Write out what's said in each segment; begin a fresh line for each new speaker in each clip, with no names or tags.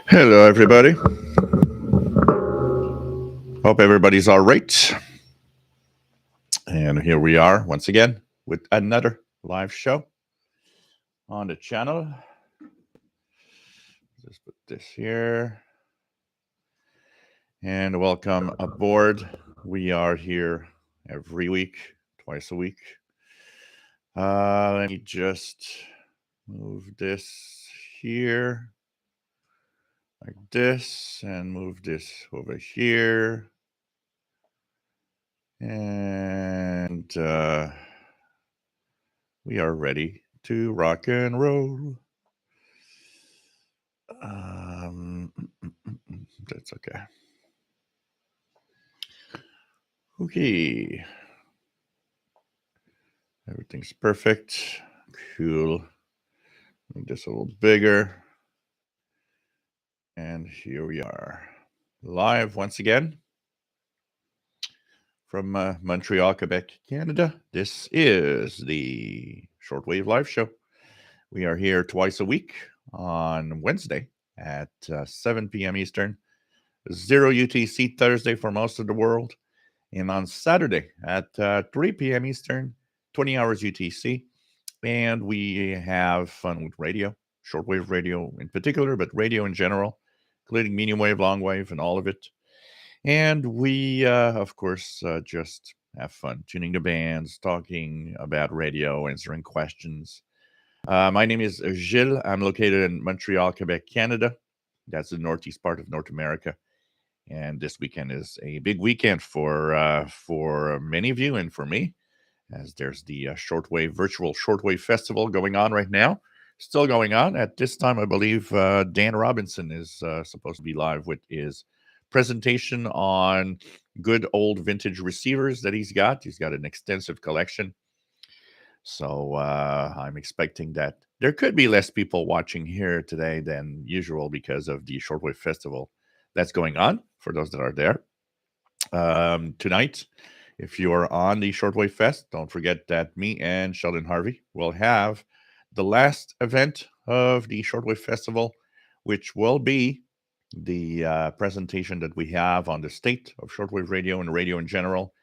Hello, everybody. Hope everybody's all right. And here we are once again with another live show on the channel. Just put this here. And welcome aboard. We are here every week, twice a week. Let me just move this here like this and move this over here. And we are ready to rock and roll. That's okay. Okay. Everything's perfect. Cool. Make this a little bigger. And here we are. Live once again from Montreal, Quebec, Canada. This is the Shortwave Live Show. We are here twice a week on Wednesday at 7 p.m. Eastern, 0 UTC Thursday for most of the world, and on Saturday at 3 p.m. Eastern, 20 hours UTC. And we have fun with radio, shortwave radio in particular, but radio in general, including medium wave, long wave, and all of it. And we, of course, just have fun tuning the bands, talking about radio, answering questions. My name is Gilles. I'm located in Montreal, Quebec, Canada. That's the northeast part of North America. And this weekend is a big weekend for many of you and for me, as there's the shortwave virtual shortwave festival going on right now. Still going on at this time. I believe Dan Robinson is supposed to be live with his presentation on good old vintage receivers that he's got. He's got an extensive collection. So I'm expecting that there could be less people watching here today than usual because of the Shortwave Festival that's going on for those that are there. Tonight, if you're on the Shortwave Fest, don't forget that me and Sheldon Harvey will have the last event of the Shortwave Festival, which will be the presentation that we have on the state of shortwave radio and radio in general.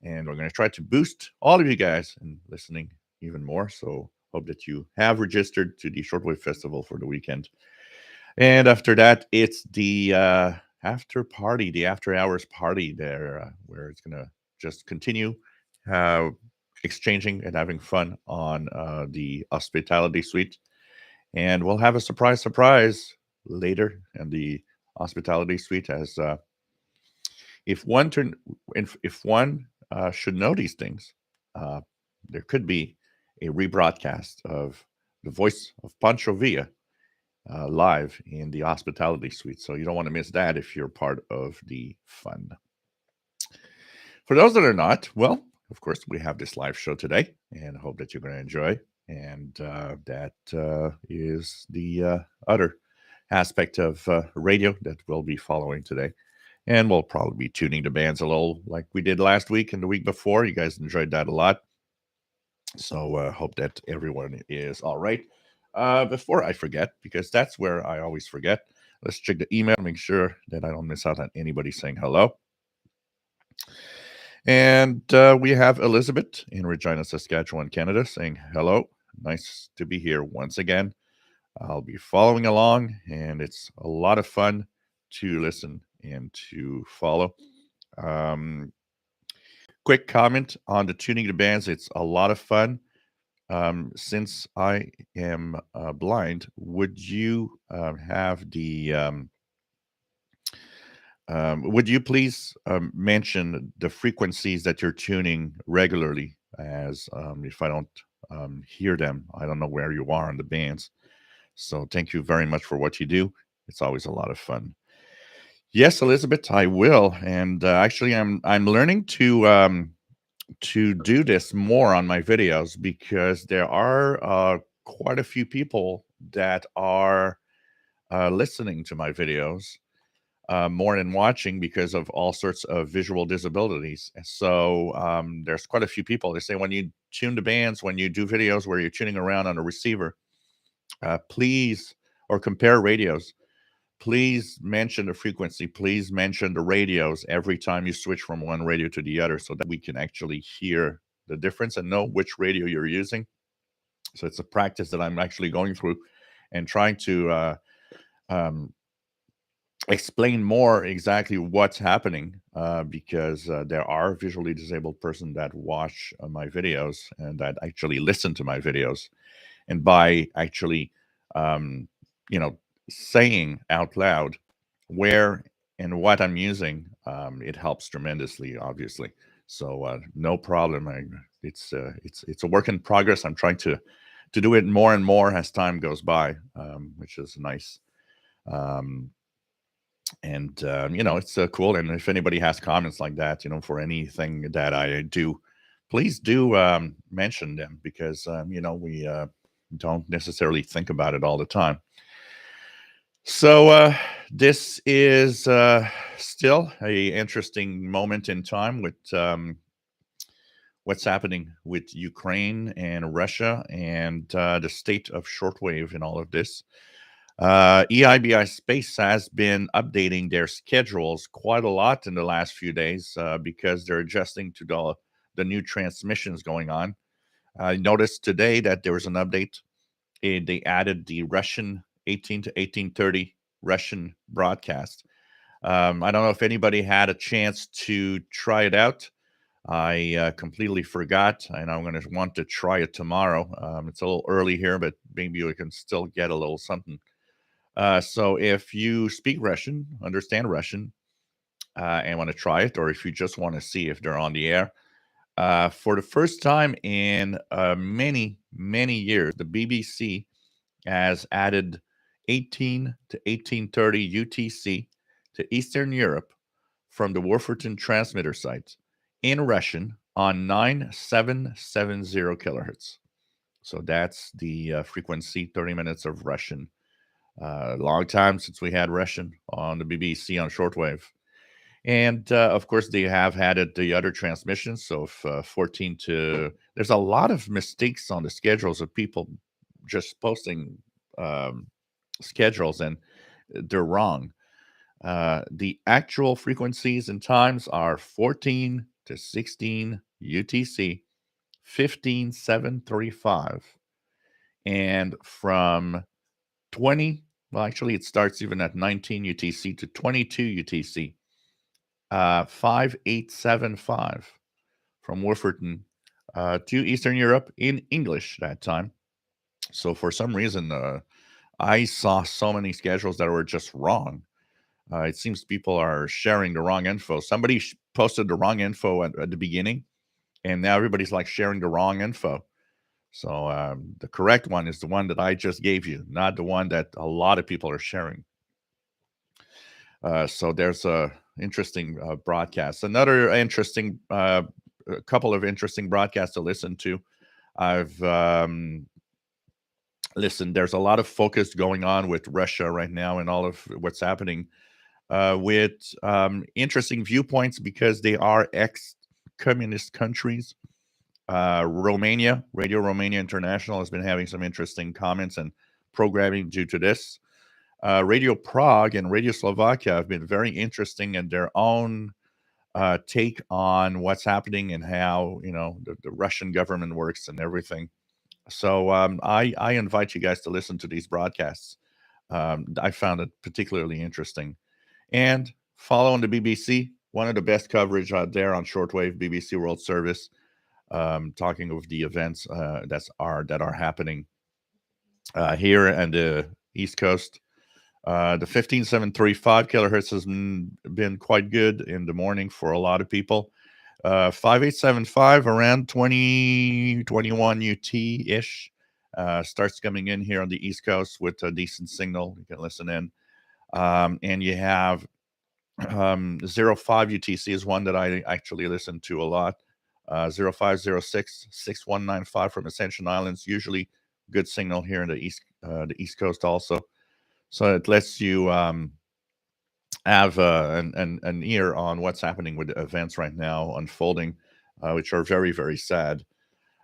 And we're going to try to boost all of you guys and listening even more. So hope that you have registered to the Shortwave Festival for the weekend. And after that, it's the after party, the after hours party there, where it's going to just continue exchanging and having fun on the hospitality suite. And we'll have a surprise later in the hospitality suite as if one should know these things, there could be a rebroadcast of the voice of Pancho Villa live in the hospitality suite. So you don't want to miss that if you're part of the fun. For those that are not, well, of course, we have this live show today, and I hope that you're going to enjoy. And that is the other aspect of radio that we'll be following today. And we'll probably be tuning the bands a little like we did last week and the week before. You guys enjoyed that a lot. So hope that everyone is all right. Before I forget, because that's where I always forget, let's check the email, make sure that I don't miss out on anybody saying hello. And we have Elizabeth in Regina, Saskatchewan, Canada saying hello. Nice to be here once again. I'll be following along, and it's a lot of fun to listen and to follow. Quick comment on the tuning the bands. It's a lot of fun. Since I am blind, would you have the would you please mention the frequencies that you're tuning regularly? As if I don't hear them, I don't know where you are on the bands. So thank you very much for what you do. It's always a lot of fun. Yes, Elizabeth, I will. And actually, I'm learning to do this more on my videos because there are quite a few people that are listening to my videos more than watching because of all sorts of visual disabilities. So there's quite a few people. They say when you tune the bands, when you do videos where you're tuning around on a receiver, please, or compare radios, please mention the frequency. Please mention the radios every time you switch from one radio to the other so that we can actually hear the difference and know which radio you're using. So it's a practice that I'm actually going through and trying to um, explain more exactly what's happening because there are visually disabled person that watch my videos and that actually listen to my videos. And by actually, um, you know, saying out loud where and what I'm using, it helps tremendously, obviously. So no problem. It's a work in progress. I'm trying to do it more and more as time goes by, which is nice. Um, and it's cool. And if anybody has comments like that, for anything that I do, please do mention them because we don't necessarily think about it all the time. So this is still a interesting moment in time with what's happening with Ukraine and Russia and the state of shortwave in all of this. EIBI Space has been updating their schedules quite a lot in the last few days because they're adjusting to the new transmissions going on. I noticed today that there was an update. They added the Russian 18 to 1830 Russian broadcast. I don't know if anybody had a chance to try it out. I completely forgot, and I'm going to want to try it tomorrow. It's a little early here, but maybe we can still get a little something. So if you speak Russian, understand Russian, and want to try it, or if you just want to see if they're on the air, for the first time in many, many years, the BBC has added 18 to 1830 UTC to Eastern Europe from the Wolferton transmitter site in Russian on 9770 kilohertz. So that's the frequency, 30 minutes of Russian. Long time since we had Russian on the BBC on shortwave. And of course, they have had it the other transmissions. So if 14 to, there's a lot of mistakes on the schedules of people just posting schedules and they're wrong. The actual frequencies and times are 14 to 16 UTC, 15735. And from 20, well, actually, it starts even at 19 UTC to 22 UTC, 5875 from Wolferton to Eastern Europe in English that time. So for some reason, I saw so many schedules that were just wrong. It seems people are sharing the wrong info. Somebody posted the wrong info at the beginning, and now everybody's like sharing the wrong info. So the correct one is the one that I just gave you, not the one that a lot of people are sharing. So there's a interesting broadcast. Another interesting, a couple of interesting broadcasts to listen to. I've listened. There's a lot of focus going on with Russia right now and all of what's happening with interesting viewpoints because they are ex-communist countries. Romania, Radio Romania International has been having some interesting comments and programming due to this. Radio Prague and Radio Slovakia have been very interesting in their own take on what's happening and how the Russian government works and everything. So I invite you guys to listen to these broadcasts. I found it particularly interesting. And following the BBC, one of the best coverage out there on shortwave, BBC World Service, talking of the events that are happening here on the East Coast. The 15735 kilohertz has been quite good in the morning for a lot of people. 5875 around 2021 UT-ish starts coming in here on the East Coast with a decent signal. You can listen in. And you have 05 UTC is one that I actually listen to a lot. 0506 6195 from Ascension Islands, usually good signal here in the East Coast also. So it lets you have an ear on what's happening with the events right now unfolding, which are very, very sad.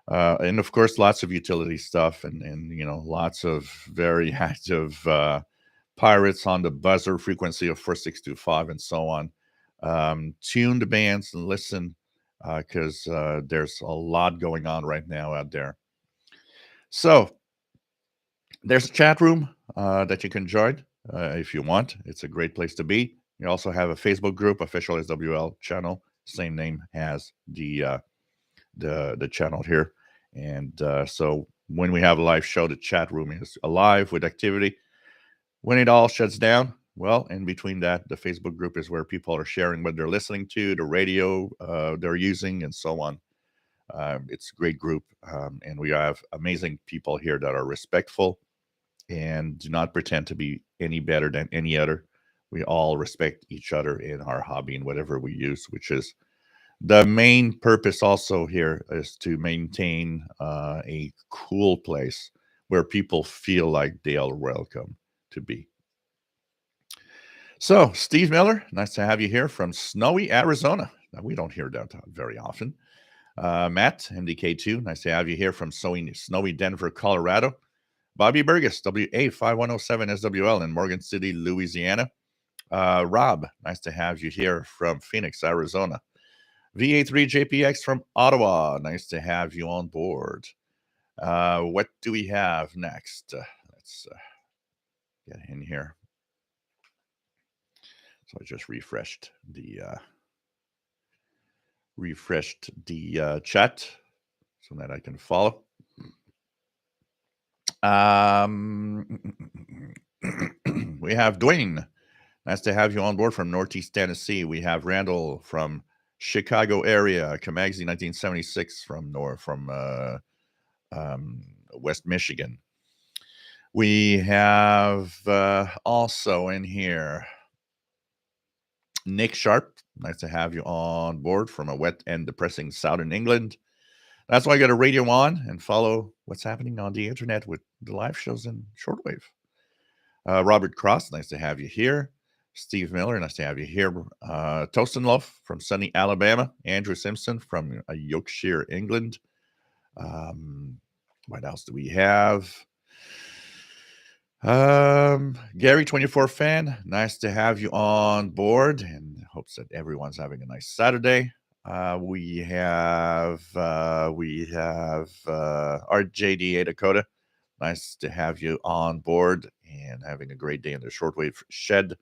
And of course, lots of utility stuff and lots of very active Pirates on the buzzer frequency of 4625 and so on. Tune the bands and listen because there's a lot going on right now out there. So there's a chat room that you can join if you want. It's a great place to be. You also have a Facebook group, official SWL channel, same name as the channel here. And so when we have a live show, the chat room is alive with activity. When it all shuts down, well, in between that, the Facebook group is where people are sharing what they're listening to, the radio they're using, and so on. It's a great group, and we have amazing people here that are respectful and do not pretend to be any better than any other. We all respect each other in our hobby and whatever we use, which is the main purpose also here is to maintain a cool place where people feel like they are welcome to be. So, Steve Miller, nice to have you here from snowy Arizona. Now, we don't hear that very often. Matt, MDK2, nice to have you here from snowy Denver, Colorado. Bobby Burgess, WA5107 SWL in Morgan City, Louisiana. Rob, nice to have you here from Phoenix, Arizona. VA3JPX from Ottawa, nice to have you on board. What do we have next? Let's get in here. So I just refreshed the chat so that I can follow. We have Dwayne. Nice to have you on board from Northeast Tennessee. We have Randall from Chicago area. Kamaxi 1976 from West Michigan. We have also in here Nick Sharp. Nice to have you on board from a wet and depressing southern England. That's why I got a radio on and follow what's happening on the internet with the live shows in Shortwave. Robert Cross, nice to have you here. Steve Miller, nice to have you here. Toast and Love from sunny Alabama. Andrew Simpson from Yorkshire, England. What else do we have? Gary 24 fan, nice to have you on board and hopes that everyone's having a nice Saturday. We have RJD Dakota. Nice to have you on board and having a great day in the Shortwave shed.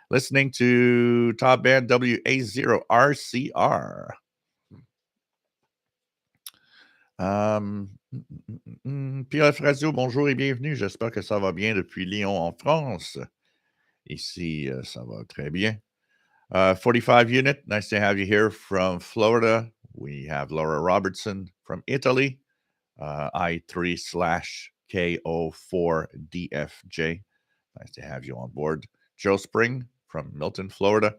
Listening to Top Band WA0RCR. PF Radio, bonjour et bienvenue. J'espère que ça va bien depuis Lyon en France. Ici, ça va très bien. 45 unit, nice to have you here from Florida. We have Laura Robertson from Italy. I3/KO4DFJ. Nice to have you on board. Joe Spring from Milton, Florida.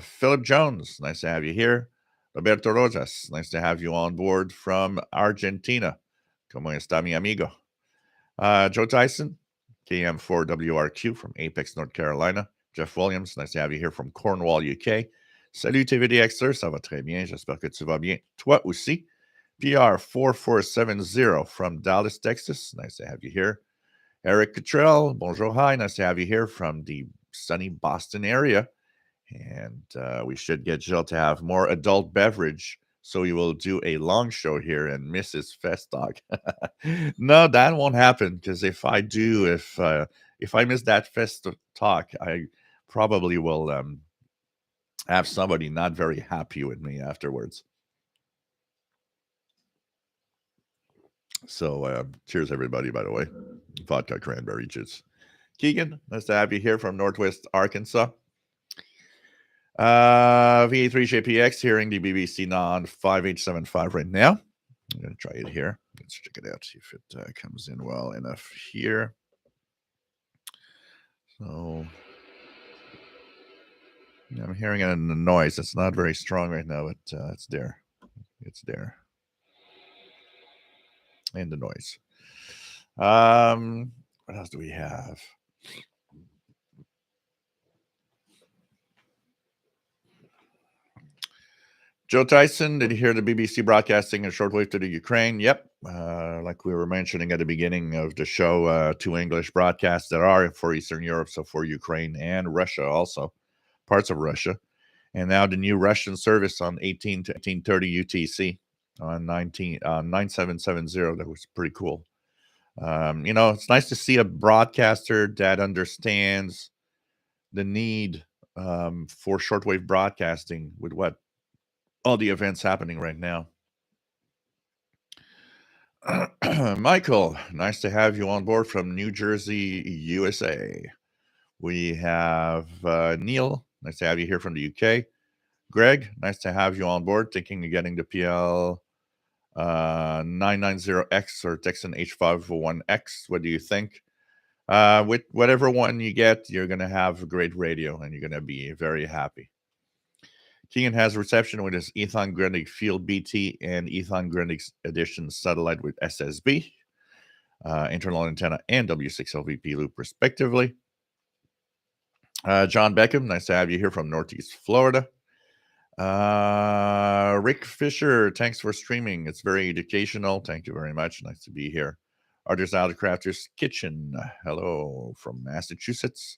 Philip Jones, nice to have you here. Roberto Rojas, nice to have you on board from Argentina. ¿Cómo está mi amigo? Joe Tyson, KM4WRQ from Apex, North Carolina. Jeff Williams, nice to have you here from Cornwall, UK. Salut TVDXer, ça va très bien. J'espère que tu vas bien. Toi aussi. PR4470 from Dallas, Texas. Nice to have you here. Eric Cottrell, bonjour, hi. Nice to have you here from the sunny Boston area. And we should get Jill to have more adult beverage so we will do a long show here and miss his fest talk. No, that won't happen because if I miss that fest talk, I probably will have somebody not very happy with me afterwards. So cheers, everybody, by the way. Vodka cranberry juice. Keegan, nice to have you here from Northwest Arkansas. VA3JPX hearing the BBC Non 5875 right now. I'm going to try it here. Let's check it out, see if it comes in well enough here. So I'm hearing it in the noise. It's not very strong right now, but it's there. It's there. And the noise. What else do we have? Joe Tyson, did you hear the BBC broadcasting a shortwave to the Ukraine? Yep. Like we were mentioning at the beginning of the show, 2 English broadcasts that are for Eastern Europe, so for Ukraine and Russia also, parts of Russia. And now the new Russian service on 18 to 18:30 UTC on 9770. That was pretty cool. It's nice to see a broadcaster that understands the need for shortwave broadcasting with what all the events happening right now. Michael, nice to have you on board from New Jersey, USA. We have Neil, nice to have you here from the UK. Greg, nice to have you on board. Thinking of getting the PL 990X or Texan H501X. What do you think? With whatever one you get, you're going to have a great radio and you're going to be very happy. Keegan has reception with his Ethan Grendig Field BT and Ethan Grendig Edition satellite with SSB, internal antenna, and W6LVP loop, respectively. John Beckham, nice to have you here from Northeast Florida. Rick Fisher, thanks for streaming. It's very educational. Thank you very much. Nice to be here. Artist Out of Crafter's Kitchen, hello from Massachusetts.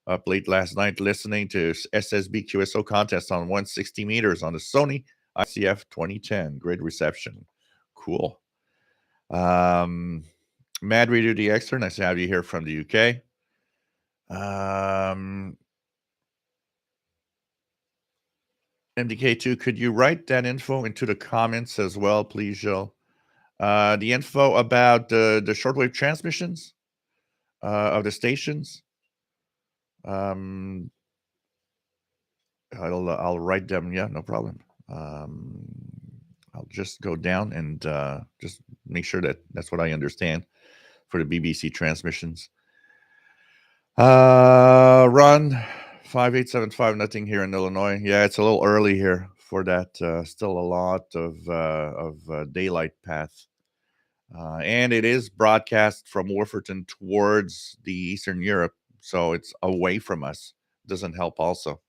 Up late last night listening to SSB QSO contest on 160 meters on the Sony ICF 2010. Great reception. Cool. Mad Reader DXer, nice to have you here from the UK. MDK2, could you write that info into the comments as well, please, Jill? The info about the shortwave transmissions of the stations. I'll write them. Yeah, no problem. I'll just go down and just make sure that that's what I understand for the BBC transmissions. Run 5875, nothing here in Illinois. Yeah, it's a little early here for that. Still a lot of daylight path. And it is broadcast from Wolferton towards the Eastern Europe, so it's away from us. Doesn't help also.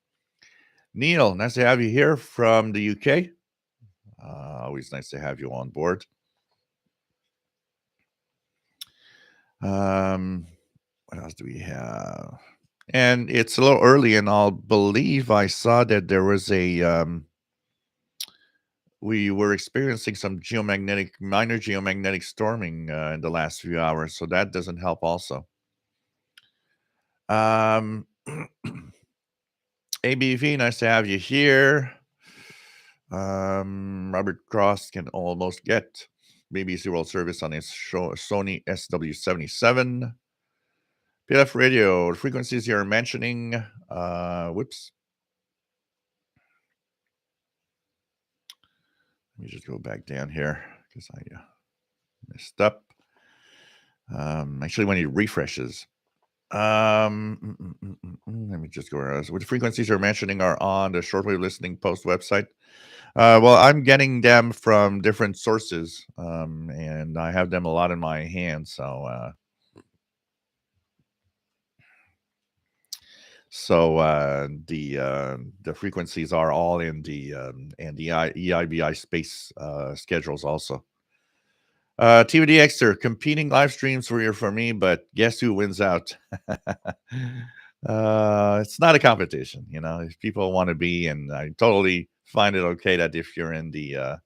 Neil, nice to have you here from the UK. Always nice to have you on board. What else do we have? And it's a little early, and I'll believe I saw that there was a we were experiencing some minor geomagnetic storming in the last few hours, so that doesn't help also. ABV, nice to have you here. Robert Cross can almost get BBC World Service on his Sony SW77. PLF Radio, the frequencies you're mentioning. Whoops. Let me just go back down here because I messed up. Actually, when he refreshes. Let me just go around. What the frequencies you're mentioning are on the Shortwave Listening Post website. Well, I'm getting them from different sources, and I have them a lot in my hand. So the frequencies are all in the EIBI space schedules also. TVDXer, competing live streams for me, but guess who wins out? It's not a competition, if people want to be, and I totally find it okay that if you're in the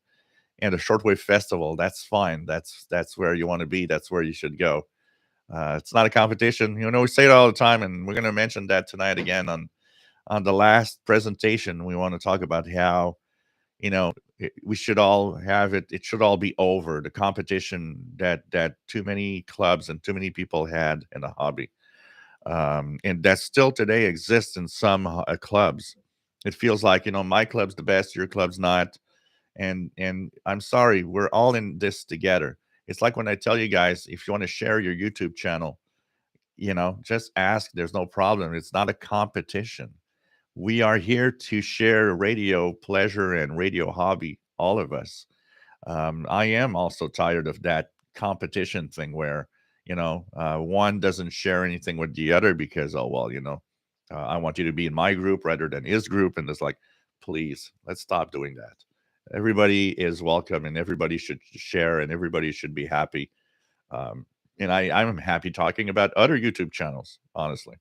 shortwave festival, that's fine. That's where you want to be. That's where you should go. It's not a competition. We say it all the time, and we're going to mention that tonight again on the last presentation. We want to talk about how, we should all have it. It should all be over. The competition that too many clubs and too many people had in the hobby. And that still today exists in some clubs. It feels like, my club's the best, your club's not. And I'm sorry, we're all in this together. It's like when I tell you guys, if you want to share your YouTube channel, just ask. There's no problem. It's not a competition. We are here to share radio pleasure and radio hobby, all of us. I am also tired of that competition thing where, one doesn't share anything with the other because, I want you to be in my group rather than his group. And it's like, please, let's stop doing that. Everybody is welcome, and everybody should share, and everybody should be happy. Um, and I'm happy talking about other YouTube channels, honestly.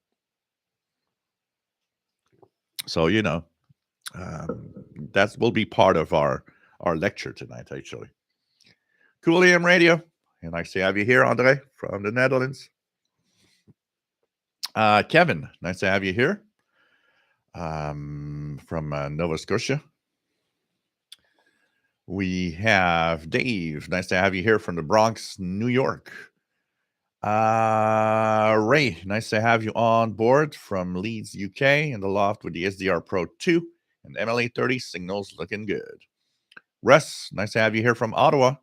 So that will be part of our lecture tonight, actually. Cool AM Radio, and nice to have you here, Andre, from the Netherlands. Kevin, nice to have you here from Nova Scotia. We have Dave, nice to have you here from the Bronx, New York. Ray, nice to have you on board from Leeds, UK, in the loft with the SDR Pro 2 and MLA 30 signals looking good. Russ, nice to have you here from Ottawa.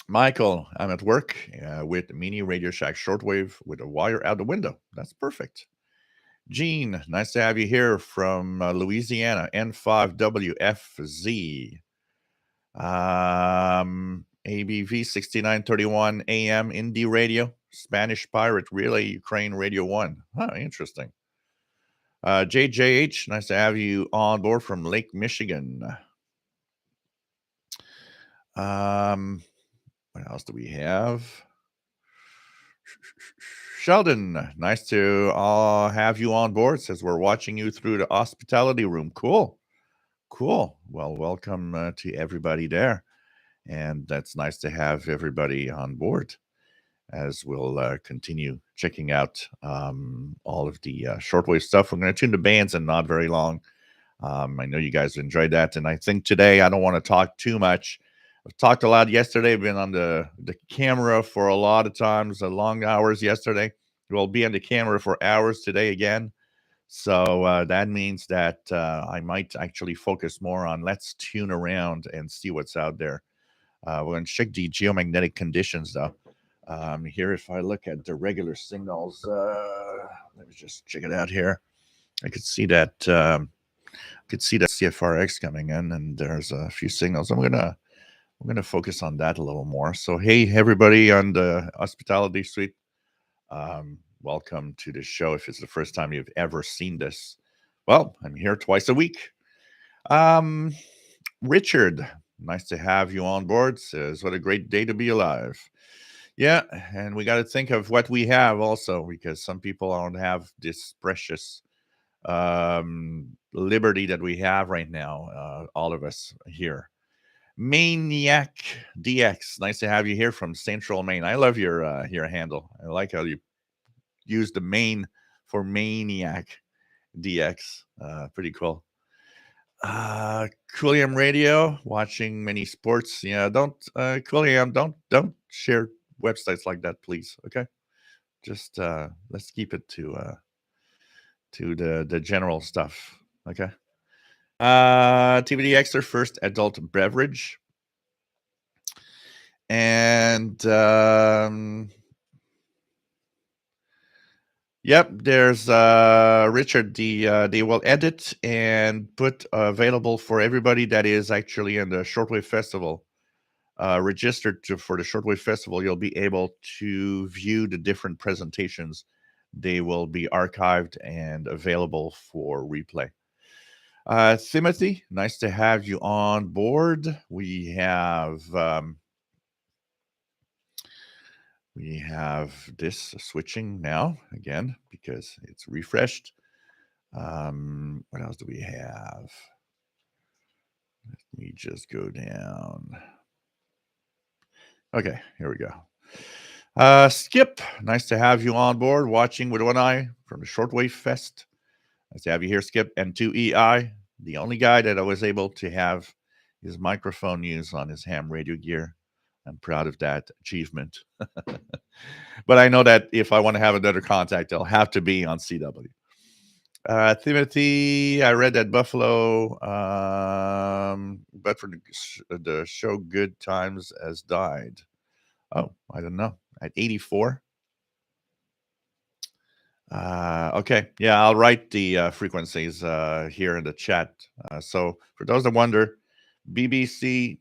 Michael, I'm at work with Mini Radio Shack Shortwave with a wire out the window. That's perfect. Gene, nice to have you here from Louisiana, N5WFZ. ABV 6931 AM Indie Radio, Spanish Pirate Relay, Ukraine Radio 1. Huh, interesting. JJH, nice to have you on board from Lake Michigan. What else do we have? Sheldon, nice to have you on board. Says we're watching you through the hospitality room. Cool. Well, welcome to everybody there. And that's nice to have everybody on board as we'll continue checking out all of the shortwave stuff. We're going to tune the bands in not very long. I know you guys enjoyed that. And I think today I don't want to talk too much. I've talked a lot yesterday. I've been on the camera for a lot of times, long hours yesterday. We'll be on the camera for hours today again. So that means that I might actually focus more on let's tune around and see what's out there. We're going to check the geomagnetic conditions, though. Here, if I look at the regular signals, let me just check it out here. I could see that CFRX coming in, and there's a few signals. I'm gonna focus on that a little more. So, hey, everybody on the hospitality suite, welcome to the show. If it's the first time you've ever seen this, well, I'm here twice a week. Richard, nice to have you on board. Says, what a great day to be alive. Yeah, and we got to think of what we have also, because some people don't have this precious liberty that we have right now, all of us here. Maniac DX, nice to have you here from Central Maine. I love your handle. I like how you use the main for Maniac DX. Pretty cool. Quilliam Radio, watching many sports. Yeah, don't Quilliam, don't share websites like that, please. Okay, just let's keep it to the general stuff. Okay. TVD Extra first adult beverage, and yep, there's Richard. They will edit and put available for everybody that is actually in the Shortwave Festival. Registered for the Shortwave Festival, you'll be able to view the different presentations. They will be archived and available for replay. Timothy, nice to have you on board. We have this switching now again because it's refreshed. What else do we have? Let me just go down. Okay, here we go. Skip, nice to have you on board, watching with one eye from the Shortwave Fest. Nice to have you here, Skip. And 2EI, the only guy that I was able to have his microphone used on his ham radio gear. I'm proud of that achievement. But I know that if I want to have another contact, it'll have to be on CW. Timothy, I read that Buffalo, but for the show Good Times has died. Oh, I don't know. At 84. Okay. Yeah, I'll write the frequencies here in the chat. So for those that wonder, BBC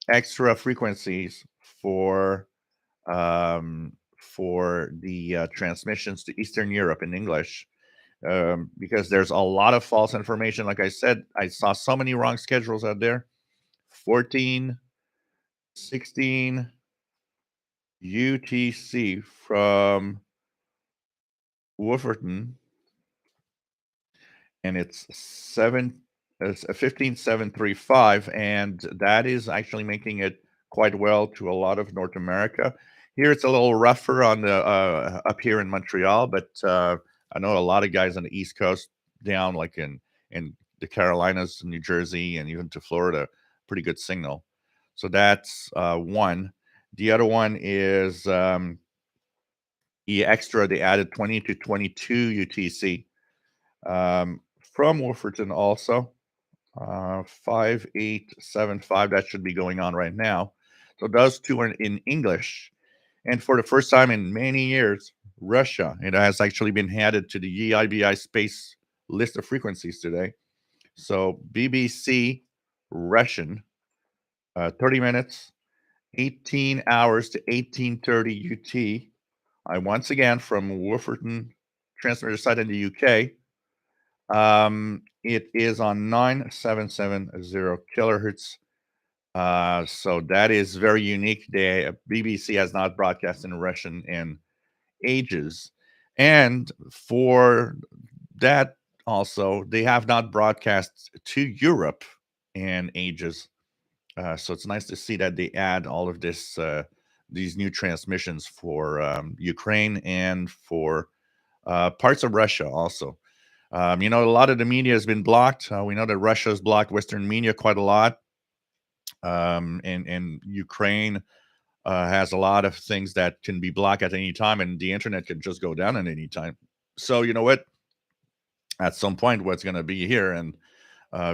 extra frequencies for the transmissions to Eastern Europe in English. because there's a lot of false information. Like I said, I saw so many wrong schedules out there. 14, 16 UTC from Wolferton, and it's a 15735, and that is actually making it quite well to a lot of North America. Here it's a little rougher on the up here in Montreal, but I know a lot of guys on the East Coast down like in the Carolinas, New Jersey, and even to Florida, pretty good signal. So that's one. The other one is extra. They added 20 to 22 UTC from Wolferton also. 5875. That should be going on right now. So those two are in English. And for the first time in many years, Russia, it has actually been added to the EIBI space list of frequencies today. So BBC Russian, 30 minutes, 18 hours to 1830 UT. I once again from Wolferton transmitter site in the UK. It is on 9770 kilohertz. So that is very unique. The BBC has not broadcast in Russian in ages. And for that also, they have not broadcast to Europe in ages. So it's nice to see that they add all of this, these new transmissions for Ukraine and for parts of Russia also. A lot of the media has been blocked. We know that Russia has blocked Western media quite a lot. And Ukraine has a lot of things that can be blocked at any time, and the internet can just go down at any time. So you know what? At some point, what's going to be here and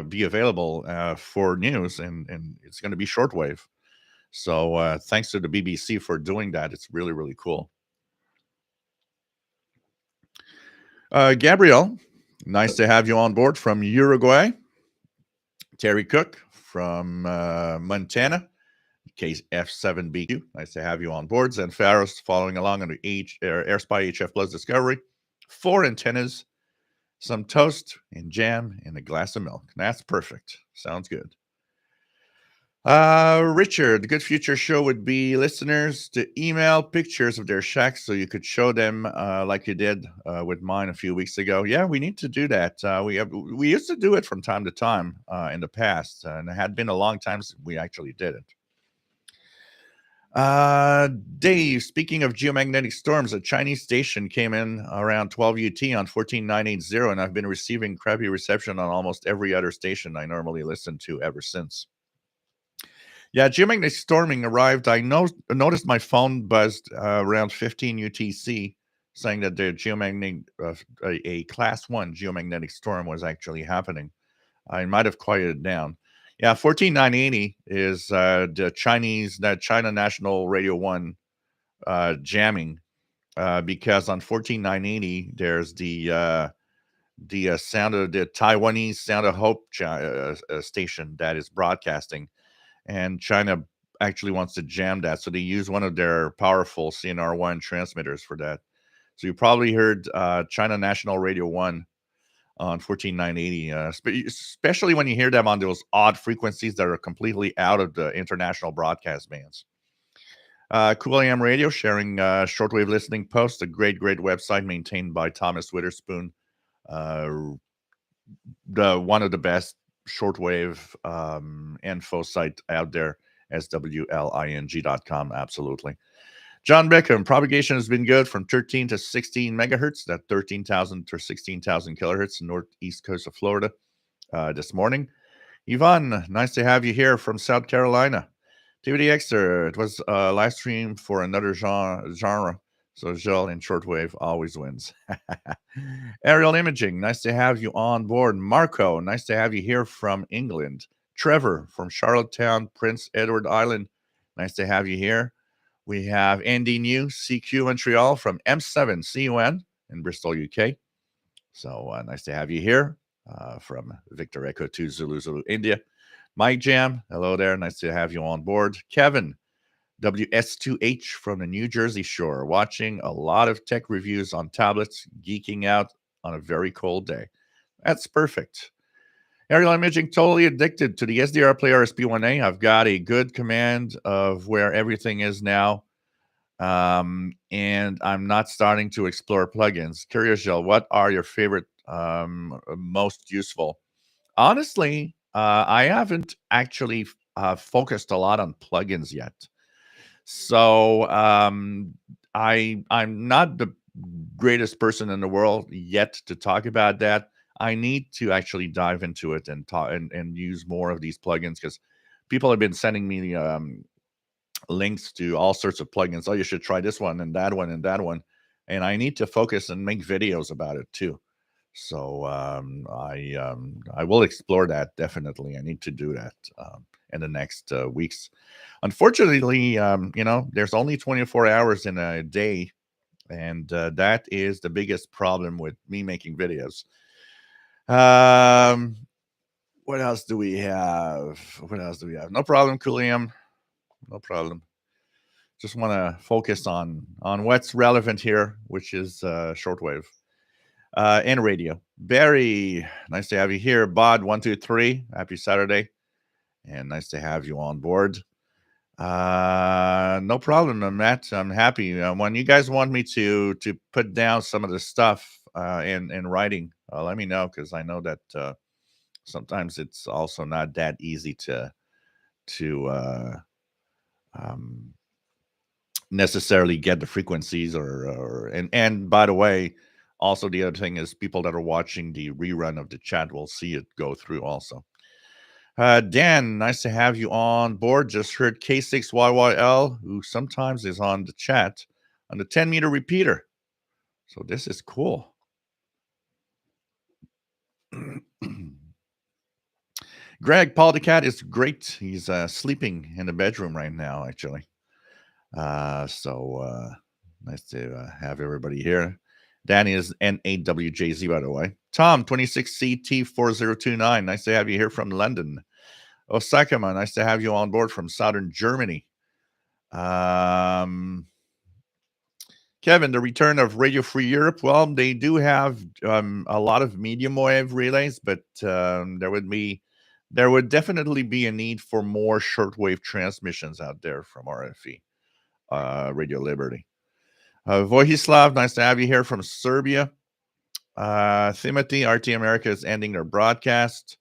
be available for news, and it's going to be shortwave. So thanks to the BBC for doing that. It's really, really cool. Gabrielle, nice to have you on board from Uruguay. Terry Cook from Montana, KF7BQ. Nice to have you on board. Zen Faros following along on the AirSpy HF Plus Discovery. 4 antennas, some toast and jam, and a glass of milk. That's perfect. Sounds good. Richard, the Good Future Show would be listeners to email pictures of their shacks so you could show them like you did with mine a few weeks ago. Yeah, we need to do that. We used to do it from time to time in the past, and it had been a long time since we actually did it. Dave, speaking of geomagnetic storms, a Chinese station came in around 12 UT on 14980, and I've been receiving crappy reception on almost every other station I normally listen to ever since. Yeah, geomagnetic storming arrived. I noticed my phone buzzed around 15 UTC, saying that the a class 1 geomagnetic storm was actually happening. I might have quieted it down. Yeah, 14980 is the China National Radio 1 jamming, because on 14980 there's the sound of the Taiwanese Sound of Hope station that is broadcasting, and China actually wants to jam that, so they use one of their powerful CNR1 transmitters for that. So you probably heard China National Radio 1 on 14980, especially when you hear them on those odd frequencies that are completely out of the international broadcast bands. Cool AM Radio sharing shortwave listening posts, a great website maintained by Thomas Witherspoon, one of the best shortwave info site out there, swling.com. Absolutely. John Beckham, propagation has been good from 13 to 16 megahertz, that 13,000 to 16,000 kilohertz, northeast coast of Florida this morning. Yvonne, nice to have you here from South Carolina. DVD Exter, it was a live stream for another genre, so Gel in shortwave always wins. Aerial Imaging, nice to have you on board. Marco, nice to have you here from England. Trevor from Charlottetown, Prince Edward Island, nice to have you here. We have Andy New, CQ Montreal from M7 CUN in Bristol, UK. So nice to have you here from Victor Echo 2 Zulu India. Mike Jam, hello there. Nice to have you on board. Kevin, WS2H from the New Jersey Shore, watching a lot of tech reviews on tablets, geeking out on a very cold day. That's perfect. Aerial imaging, totally addicted to the SDR Player SP1A. I've got a good command of where everything is now. And I'm not starting to explore plugins. Curious, Jill, what are your favorite, most useful? Honestly, I haven't actually focused a lot on plugins yet. So I'm not the greatest person in the world yet to talk about that. I need to actually dive into it and talk and use more of these plugins because people have been sending me links to all sorts of plugins. Oh, you should try this one and that one and that one. And I need to focus and make videos about it too. So I will explore that definitely. I need to do that in the next weeks. Unfortunately, there's only 24 hours in a day, and that is the biggest problem with me making videos. What else do we have? No problem, Kuliam. No problem. Just want to focus on what's relevant here, which is shortwave and radio. Barry, nice to have you here. Bod123, happy Saturday, and nice to have you on board. No problem, Matt. I'm happy. When you guys want me to put down some of the stuff in writing, let me know, because I know that sometimes it's also not that easy to um, necessarily get the frequencies and by the way, also the other thing is people that are watching the rerun of the chat will see it go through also. Dan, nice to have you on board. Just heard K6YYL, who sometimes is on the chat, on the 10-meter repeater. So this is cool. Greg, Paul the Cat is great. He's sleeping in the bedroom right now, actually. So nice to have everybody here. Danny is N8WJZ, by the way. Tom, 26CT4029. Nice to have you here from London. Osakama, nice to have you on board from southern Germany. Kevin, the return of Radio Free Europe. Well, they do have a lot of medium wave relays, but there would definitely be a need for more shortwave transmissions out there from RFE, Radio Liberty. Vojislav, nice to have you here from Serbia. Timothy, RT America is ending their broadcast.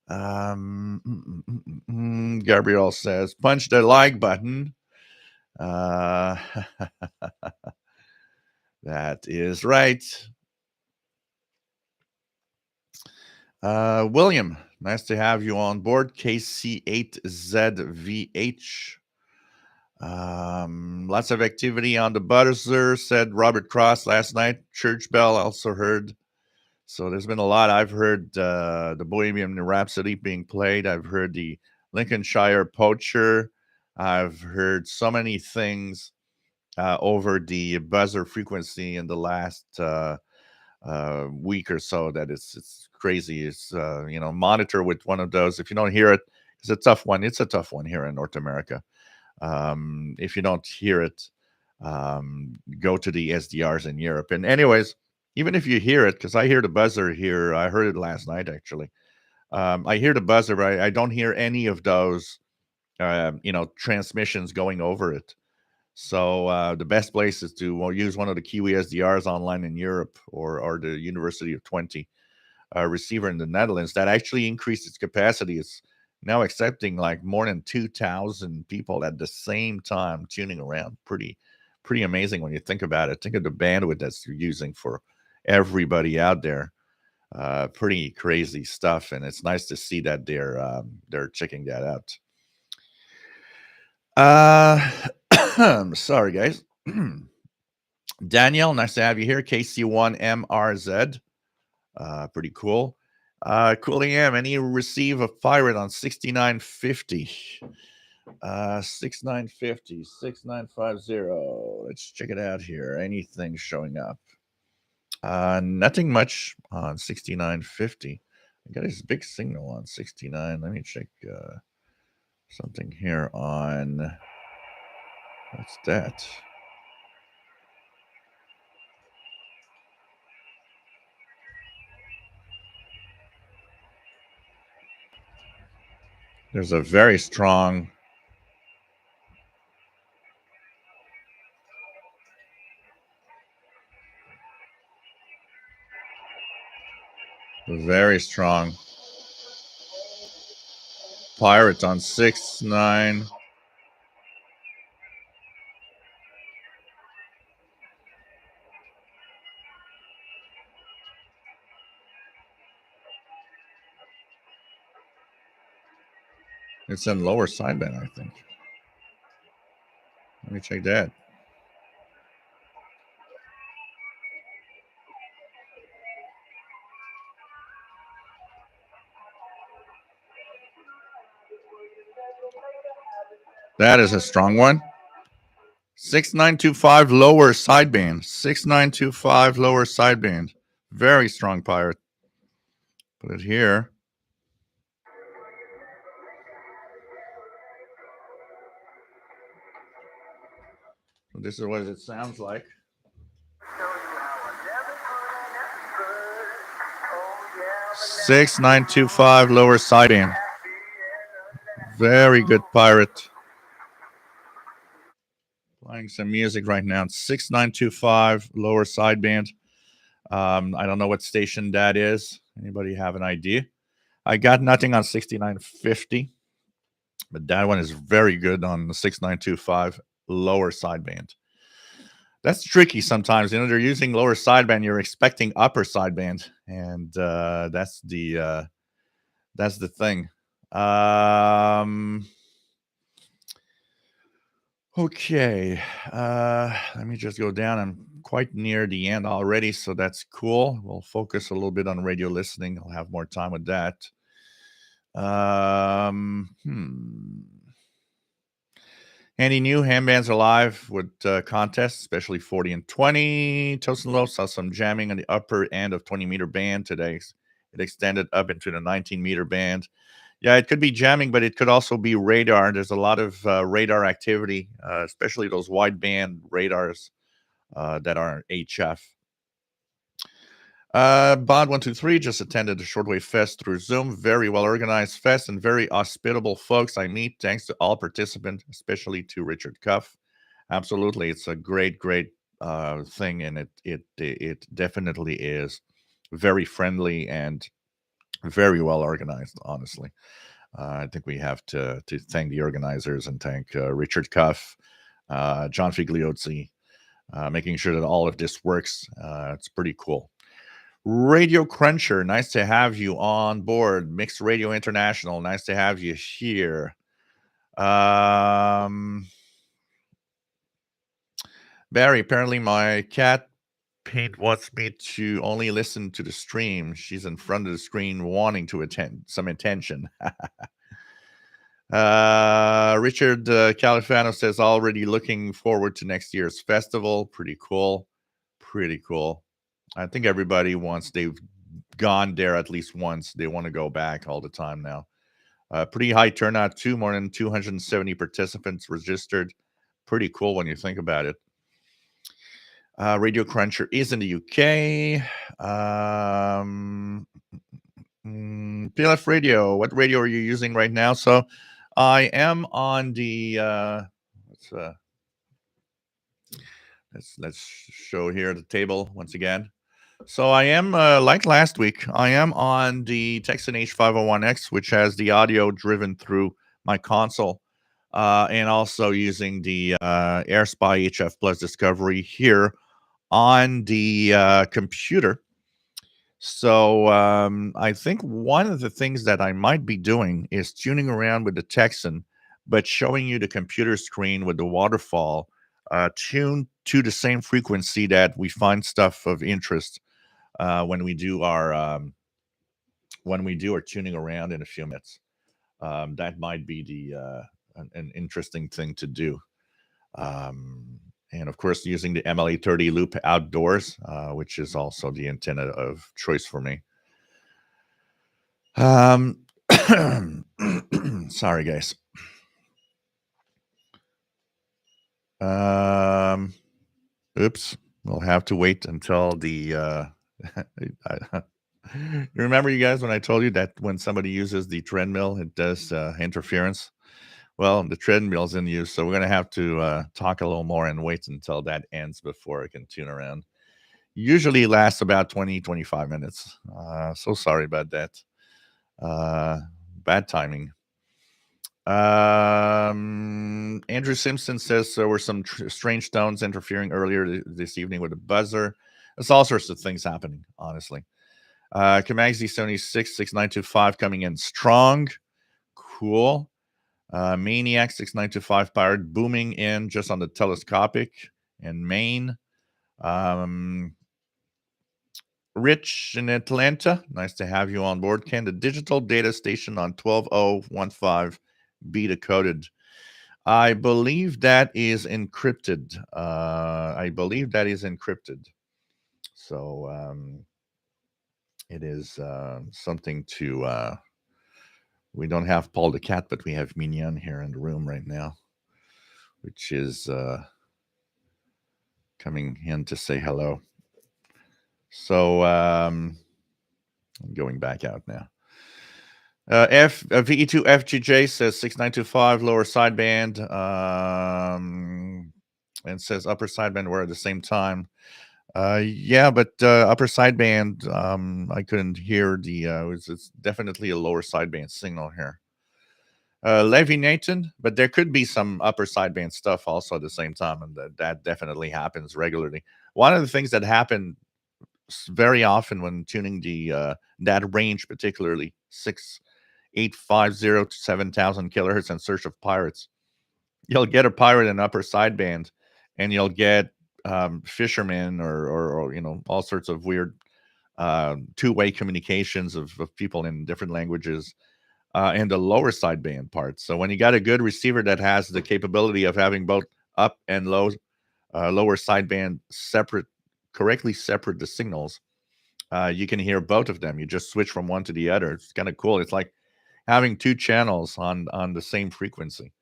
Gabriel says, punch the like button. That is right. William, nice to have you on board. KC8ZVH. Lots of activity on the buzzer, said Robert Cross last night. Church bell also heard. So there's been a lot. I've heard the Bohemian Rhapsody being played. I've heard the Lincolnshire Poacher. I've heard so many things over the buzzer frequency in the last week or so that it's crazy. It's monitor with one of those. If you don't hear it, it's a tough one. It's a tough one here in North America. If you don't hear it, go to the SDRs in Europe. And anyways, even if you hear it, because I hear the buzzer here, I heard it last night actually. I hear the buzzer, but I don't hear any of those, transmissions going over it. So the best place is to use one of the Kiwi SDRs online in Europe or the University of Twente receiver in the Netherlands that actually increased its capacity. It's now accepting like more than 2,000 people at the same time tuning around. Pretty amazing when you think about it. Think of the bandwidth that's you're using for everybody out there. Pretty crazy stuff, and it's nice to see that they're checking that out. Sorry, guys. Daniel, nice to have you here. KC1MRZ. Pretty cool. Cooling M, and you receive a pirate on 6950. 6950, 6950. Let's check it out here. Anything showing up? Nothing much on 6950. I got this big signal on 69. Let me check something here on. What's that? There's a very strong pirate on 6-9. It's in lower sideband, I think. Let me check that. That is a strong one. 6925 lower sideband. 6925 lower sideband. Very strong pirate. Put it here. So this is what it sounds like. 6925 lower sideband. Very good pirate. Playing some music right now. 6925 lower sideband. I don't know what station that is. Anybody have an idea? I got nothing on 6950, but that one is very good on the 6925 lower sideband. That's tricky sometimes. They're using lower sideband. You're expecting upper sideband, and that's the thing. Okay, let me just go down. I'm quite near the end already, so that's cool. We'll focus a little bit on radio listening. I'll have more time with that. Handy new handbands alive with contests, especially 40 and 20. Toast and Low saw some jamming on the upper end of 20-meter band today. It extended up into the 19-meter band. Yeah, it could be jamming, but it could also be radar. There's a lot of radar activity, especially those wideband radars that are HF. Bod123 just attended the Shortwave Fest through Zoom. Very well organized fest and very hospitable folks I meet. Thanks to all participants, especially to Richard Cuff. Absolutely, it's a great thing, and it definitely is very friendly and very well organized. Honestly, I think we have to thank the organizers and thank Richard Cuff, John Figliozzi, making sure that all of this works. It's pretty cool. Radio Cruncher, nice to have you on board. Mixed Radio International, nice to have you here. Barry, apparently my cat Pete wants me to only listen to the stream. She's in front of the screen wanting to attend some attention. Richard Califano says already looking forward to next year's festival. Pretty cool. I think everybody, once they've gone there at least once, they want to go back all the time now. Pretty high turnout too, more than 270 participants registered. Pretty cool when you think about it. Radio Cruncher is in the UK. PLF Radio, what radio are you using right now? So I am on the let's show here the table once again. So I am, like last week, I am on the Texan H501X, which has the audio driven through my console, and also using the AirSpy HF Plus Discovery here on the computer. So I think one of the things that I might be doing is tuning around with the Texan, but showing you the computer screen with the waterfall tuned to the same frequency that we find stuff of interest when we do our tuning around in a few minutes. That might be an interesting thing to do. And of course, using the MLA30 loop outdoors, which is also the antenna of choice for me. Sorry, guys. Oops. We'll have to wait until the You remember, you guys, when I told you that when somebody uses the treadmill, it does interference? Well, the treadmill's in use, so we're going to have to talk a little more and wait until that ends before I can tune around. Usually lasts about 20-25 minutes. So sorry about that. Bad timing. Andrew Simpson says there were some strange tones interfering earlier this evening with a buzzer. There's all sorts of things happening, honestly. Kamagzi 766925 coming in strong. Cool. Maniac 6925 powered booming in just on the telescopic and main. Rich in Atlanta, nice to have you on board. Ken, the digital data station on 12015 be decoded. I believe that is encrypted. So it is something to. We don't have Paul the cat, but we have Mignon here in the room right now, which is coming in to say hello. So I'm going back out now. VE2 FGJ says 6925 lower sideband and says upper sideband were at the same time. Yeah, but upper sideband, I couldn't hear the. It's definitely a lower sideband signal here. Levy Nathan, but there could be some upper sideband stuff also at the same time, and that definitely happens regularly. One of the things that happen very often when tuning the that range, particularly 6850 to 7000 kilohertz in search of pirates, you'll get a pirate in upper sideband, and you'll get fishermen or all sorts of weird two-way communications of people in different languages in the lower sideband part. So when you got a good receiver that has the capability of having both up and lower sideband correctly separate the signals, you can hear both of them. You just switch from one to the other. It's kind of cool. It's like having two channels on the same frequency.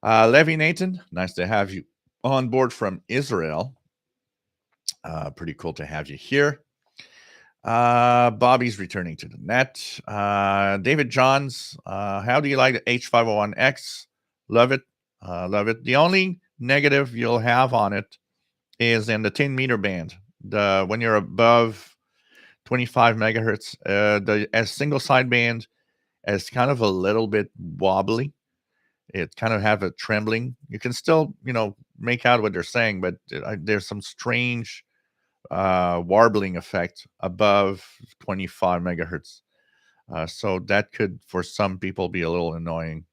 Levi Nathan, nice to have you on board from Israel. Pretty cool to have you here. Bobby's returning to the net. David Johns, how do you like the H501X? Love it. Love it. The only negative you'll have on it is in the 10 meter band. When you're above 25 megahertz, the single sideband is kind of a little bit wobbly. It kind of have a trembling. You can still, make out what they're saying, but there's some strange warbling effect above 25 megahertz. So that could, for some people, be a little annoying.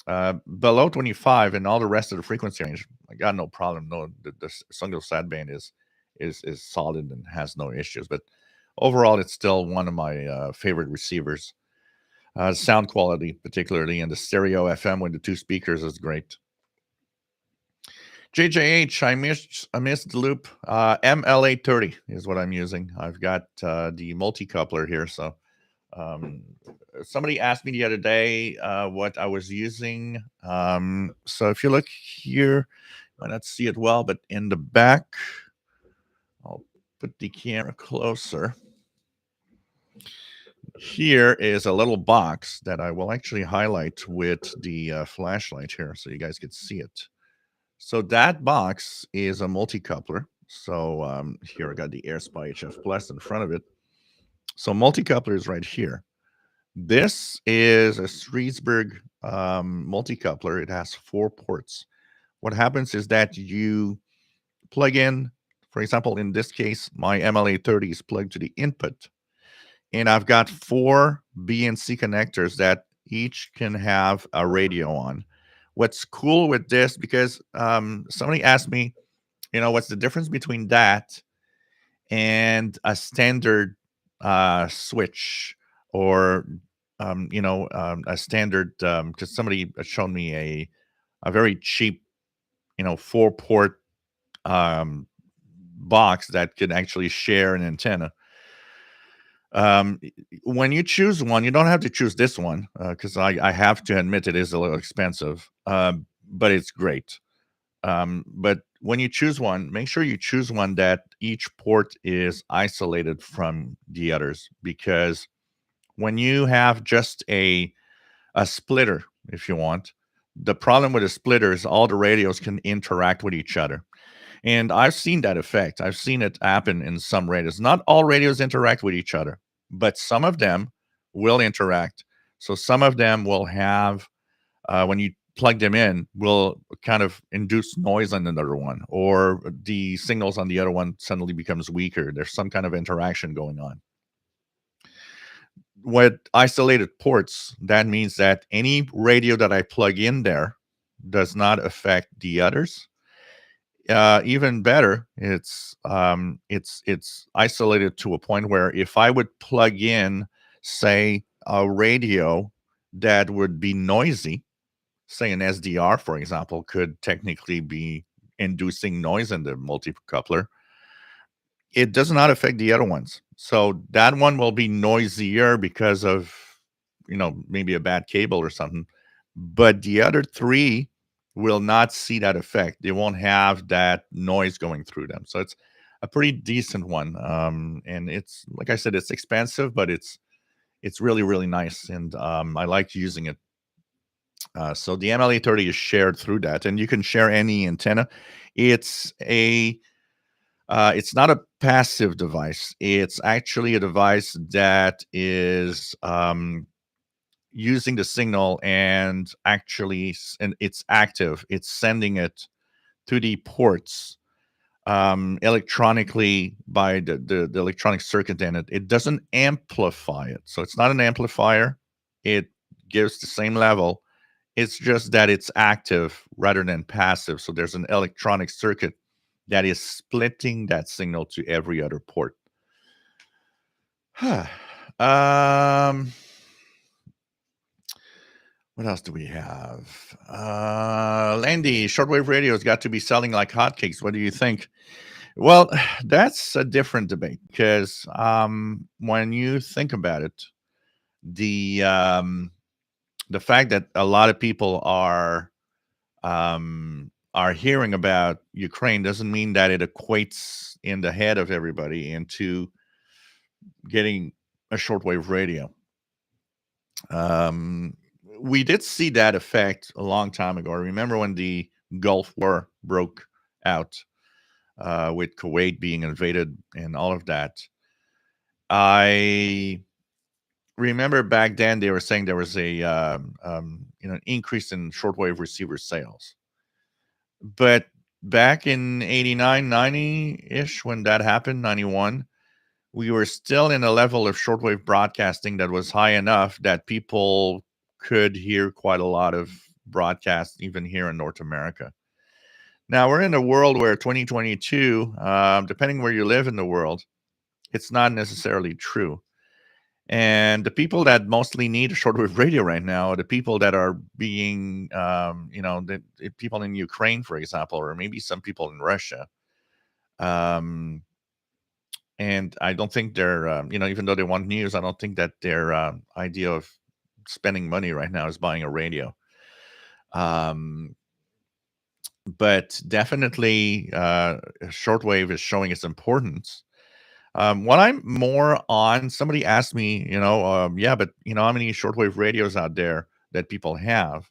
Below 25 and all the rest of the frequency range, I got no problem. No, the single sideband is solid and has no issues. But overall, it's still one of my favorite receivers. Sound quality, particularly in the stereo FM with the two speakers, is great. JJH, I missed the loop. MLA30 is what I'm using. I've got the multi-coupler here. So somebody asked me the other day what I was using. So if you look here, you might not see it well, but in the back, I'll put the camera closer. Here is a little box that I will actually highlight with the flashlight here so you guys can see it. So that box is a multi-coupler. So here I got the AirSpy HF Plus in front of it. So multi-coupler is right here. This is a Streetsburg multi-coupler. It has 4 ports. What happens is that you plug in, for example, in this case, my MLA30 is plugged to the input. And I've got 4 BNC connectors that each can have a radio on. What's cool with this, because somebody asked me, what's the difference between that and a standard switch or, a standard, because somebody has shown me a very cheap, 4-port box that could actually share an antenna. When you choose one, you don't have to choose this one because I have to admit it is a little expensive, but it's great. But when you choose one, make sure you choose one that each port is isolated from the others, because when you have just a splitter, if you want, the problem with a splitter is all the radios can interact with each other. And I've seen that effect. I've seen it happen in some radios. Not all radios interact with each other, but some of them will interact. So some of them will have, when you plug them in, will kind of induce noise on another one, or the signals on the other one suddenly becomes weaker. There's some kind of interaction going on. With isolated ports, that means that any radio that I plug in there does not affect the others. Even better, it's isolated to a point where if I would plug in, say, a radio that would be noisy, say an SDR, for example, could technically be inducing noise in the multi-coupler. It does not affect the other ones. So that one will be noisier because of, maybe a bad cable or something. But the other three will not see that effect. They won't have that noise going through them. So it's a pretty decent one. And it's, like I said, it's expensive, but it's really, really nice. And I like using it. So the MLA30 is shared through that, and you can share any antenna. It's it's not a passive device. It's actually a device that is using the signal, and actually, and it's active. It's sending it to the ports electronically by the electronic circuit in it. It doesn't amplify it. So it's not an amplifier. It gives the same level. It's just that it's active rather than passive. So there's an electronic circuit that is splitting that signal to every other port. um, what else do we have? Landy, shortwave radio's got to be selling like hotcakes. What do you think? Well, that's a different debate, because when you think about it, the fact that a lot of people are hearing about Ukraine doesn't mean that it equates in the head of everybody into getting a shortwave radio. We did see that effect a long time ago. I remember when the Gulf War broke out, with Kuwait being invaded and all of that. I remember back then they were saying there was a an increase in shortwave receiver sales. But back in 89, 90-ish, when that happened, 91, we were still in a level of shortwave broadcasting that was high enough that people could hear quite a lot of broadcasts, even here in North America. Now we're in a world where 2022, depending where you live in the world, it's not necessarily true. And the people that mostly need a shortwave radio right now are the people that are being, the people in Ukraine, for example, or maybe some people in Russia. And I don't think they're, even though they want news, I don't think that their idea of spending money right now is buying a radio. But definitely, shortwave is showing its importance. What I'm more on, somebody asked me, yeah, but how many shortwave radios out there that people have?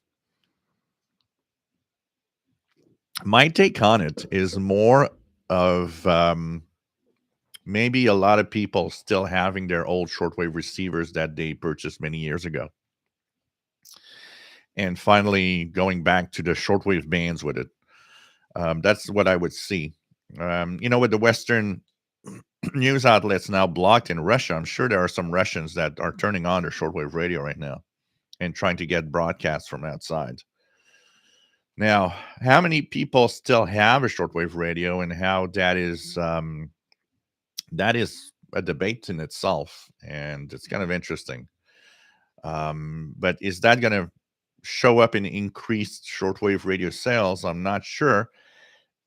My take on it is more of maybe a lot of people still having their old shortwave receivers that they purchased many years ago, and finally going back to the shortwave bands with it. That's what I would see. With the Western news outlets now blocked in Russia, I'm sure there are some Russians that are turning on their shortwave radio right now and trying to get broadcasts from outside. Now, how many people still have a shortwave radio, and how that is a debate in itself, and it's kind of interesting. But is that going to show up in increased shortwave radio sales? I'm not sure.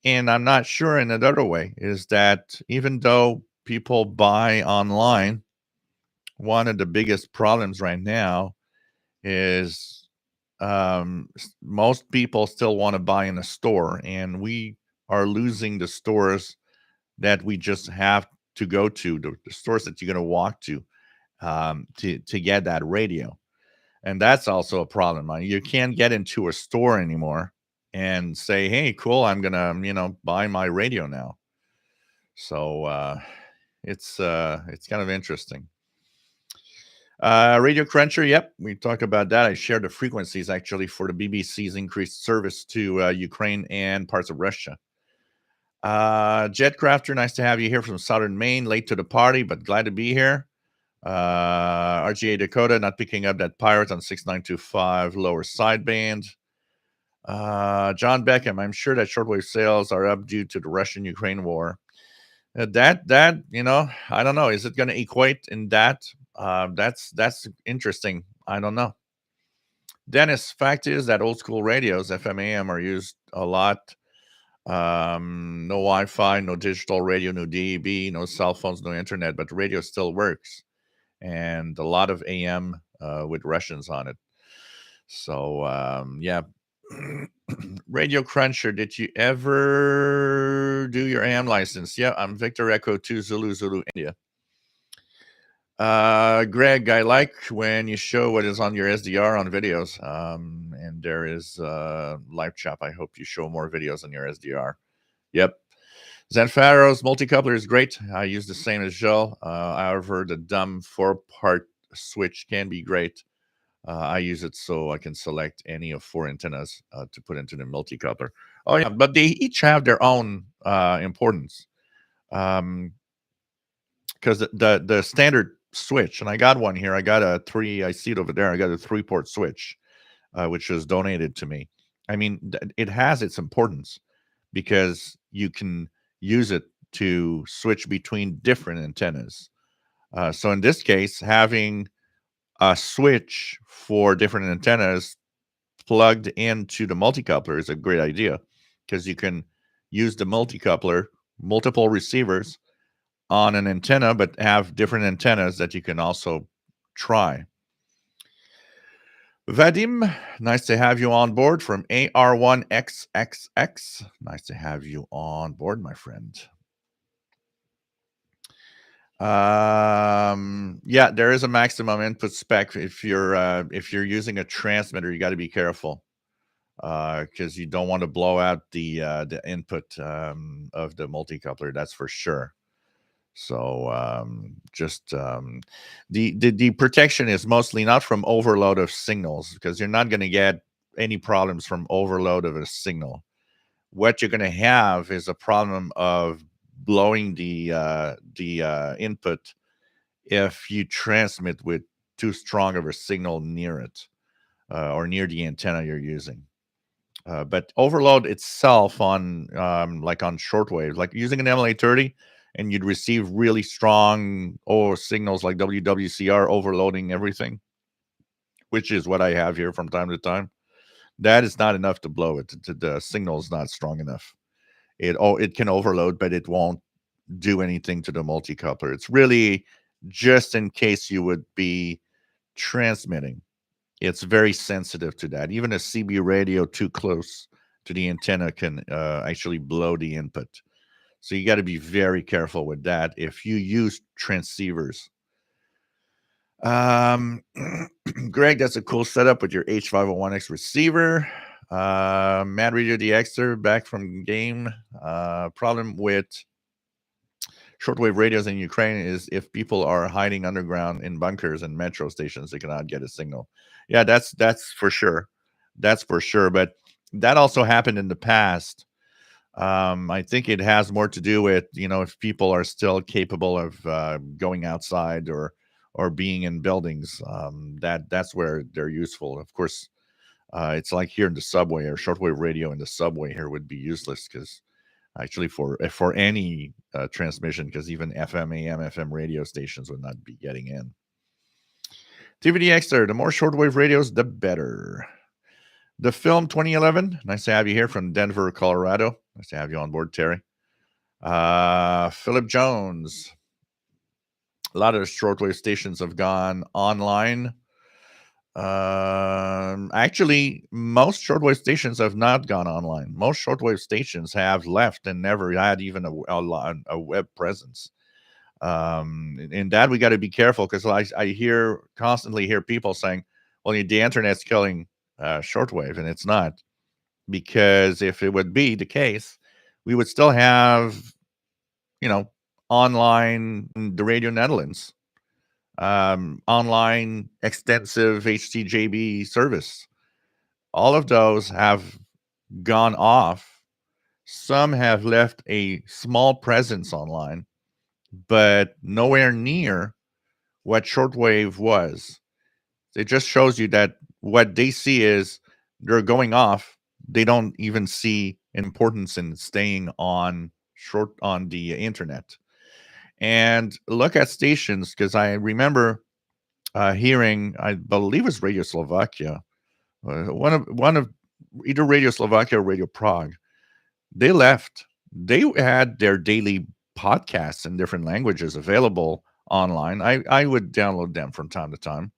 And I'm not sure in another way is that even though people buy online, one of the biggest problems right now is most people still want to buy in a store, and we are losing the stores that we just have to go to, the stores that you're going to walk to get that radio. And that's also a problem. You can't get into a store anymore and say, hey, cool, I'm going to, buy my radio now. So it's kind of interesting. Radio Cruncher, yep, we talked about that. I shared the frequencies actually for the BBC's increased service to Ukraine and parts of Russia. Jetcrafter, nice to have you here from Southern Maine. Late to the party, but glad to be here. RGA Dakota, not picking up that pirate on 6925 lower sideband. John Beckham, I'm sure that shortwave sales are up due to the Russian-Ukraine war. That I don't know. Is it going to equate in that? That's interesting. I don't know. Dennis, fact is that old school radios, FM AM, are used a lot. No Wi-Fi, no digital radio, no DEB, no cell phones, no internet, but the radio still works, and a lot of AM with Russians on it. So yeah. Radio Cruncher, did you ever do your AM license? Yeah, I'm Victor Echo 2 Zulu India. Greg, I like when you show what is on your SDR on videos. And there is live chat. I hope you show more videos on your SDR. Yep. Zanfaro's multi-coupler is great. I use the same as Joe. However, the dumb 4-part switch can be great. I use it so I can select any of 4 antennas to put into the multi-coupler. Oh yeah, but they each have their own importance. Because the standard switch, and I got one here. I got a 3. I see it over there. I got a 3-port switch, which was donated to me. I mean, it has its importance because you can use it to switch between different antennas. So in this case, having a switch for different antennas plugged into the multi-coupler is a great idea because you can use the multi-coupler, multiple receivers on an antenna, but have different antennas that you can also try. Vadim, nice to have you on board from AR1XXX. Nice to have you on board, my friend. Yeah, there is a maximum input spec. If you're using a transmitter, you got to be careful because you don't want to blow out the input of the multi-coupler. That's for sure. So the protection is mostly not from overload of signals because you're not going to get any problems from overload of a signal. What you're going to have is a problem of blowing the input if you transmit with too strong of a signal near it or near the antenna you're using. But overload itself on like on shortwave, like using an MLA30, and you'd receive really strong signals like WWCR overloading everything, which is what I have here from time to time. That is not enough to blow it. The signal is not strong enough. It can overload, but it won't do anything to the multi-coupler. It's really just in case you would be transmitting. It's very sensitive to that. Even a CB radio too close to the antenna can actually blow the input. So you got to be very careful with that if you use transceivers. Greg, that's a cool setup with your H501X receiver. Mad Radio DXer back from game. Problem with shortwave radios in Ukraine is if people are hiding underground in bunkers and metro stations, they cannot get a signal. Yeah, that's for sure. That's for sure. But that also happened in the past. I think it has more to do with, if people are still capable of going outside or being in buildings, that's where they're useful. Of course, it's like here in the subway, or shortwave radio in the subway here would be useless because actually for any transmission, because even FM, AM, FM radio stations would not be getting in. TVDXer, the more shortwave radios, the better. The Film 2011, nice to have you here from Denver, Colorado. Nice to have you on board, Terry. Philip Jones, a lot of shortwave stations have gone online. Actually, most shortwave stations have not gone online. Most shortwave stations have left and never had even a web presence. In that we got to be careful, because I constantly hear people saying, "Well, the internet's killing shortwave," and it's not, because if it would be the case, we would still have, you know, online the Radio Netherlands, online extensive HTJB service. All of those have gone off. Some have left a small presence online, but nowhere near what shortwave was. It just shows you that what they see is they're going off. They don't even see importance in staying on the internet. And look at stations, because I remember hearing, I believe it's Radio Slovakia, one of either Radio Slovakia or Radio Prague. They left. They had their daily podcasts in different languages available online. I would download them from time to time,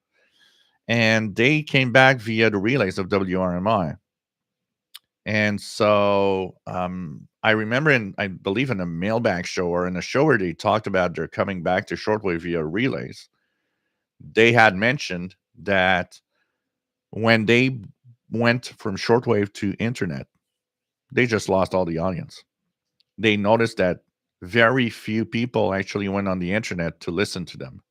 and they came back via the relays of WRMI. And so I remember, I believe in a mailbag show or in a show where they talked about they're coming back to shortwave via relays, they had mentioned that when they went from shortwave to internet, they just lost all the audience. They noticed that very few people actually went on the internet to listen to them.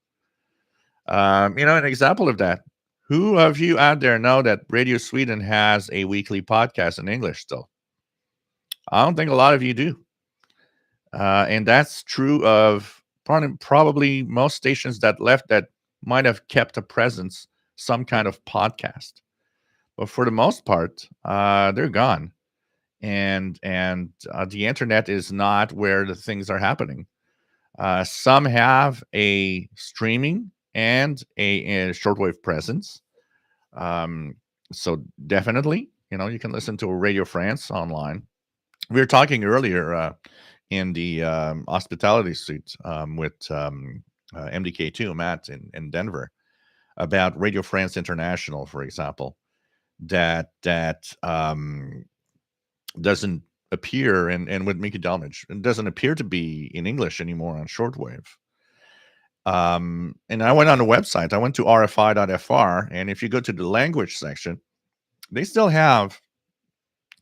An example of that. Who of you out there know that Radio Sweden has a weekly podcast in English still? I don't think a lot of you do. And that's true of probably most stations that left that might have kept a presence, some kind of podcast. But for the most part, they're gone. And the internet is not where the things are happening. Some have a streaming and a shortwave presence. So definitely, you can listen to Radio France online. We were talking earlier in the hospitality suite with MDK2, Matt in Denver, about Radio France International, for example, that doesn't appear, and with Mickey Delmage, it doesn't appear to be in English anymore on shortwave. And I went on the website. I went to rfi.fr, and if you go to the language section, they still have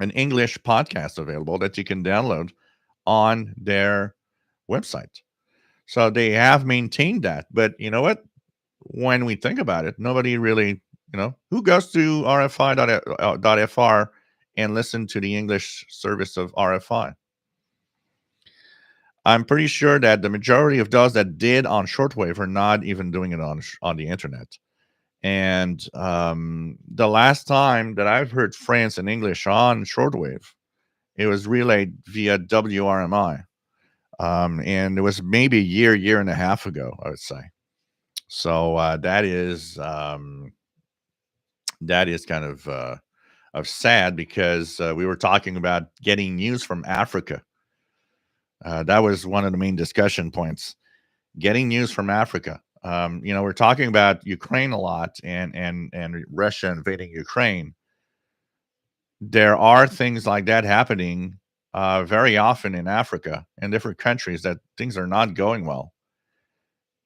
an English podcast available that you can download on their website. So they have maintained that. But you know what? When we think about it, nobody really, who goes to rfi.fr and listen to the English service of RFI? I'm pretty sure that the majority of those that did on shortwave are not even doing it on the internet. And the last time that I've heard France in English on shortwave, it was relayed via WRMI. And it was maybe a year and a half ago, I would say. So that is kind of sad, because we were talking about getting news from Africa. That was one of the main discussion points, getting news from Africa. We're talking about Ukraine a lot, and Russia invading Ukraine. There are things like that happening very often in Africa and different countries, that things are not going well.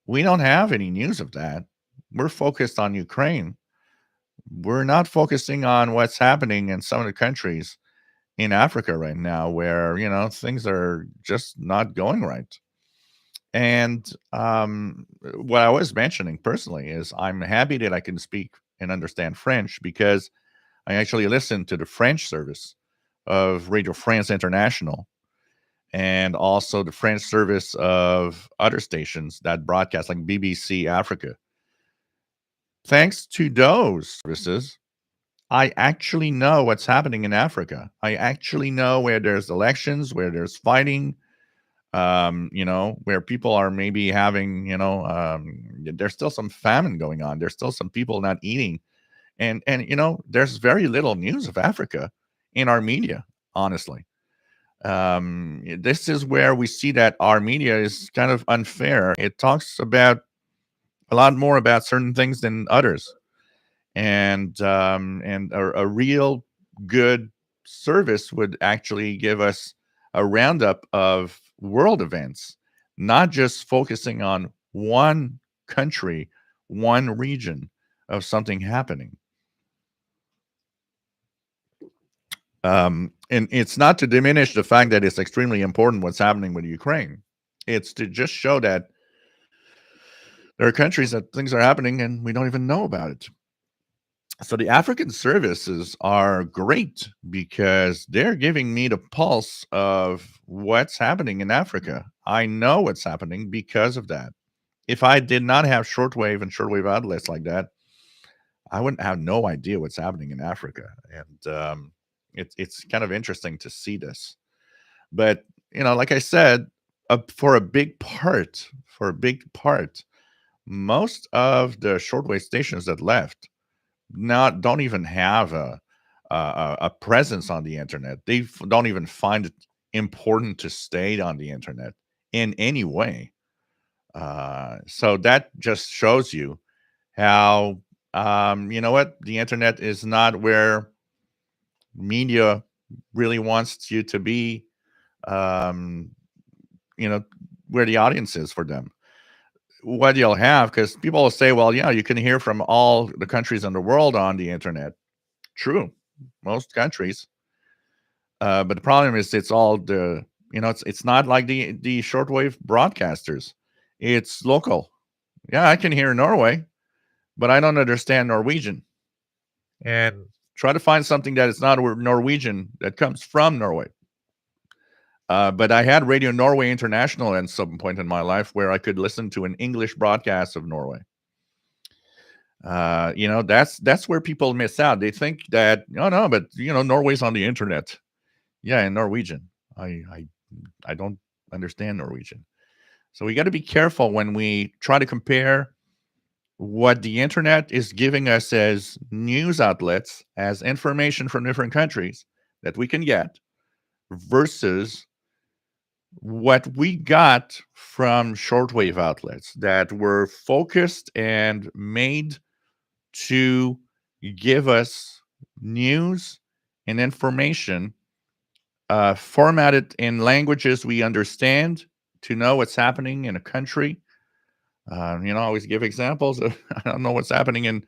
We don't have any news of that. We're focused on Ukraine. We're not focusing on what's happening in some of the countries in Africa right now, where, things are just not going right. And what I was mentioning personally is I'm happy that I can speak and understand French, because I actually listen to the French service of Radio France International, and also the French service of other stations that broadcast, like BBC Africa. Thanks to those services, I actually know what's happening in Africa. I actually know where there's elections, where there's fighting, where people are maybe having, there's still some famine going on. There's still some people not eating. And there's very little news of Africa in our media, honestly. This is where we see that our media is kind of unfair. It talks about a lot more about certain things than others. and a real good service would actually give us a roundup of world events, not just focusing on one country, one region of something happening. And it's not to diminish the fact that it's extremely important what's happening with Ukraine. It's to just show that there are countries that things are happening and we don't even know about it. So the African services are great because they're giving me the pulse of what's happening in Africa. I know what's happening because of that. If I did not have shortwave and shortwave outlets like that, I wouldn't have no idea what's happening in Africa. And it's kind of interesting to see this. But like I said, for a big part, most of the shortwave stations that left don't even have a presence on the internet. They don't even find it important to stay on the internet in any way. So that just shows you how the internet is not where media really wants you to be. Um, where the audience is for them. What you'll have, because people will say, well, yeah, you can hear from all the countries in the world on the internet. True, most countries. But the problem is it's all it's not like the shortwave broadcasters. It's local. Yeah, I can hear Norway, but I don't understand Norwegian. And try to find something that is not Norwegian that comes from Norway. But I had Radio Norway International at some point in my life where I could listen to an English broadcast of Norway. That's where people miss out. They think that no, but Norway's on the internet. Yeah, in Norwegian. I don't understand Norwegian. So we got to be careful when we try to compare what the internet is giving us as news outlets, as information from different countries that we can get, versus what we got from shortwave outlets that were focused and made to give us news and information formatted in languages we understand to know what's happening in a country. I always give examples of I don't know what's happening in,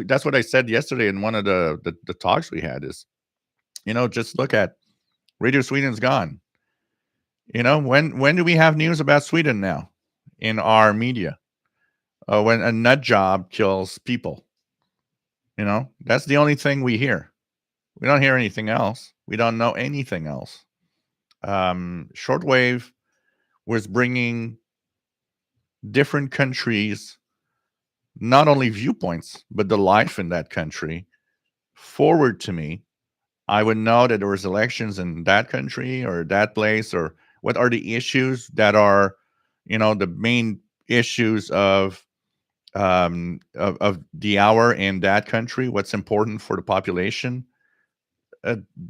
that's what I said yesterday in one of the talks we had is, just look at Radio Sweden's gone. When do we have news about Sweden now in our media? When a nut job kills people, that's the only thing we hear. We don't hear anything else. We don't know anything else. Shortwave was bringing different countries, not only viewpoints, but the life in that country forward to me. I would know that there was elections in that country or that place, or what are the issues that are, the main issues of the hour in that country. What's important for the population.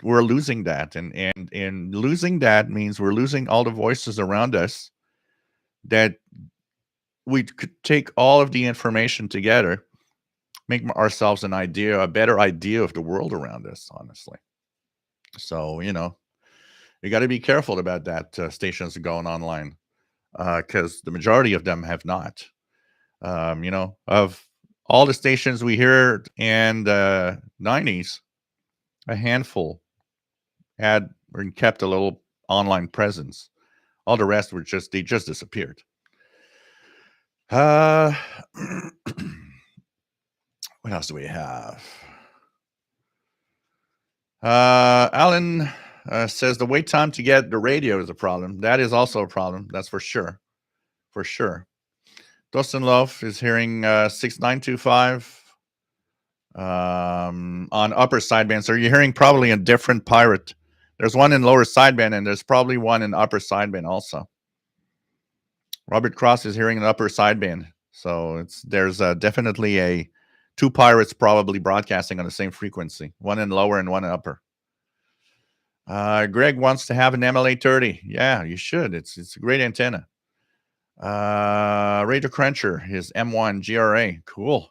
We're losing that, and losing that means we're losing all the voices around us that we could take all of the information together, make ourselves a better idea of the world around us, honestly. So, you got to be careful about that, stations going online, because the majority of them have not. Of all the stations we heard in the 90s, a handful had or kept a little online presence. All the rest they just disappeared. What else do we have? Alan says the wait time to get the radio is a problem. That is also a problem. That's for sure. For sure. Dustin Love is hearing 6925 on upper sideband. So you're hearing probably a different pirate. There's one in lower sideband, and there's probably one in upper sideband also. Robert Cross is hearing an upper sideband. So there's definitely two pirates probably broadcasting on the same frequency, one in lower and one in upper. Greg wants to have an MLA30. Yeah, you should. It's a great antenna. Radio Cruncher, his M1 GRA. Cool.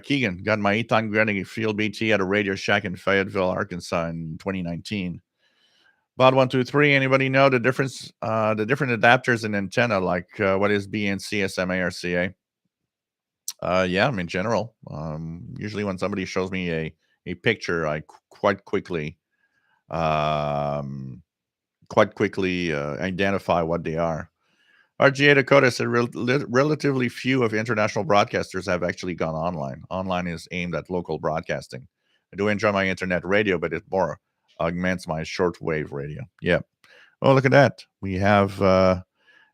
Keegan, got my 8-ton Grenadier Field BT at a Radio Shack in Fayetteville, Arkansas in 2019. Bod 123, anybody know the difference, the different adapters and antenna, like what is BNC, SMA, or CA? Yeah, in general. Usually when somebody shows me a picture, I quite quickly identify what they are. RGA Dakota said relatively few of international broadcasters have actually gone online. Online is aimed at local broadcasting. I do enjoy my internet radio, but it more augments my shortwave radio. Yeah. Oh, look at that. We have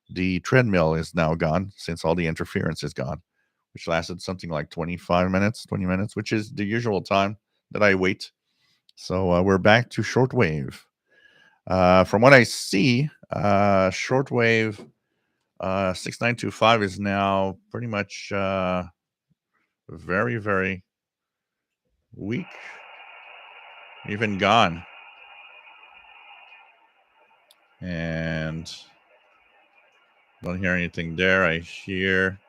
the treadmill is now gone since all the interference is gone, which lasted something like 25 minutes, 20 minutes, which is the usual time that I wait. So we're back to shortwave. From what I see, shortwave 6925 is now pretty much very, very weak, even gone. And don't hear anything there. I hear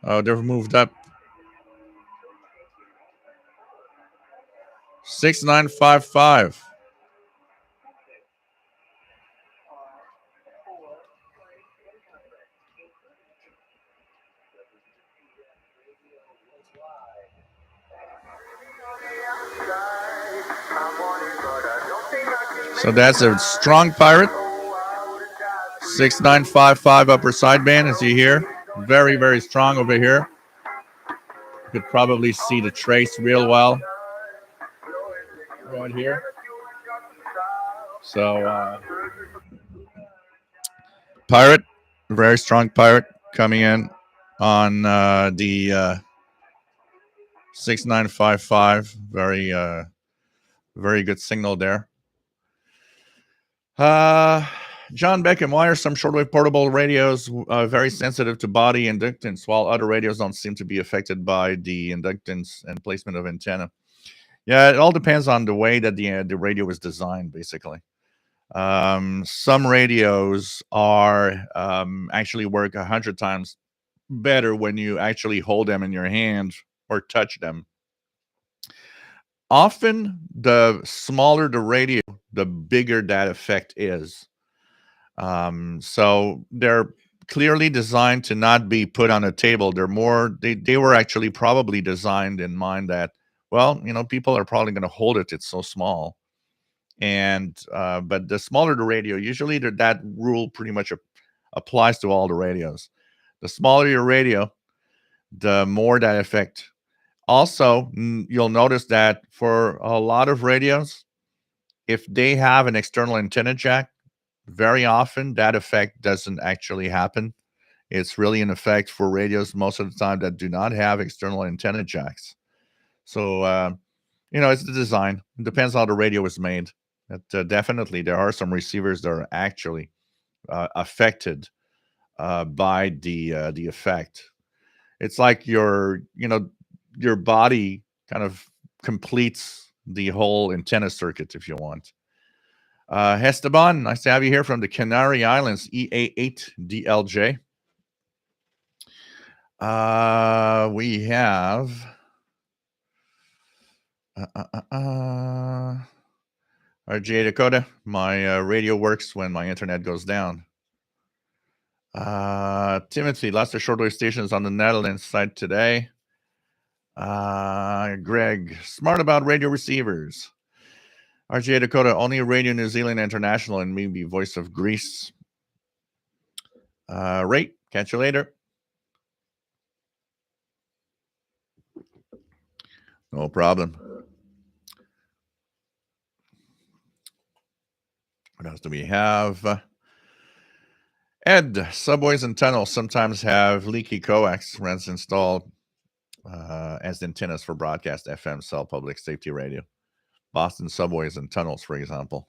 they've moved up. 6955. So that's a strong pirate. 6955 upper sideband, as you hear. Very, very strong over here. You could probably see the trace real well right here. So, pirate, very strong pirate coming in on the 6955. Very, very good signal there. John Beckham, why are some shortwave portable radios very sensitive to body inductance, while other radios don't seem to be affected by the inductance and placement of antenna? Yeah, it all depends on the way that the radio was designed, basically. Some radios are actually work 100 times better when you actually hold them in your hand or touch them. Often, the smaller the radio, the bigger that effect is. So they're clearly designed to not be put on a table. They were actually probably designed in mind that, well, people are probably going to hold it. It's so small. And but the smaller the radio, usually that rule pretty much applies to all the radios. The smaller your radio, the more that effect. Also, you'll notice that for a lot of radios, if they have an external antenna jack, very often that effect doesn't actually happen. It's really an effect for radios most of the time that do not have external antenna jacks. So, it's the design. It depends how the radio was made. But, definitely, there are some receivers that are actually affected by the effect. It's like your body kind of completes the whole antenna circuit, if you want. Esteban, nice to have you here from the Canary Islands, EA8DLJ. We have RGA Dakota. My radio works when my internet goes down. Timothy, lots of shortwave stations on the Netherlands side today. Greg, smart about radio receivers. RGA Dakota, only Radio New Zealand International and maybe Voice of Greece. Ray, catch you later. No problem. What else do we have? Ed, subways and tunnels sometimes have leaky coax runs installed as antennas for broadcast FM cell public safety radio. Boston subways and tunnels, for example.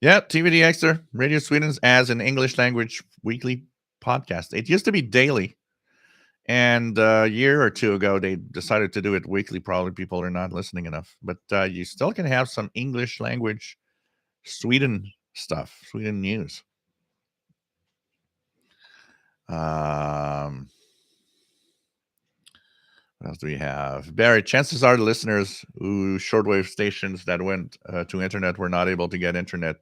Yeah, TVD Extra, Radio Sweden's as an English language weekly podcast. It used to be daily. And a year or two ago, they decided to do it weekly. Probably people are not listening enough. But you still can have some English language Sweden stuff, Sweden news. What else do we have? Barry, chances are the listeners who shortwave stations that went to internet were not able to get internet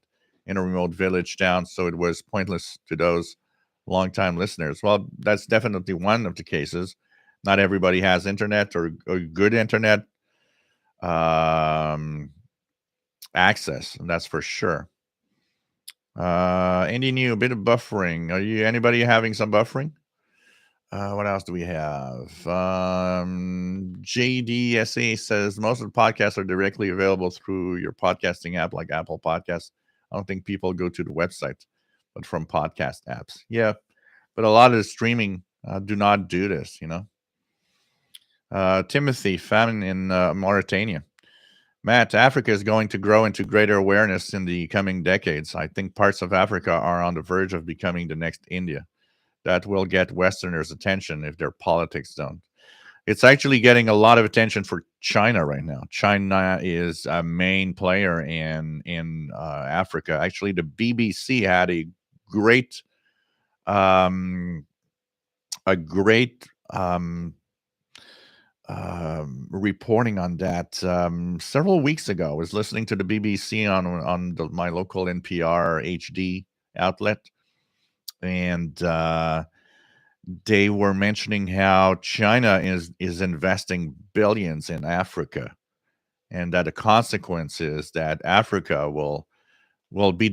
in a remote village town, so it was pointless to those longtime listeners. Well, that's definitely one of the cases. Not everybody has internet or good internet access, and that's for sure. Andy New, a bit of buffering. Anybody having some buffering? What else do we have? JDSA says most of the podcasts are directly available through your podcasting app like Apple Podcasts. I don't think people go to the website, but from podcast apps. Yeah, but a lot of the streaming do not do this, Timothy, famine in Mauritania. Matt, Africa is going to grow into greater awareness in the coming decades. I think parts of Africa are on the verge of becoming the next India. That will get Westerners' attention if their politics don't. It's actually getting a lot of attention for China right now. China is a main player in Africa. Actually, the BBC had a great reporting on that several weeks ago. I was listening to the BBC on my local NPR HD outlet, and they were mentioning how China is investing billions in Africa, and that the consequence is that Africa will be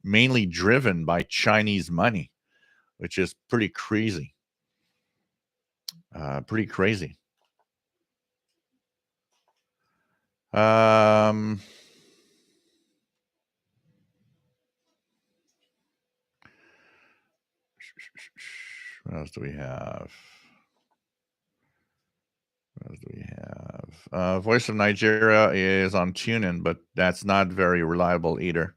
mainly driven by Chinese money, which is pretty crazy. Pretty crazy. What else do we have? Voice of Nigeria is on TuneIn, but that's not very reliable either.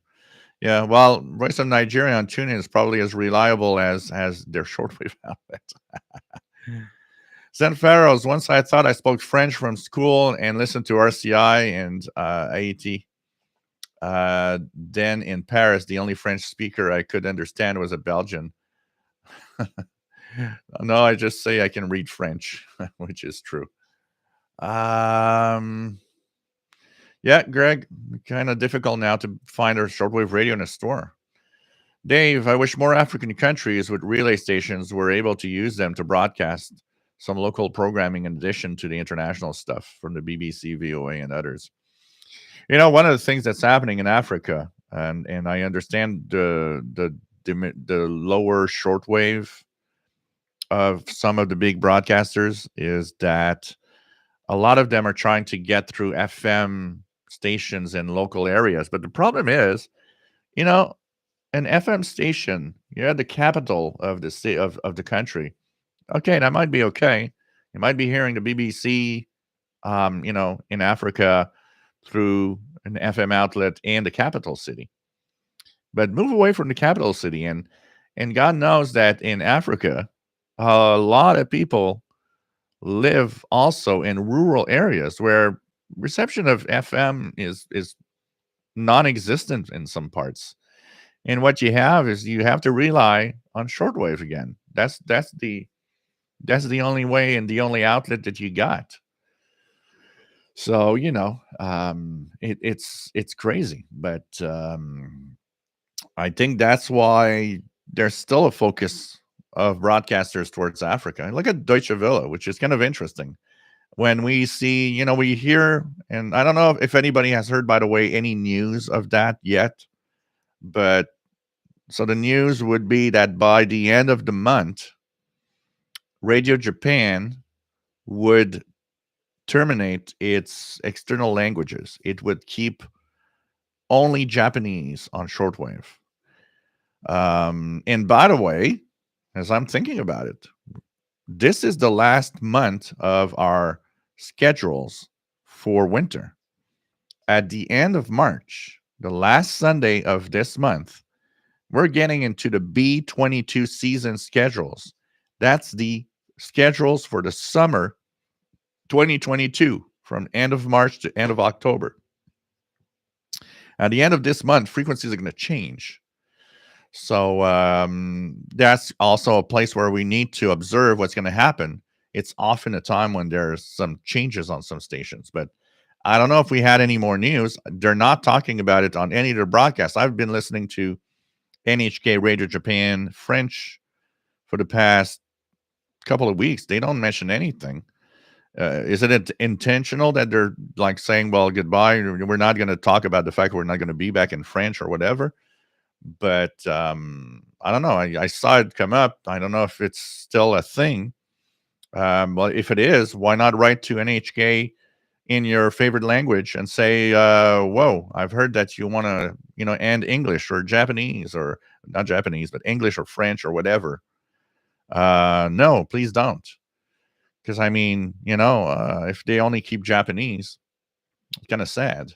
Yeah, well, Voice of Nigeria on TuneIn is probably as reliable as their shortwave outlet. Zen Pharaohs, once I thought I spoke French from school and listened to RCI and AET. Then in Paris, the only French speaker I could understand was a Belgian. No, I just say I can read French, which is true. Yeah, Greg, kind of difficult now to find a shortwave radio in a store. Dave, I wish more African countries with relay stations were able to use them to broadcast some local programming in addition to the international stuff from the BBC, VOA, and others. One of the things that's happening in Africa, and I understand the lower shortwave of some of the big broadcasters is that a lot of them are trying to get through FM stations in local areas. But the problem is, an FM station, you're at the capital of the state of the country. Okay, that might be okay. You might be hearing the BBC, in Africa through an FM outlet in the capital city. But move away from the capital city, and God knows that in Africa, a lot of people live also in rural areas where reception of FM is non-existent in some parts. And what you have is you have to rely on shortwave again. That's the only way and the only outlet that you got. So it's crazy, but I think that's why there's still a focus of broadcasters towards Africa. Look at Deutsche Welle, which is kind of interesting. When we see, we hear, and I don't know if anybody has heard, by the way, any news of that yet, but so the news would be that by the end of the month, Radio Japan would terminate its external languages. It would keep only Japanese on shortwave. And by the way, as I'm thinking about it, this is the last month of our schedules for winter. At the end of March, the last Sunday of this month, we're getting into the B22 season schedules. That's the schedules for the summer 2022 from end of March to end of October. At the end of this month, frequencies are going to change. So that's also a place where we need to observe what's going to happen. It's often a time when there's some changes on some stations, but I don't know if we had any more news. They're not talking about it on any of their broadcasts. I've been listening to NHK Radio Japan French for the past couple of weeks. They don't mention anything. Is it intentional that they're like saying, well, goodbye, we're not going to talk about the fact we're not going to be back in French or whatever? But I don't know. I saw it come up. I don't know if it's still a thing. Well, if it is, why not write to NHK in your favorite language and say, whoa, I've heard that you want to, end English or Japanese, or not Japanese, but English or French or whatever. No, please don't. Because I mean, if they only keep Japanese, it's kind of sad.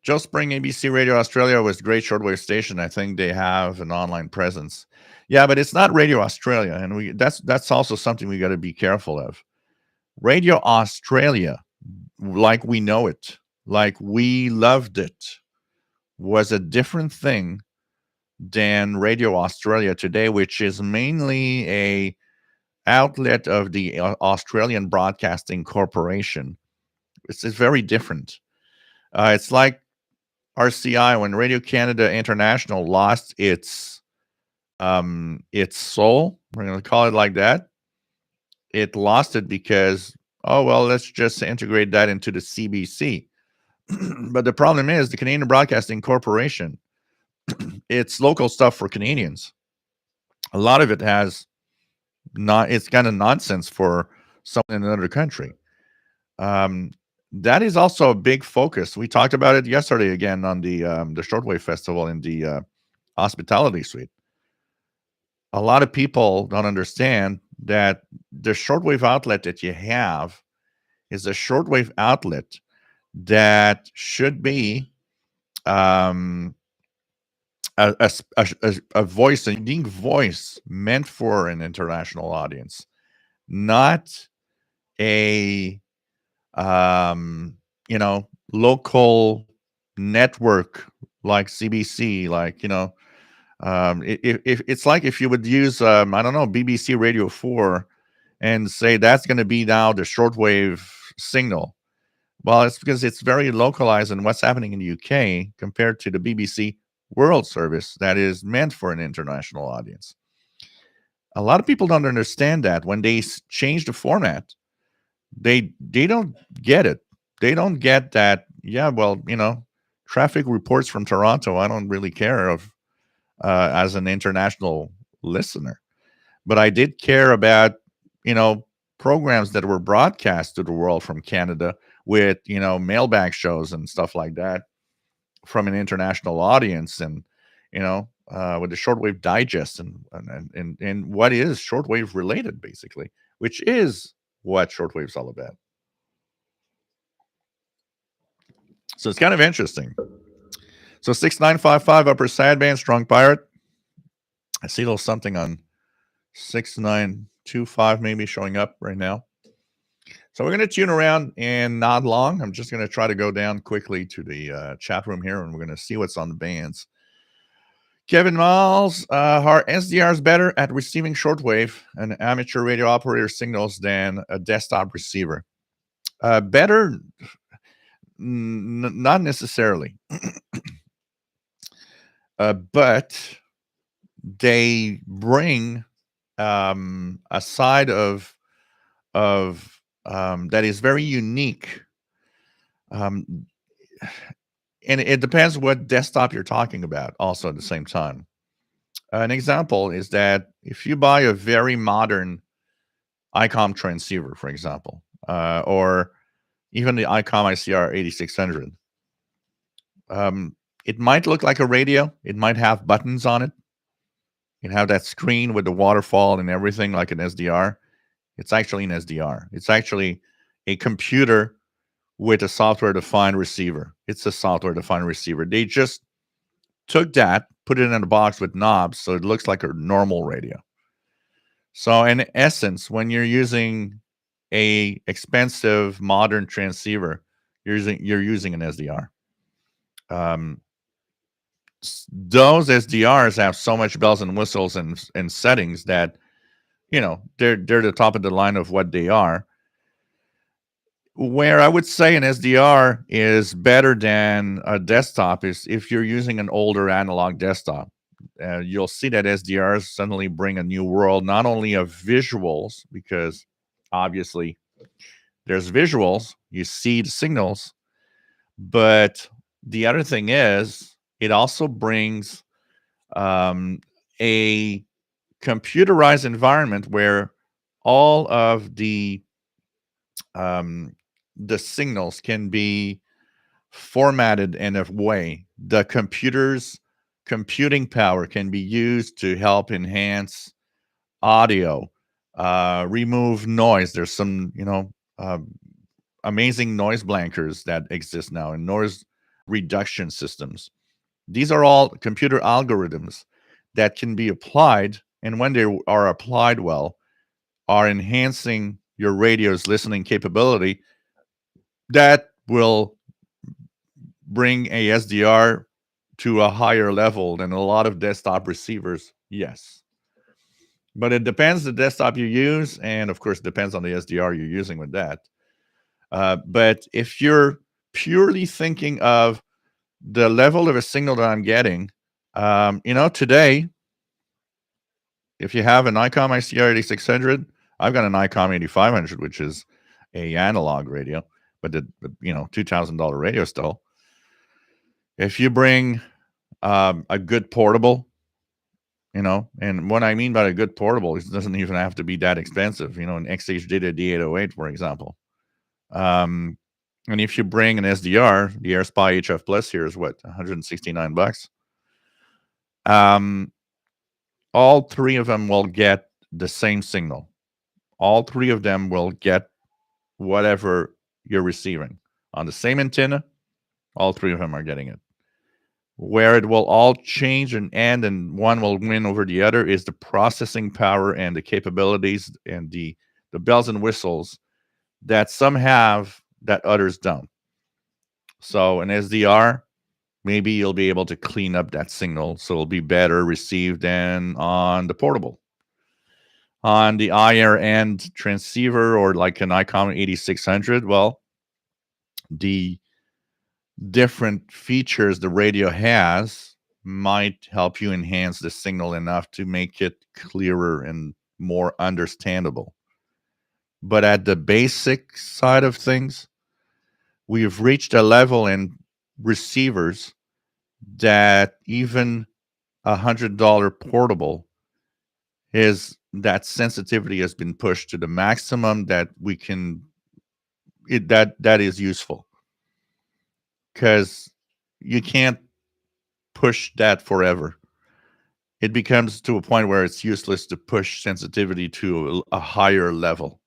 Joe Spring, ABC Radio Australia was a great shortwave station. I think they have an online presence. Yeah, but it's not Radio Australia, and that's also something we got to be careful of. Radio Australia, like we know it, like we loved it, was a different thing than Radio Australia today, which is mainly a outlet of the Australian Broadcasting Corporation. It's very different. It's like RCI, when Radio Canada International lost its soul, we're going to call it like that. It lost it because, oh well, let's just integrate that into the CBC. But the problem is the Canadian Broadcasting Corporation. It's local stuff for Canadians. A lot of it it's kind of nonsense for someone in another country. That is also a big focus. We talked about it yesterday again on the Shortwave Festival in the hospitality suite. A lot of people don't understand that the shortwave outlet that you have is a shortwave outlet that should be a voice, a unique voice meant for an international audience, not a local network like CBC, like if it's like if you would use I don't know, BBC Radio 4 and say that's going to be now the shortwave signal. Well, it's because it's very localized in what's happening in the UK compared to the BBC World Service that is meant for an international audience. A lot of people don't understand that when they change the format. They don't get it. They don't get that. Yeah, well, traffic reports from Toronto, I don't really care of as an international listener, but I did care about programs that were broadcast to the world from Canada with mailbag shows and stuff like that from an international audience, and with the shortwave digest and what is shortwave related, basically, which is what shortwave's all about. So it's kind of interesting. So 6955 upper sideband, strong pirate. I see a little something on 6925 maybe showing up right now. So we're going to tune around and not long. I'm just going to try to go down quickly to the chat room here, and we're going to see what's on the bands. Kevin Miles, are SDRs better at receiving shortwave and amateur radio operator signals than a desktop receiver? Better, not necessarily. But they bring a side of that is very unique. And it depends what desktop you're talking about also at the same time. An example is that if you buy a very modern ICOM transceiver, for example, or even the ICOM ICR 8600, it might look like a radio. It might have buttons on it. You have that screen with the waterfall and everything like an SDR. It's actually an SDR. It's actually a computer with a software-defined receiver. It's a software-defined receiver. They just took that, put it in a box with knobs, so it looks like a normal radio. So in essence, when you're using a expensive modern transceiver, you're using an SDR. Those SDRs have so much bells and whistles and settings that they're the top of the line of what they are. Where I would say an SDR is better than a desktop is if you're using an older analog desktop. You'll see that SDRs suddenly bring a new world, not only of visuals, because obviously there's visuals, you see the signals, but the other thing is it also brings a computerized environment where all of the signals can be formatted in a way. The computer's computing power can be used to help enhance audio, remove noise. There's some, amazing noise blankers that exist now and noise reduction systems. These are all computer algorithms that can be applied, and when they are applied well, are enhancing your radio's listening capability. That will bring a SDR to a higher level than a lot of desktop receivers. Yes. But it depends the desktop you use, and of course, it depends on the SDR you're using with that. But if you're purely thinking of the level of a signal that I'm getting, today, if you have an ICOM ICR 8600, I've got an ICOM 8500, which is a analog radio, but the $2,000 radio still. If you bring a good portable, and what I mean by a good portable, it doesn't even have to be that expensive. An XH Data D808, for example. And if you bring an SDR, the AirSpy HF Plus here is what, $169. All three of them will get the same signal. All three of them will get whatever you're receiving on the same antenna. All three of them are getting it. Where it will all change and end and one will win over the other is the processing power and the capabilities and the bells and whistles that some have that others don't. So an SDR, maybe you'll be able to clean up that signal so it'll be better received than on the portable. On the higher end transceiver or like an ICOM 8600, well, the different features the radio has might help you enhance the signal enough to make it clearer and more understandable. But at the basic side of things, we've reached a level in receivers that even $100 portable is that sensitivity has been pushed to the maximum that we can that is useful, because you can't push that forever. It becomes to a point where it's useless to push sensitivity to a higher level.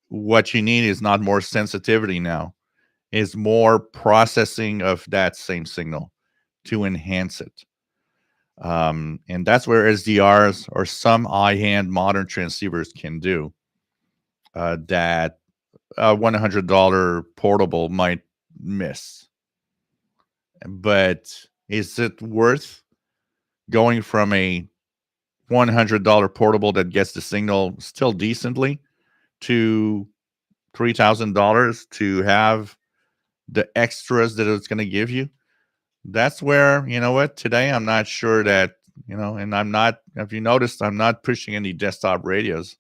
What you need is not more sensitivity now, is more processing of that same signal to enhance it. And that's where SDRs or some high-end modern transceivers can do that a $100 portable might miss. But is it worth going from a $100 portable that gets the signal still decently to $3,000 to have the extras that it's going to give you? That's where, today I'm not sure that, and I'm not, if you noticed, I'm not pushing any desktop radios,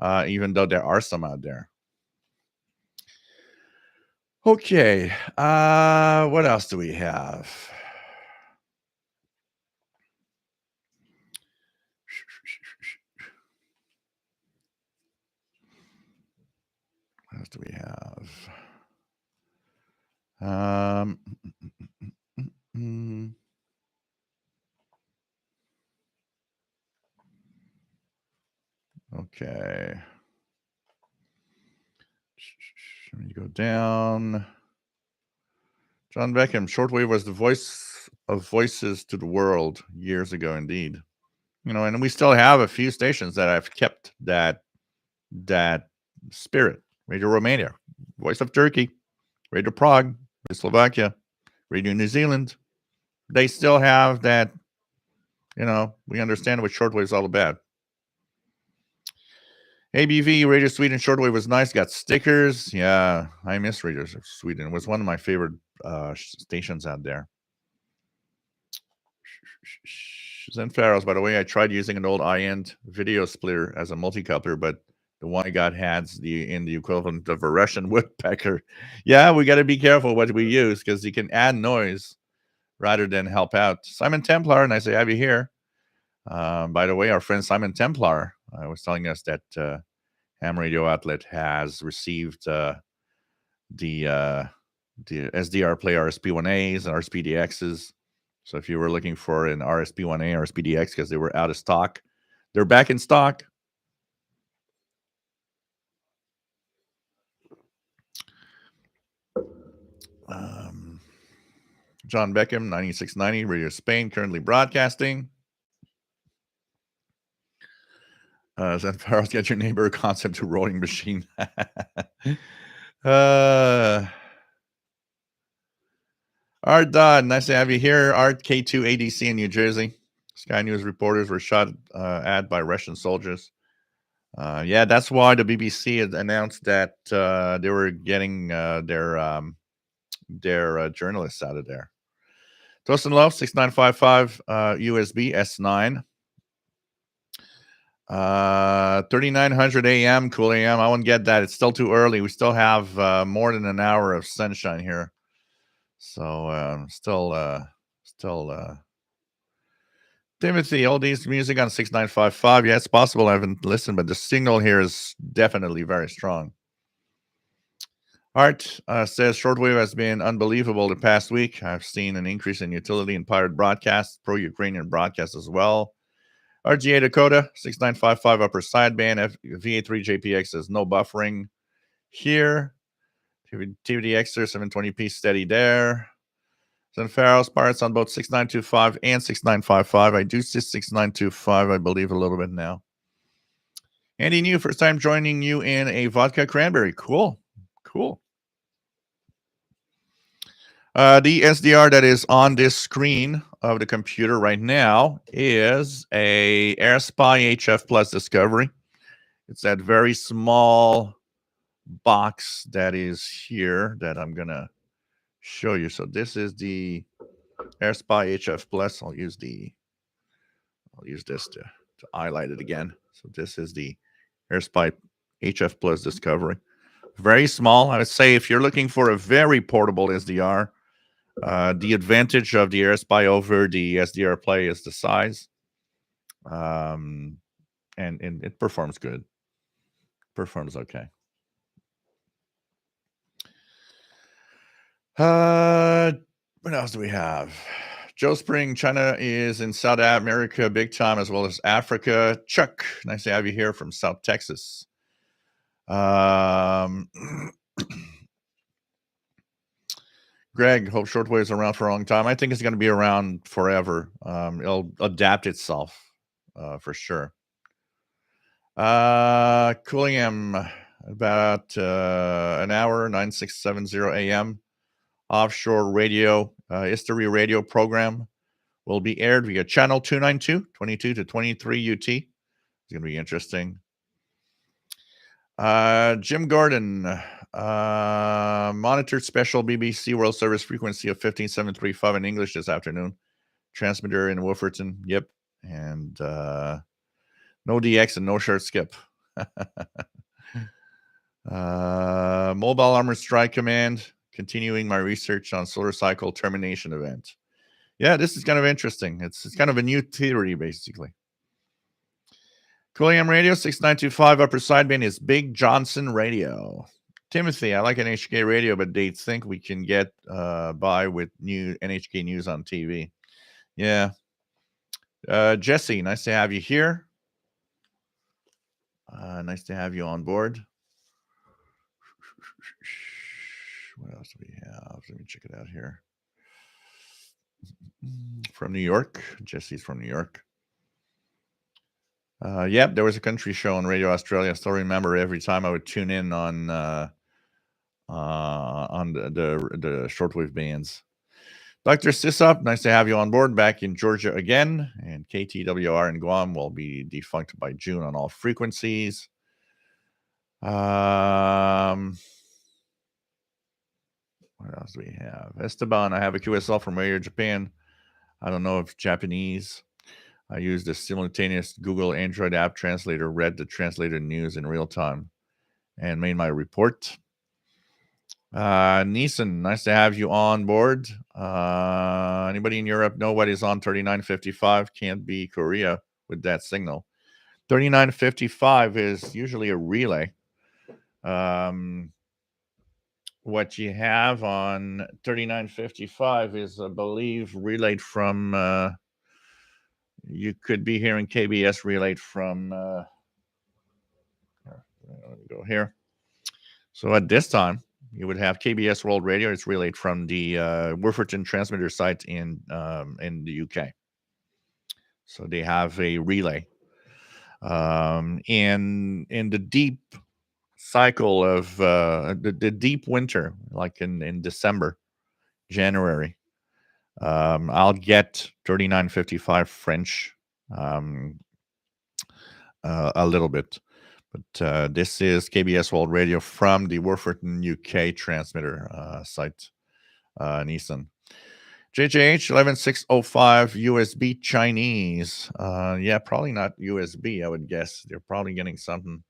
even though there are some out there. Okay. What else do we have? What else do we have? Okay. Let me go down. John Beckham, shortwave was the voice of voices to the world years ago, indeed. And we still have a few stations that have kept that spirit. Radio Romania, Voice of Turkey, Radio Prague, Radio Slovakia, Radio New Zealand. They still have that, we understand what shortwave is all about. ABV, Radio Sweden, shortwave was nice. Got stickers. Yeah, I miss Radio Sweden. It was one of my favorite stations out there. Zen Pharaohs, by the way, I tried using an old high-end video splitter as a multi-coupler, but the one I got has in the equivalent of a Russian woodpecker. Yeah, we got to be careful what we use because you can add noise rather than help out. Simon Templar, nice to have you here. By the way, our friend Simon Templar was telling us that Ham Radio Outlet has received the SDR Play RSP1As and RSPDXs. So if you were looking for an RSP1A, RSPDX because they were out of stock, they're back in stock. John Beckham, 9690, Radio Spain, currently broadcasting. Zen Pharaohs, get your neighbor concept to rolling machine. Art Dodd, nice to have you here. Art K2 ADC in New Jersey. Sky News reporters were shot at by Russian soldiers. Yeah, that's why the BBC had announced that they were getting their journalists out of there. Toastin Love, 6955 USB S9. 3900 AM, cool AM. I won't get that. It's still too early. We still have more than an hour of sunshine here. So still Timothy, oldies music on 6955. Yeah, it's possible I haven't listened, but the signal here is definitely very strong. Art says shortwave has been unbelievable the past week. I've seen an increase in utility in pirate broadcasts, pro-Ukrainian broadcasts as well. RGA Dakota, 6955 upper sideband. VA3 JPX says no buffering here. TVDXer 720p steady there. Zen Pharaohs parts on both 6925 and 6955. I do see 6925, I believe, a little bit now. Andy New, first time joining you in a vodka cranberry. Cool. The SDR that is on this screen of the computer right now is a AirSpy HF Plus Discovery. It's that very small box that is here that I'm going to show you. So this is the AirSpy HF Plus. I'll use this to highlight it again. So this is the AirSpy HF Plus Discovery. Very small. I would say if you're looking for a very portable SDR, the advantage of the AirSpy over the SDR Play is the size. And it performs good. Performs okay. What else do we have? Joe Spring, China is in South America big time as well as Africa. Chuck, nice to have you here from South Texas. Greg, hope shortwave is around for a long time. I think it's going to be around forever. It'll adapt itself for sure. Cooling M, about an hour, 9670 AM. Offshore radio, history radio program will be aired via channel 292, 22 to 23 UT. It's going to be interesting. Jim Gordon, monitored special BBC World Service frequency of 15735 in English this afternoon. Transmitter in Wolferton. Yep. And no DX and no short skip. Mobile Armored Strike Command. Continuing my research on solar cycle termination event. Yeah, this is kind of interesting. It's kind of a new theory, basically. Cool AM Radio, 6925 upper sideband is Big Johnson Radio. Timothy, I like NHK Radio, but they think we can get by with new NHK News on TV. Yeah. Jesse, nice to have you here. Nice to have you on board. What else do we have? Let me check it out here. From New York. Jesse's from New York. There was a country show on Radio Australia. I still remember every time I would tune in on on the shortwave bands. Dr. Sisop, nice to have you on board back in Georgia again. And KTWR in Guam will be defunct by June on all frequencies. What else do we have? Esteban, I have a QSL from Radio Japan. I don't know if Japanese. I used a simultaneous Google Android app translator, read the translated news in real time, and made my report. Neeson, nice to have you on board. Anybody in Europe know what is on 3955? Can't be Korea with that signal. 3955 is usually a relay. What you have on 3955 is, I believe, relayed from, you could be hearing KBS relayed from, go here. So at this time, you would have KBS World Radio. It's relayed from the Wolverton transmitter site in the UK. So they have a relay. In the deep cycle of the deep winter, like in December, January, I'll get 3955 French a little bit. But this is KBS World Radio from the Wolverton, UK transmitter site, Nissan. JJH 11605 USB Chinese. Yeah, probably not USB, I would guess. They're probably getting something.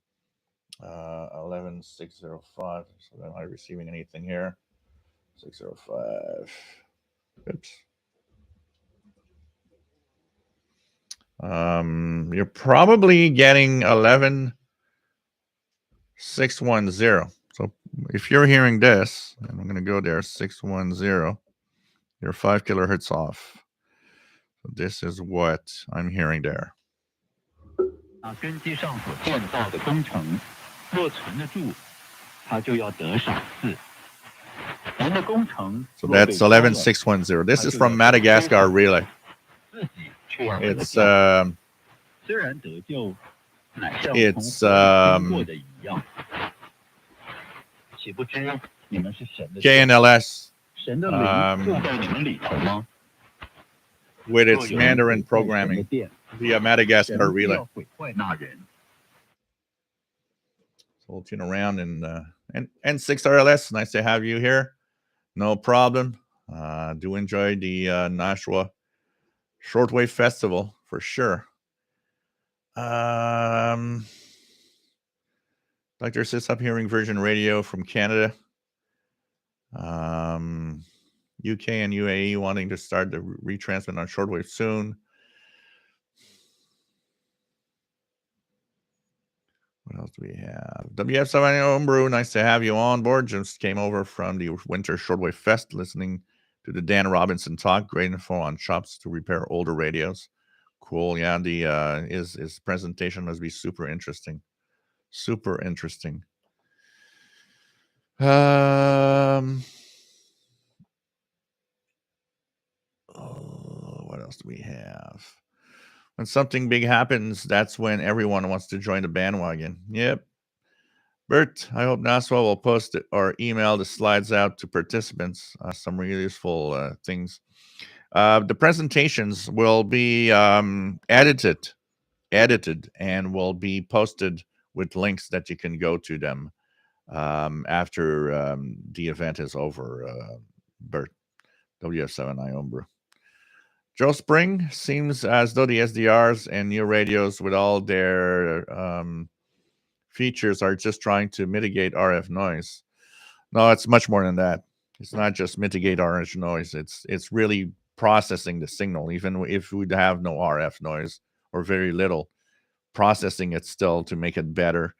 11605. So am I receiving anything here? 605. Oops. You're probably getting 11610. So if you're hearing this, and I'm going to go there, 610, you're 5 kilohertz off. So this is what I'm hearing there. So that's 11610. This is from Madagascar relay. It's KNLS with its Mandarin programming via Madagascar relay. So we'll tune around and 6RLS. Nice to have you here. No problem. Do enjoy the Nashua Shortwave Festival for sure. Dr. Sis up hearing Virgin Radio from Canada. UK and UAE wanting to start the retransmit on shortwave soon. What else do we have? WF7 Homebrew, nice to have you on board. Just came over from the Winter Shortwave Fest listening to the Dan Robinson talk. Great info on shops to repair older radios. Cool. Yeah, the his presentation must be super interesting. Super interesting. What else do we have? When something big happens, that's when everyone wants to join the bandwagon. Yep. Bert, I hope NASA will post it or email the slides out to participants. Some really useful things. The presentations will be edited and will be posted with links that you can go to them after the event is over. Bert, WF7I Homebrew. Joe Spring, seems as though the SDRs and new radios with all their features are just trying to mitigate RF noise. No, it's much more than that. It's not just mitigate RF noise. It's really processing the signal, even if we'd have no RF noise or very little, processing it still to make it better.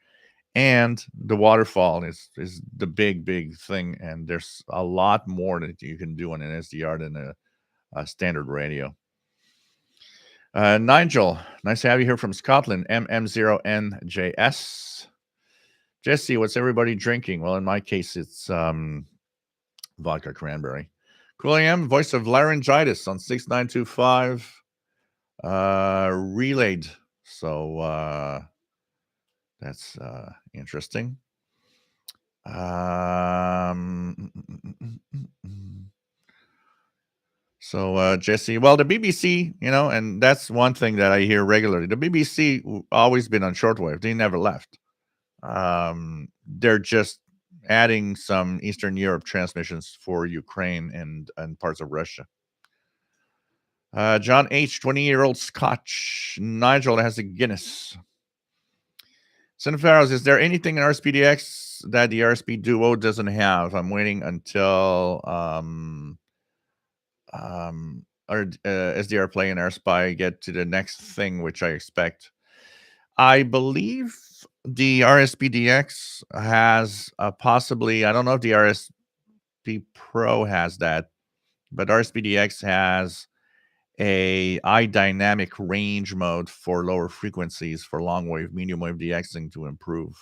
And the waterfall is the big thing. And there's a lot more that you can do on an SDR than a standard radio. Nigel, nice to have you here from Scotland. MM0NJS. Jesse, what's everybody drinking? Well, in my case, it's vodka cranberry. Cool AM, voice of laryngitis on 6925. Relayed. So that's interesting. So, Jesse, well, the BBC, and that's one thing that I hear regularly. The BBC always been on shortwave. They never left. They're just adding some Eastern Europe transmissions for Ukraine and parts of Russia. John H., 20-year-old Scotch. Nigel has a Guinness. Cinepharos, is there anything in RSPDX that the RSP Duo doesn't have? I'm waiting until SDR Play and RSpy get to the next thing, which I expect. I believe the RSPDX has possibly, I don't know if the RSP Pro has that, but RSPDX has a dynamic range mode for lower frequencies for long wave, medium wave DXing to improve.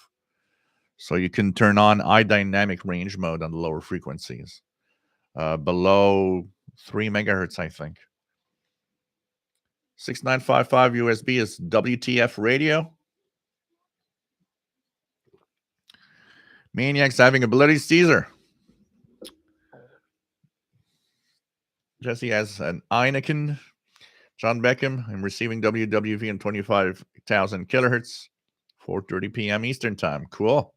So you can turn on dynamic range mode on the lower frequencies, below 3 megahertz, I think. 6955 USB is WTF radio. Maniacs having ability Caesar. Jesse has an Heineken. John Beckham, I'm receiving WWV in 25,000 kilohertz, 4:30 p.m. Eastern time. Cool.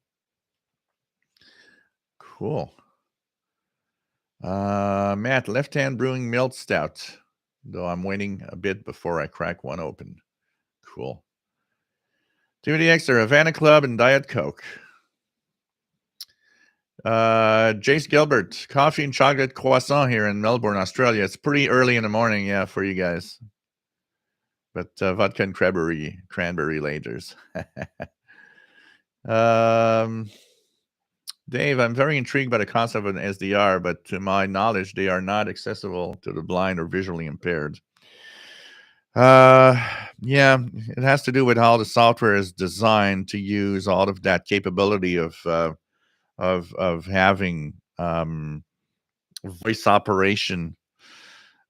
Matt, Left Hand Brewing Milled Stout, though I'm waiting a bit before I crack one open. Cool. TVDX or Havana Club and Diet Coke. Jace Gilbert, coffee and chocolate croissant here in Melbourne, Australia. It's pretty early in the morning, yeah, for you guys. But vodka and cranberry lagers. Dave, I'm very intrigued by the concept of an SDR, but to my knowledge, they are not accessible to the blind or visually impaired. Yeah, it has to do with how the software is designed to use all of that capability of having voice operation.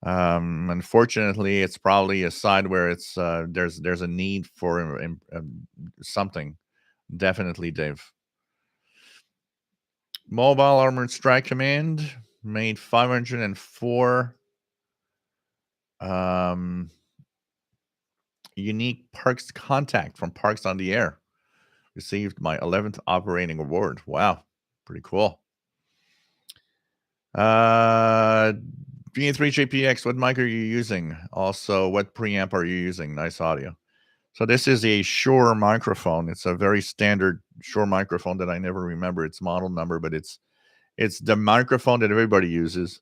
Unfortunately, it's probably a side where it's there's a need for something. Definitely, Dave. Mobile Armored Strike Command made 504 unique Parks contact from Parks on the Air. Received my 11th operating award. Wow, pretty cool. VA3JPX, what mic are you using? Also, what preamp are you using? Nice audio. So this is a Shure microphone. It's a very standard Shure microphone that I never remember its model number, but it's the microphone that everybody uses.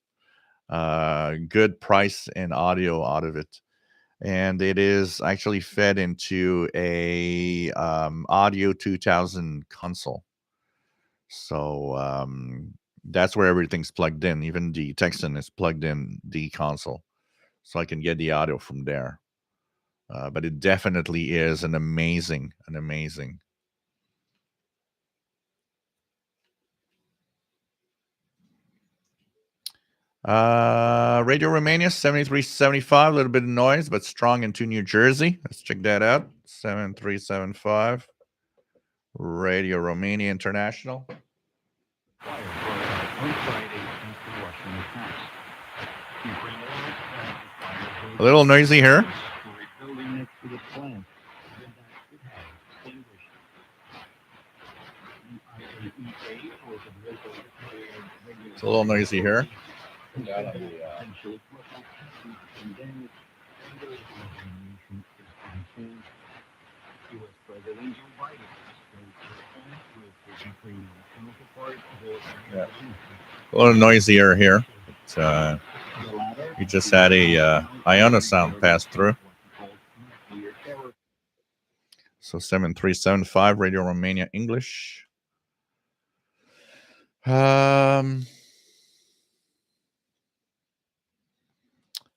Good price and audio out of it. And it is actually fed into a Audio 2000 console. So that's where everything's plugged in. Even the Texan is plugged in the console. So I can get the audio from there. But it definitely is an amazing. Radio Romania 7375, a little bit of noise, but strong into New Jersey. Let's check that out. 7375. Radio Romania International. A little noisy here. It's a little noisy here. Yeah. A little noisier here. But, you just had a Iono sound pass through. So 7375 Radio Romania English.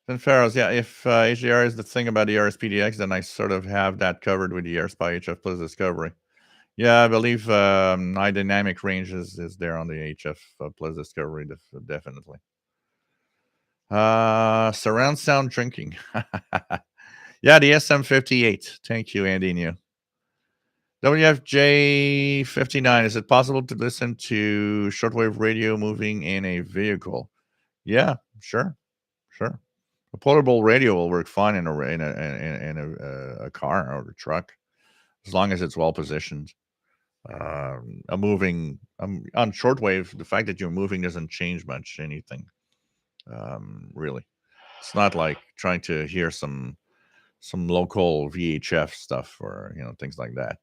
Then Pharaohs, yeah, if HDR is the thing about the RSPDX, then I sort of have that covered with the AirSpy HF Plus Discovery. Yeah, I believe high dynamic range is there on the HF Plus Discovery, definitely. Surround sound drinking. Yeah, the SM58. Thank you, Andy New. WFJ59, is it possible to listen to shortwave radio moving in a vehicle? Yeah, sure. A portable radio will work fine in a car or a truck, as long as it's well positioned. A moving on shortwave, the fact that you're moving doesn't change much anything. Really, it's not like trying to hear some local VHF stuff or things like that.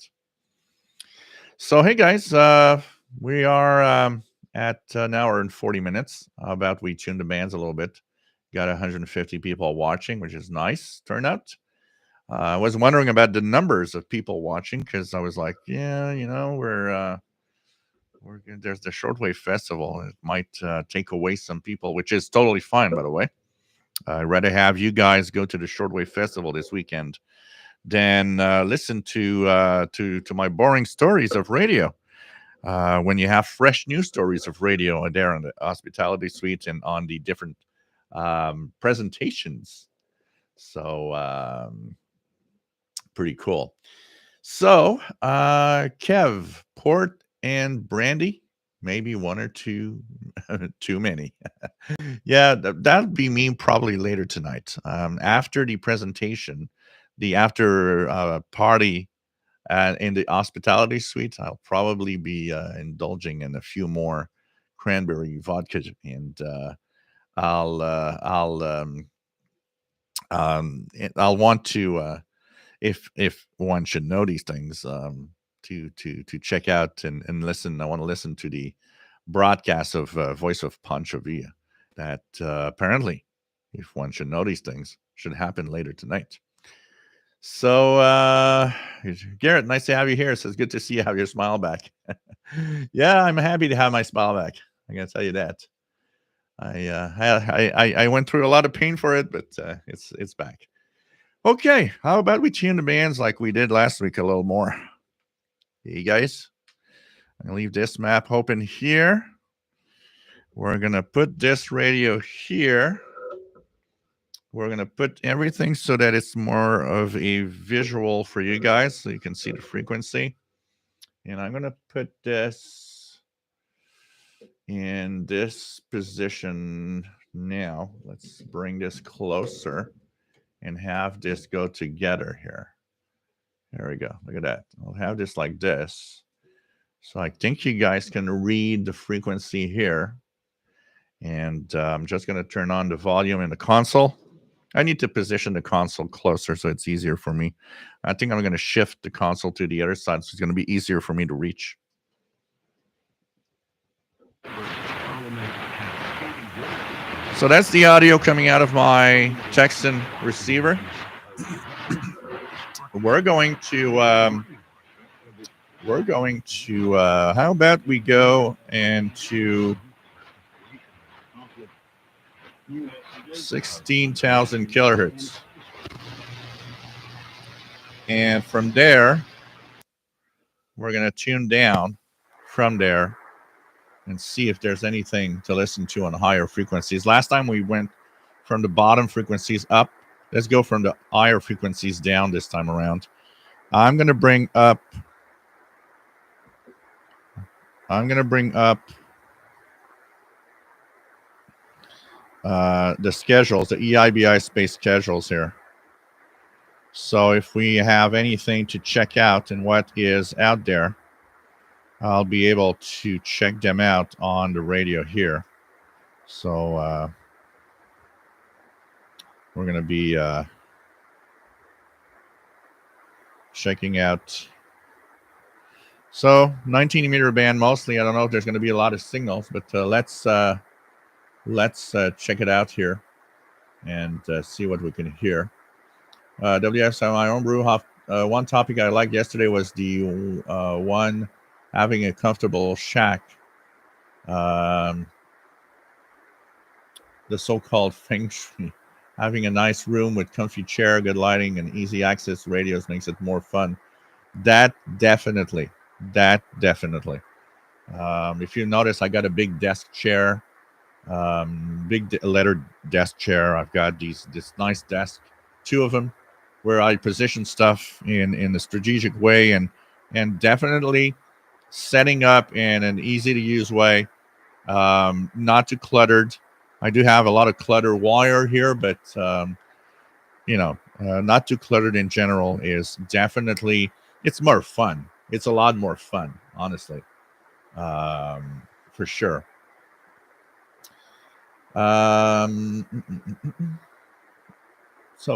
So hey guys, we are at an hour and 40 minutes. How about we tune the bands a little bit? Got 150 people watching, which is nice turnout. I was wondering about the numbers of people watching because I was like, yeah, we're there's the Shortwave Festival. It might take away some people, which is totally fine, by the way. I'd rather have you guys go to the Shortwave Festival this weekend than listen to my boring stories of radio. When you have fresh news stories of radio there on the hospitality suite and on the different presentations. So pretty cool. So Kev, port and brandy, maybe one or two too many. Yeah, that'll be me probably later tonight. After the presentation, the after party in the hospitality suite, I'll probably be indulging in a few more cranberry vodka, and I'll want to, if one should know these things, to check out and listen. I want to listen to the broadcast of Voice of Pancho Villa that apparently, if one should know these things, should happen later tonight. So Garrett, nice to have you here. So it's good to see you have your smile back. Yeah, I'm happy to have my smile back. I gotta tell you that. I went through a lot of pain for it, but it's back. Okay, how about we tune the bands like we did last week a little more? Hey guys, I'm gonna leave this map open here. We're gonna put this radio here. We're gonna put everything so that it's more of a visual for you guys, so you can see the frequency. And I'm gonna put this in this position now. Let's bring this closer and have this go together here. There we go. Look at that. I'll have this like this. So I think you guys can read the frequency here. And I'm just going to turn on the volume in the console. I need to position the console closer so it's easier for me. I think I'm going to shift the console to the other side so it's going to be easier for me to reach. So that's the audio coming out of my Texan receiver. We're going to how about we go into 16,000 kilohertz. And from there, we're going to tune down from there and see if there's anything to listen to on higher frequencies. Last time we went from the bottom frequencies up. Let's go from the higher frequencies down this time around. I'm going to bring up the schedules, the EIBI space schedules here. So if we have anything to check out and what is out there, I'll be able to check them out on the radio here. So we're going to be checking out. So 19-meter band mostly. I don't know if there's going to be a lot of signals, but let's check it out here and see what we can hear. WS on my own brew. One topic I liked yesterday was the one having a comfortable shack. The so-called feng shui. Having a nice room with comfy chair, good lighting, and easy access radios makes it more fun. That definitely. If you notice, I got a big desk chair, big leather desk chair. I've got this nice desk, two of them, where I position stuff in a strategic way, and and definitely setting up in an easy to use way, not too cluttered. I do have a lot of clutter wire here, but not too cluttered in general is definitely, it's more fun. It's a lot more fun, honestly, for sure. So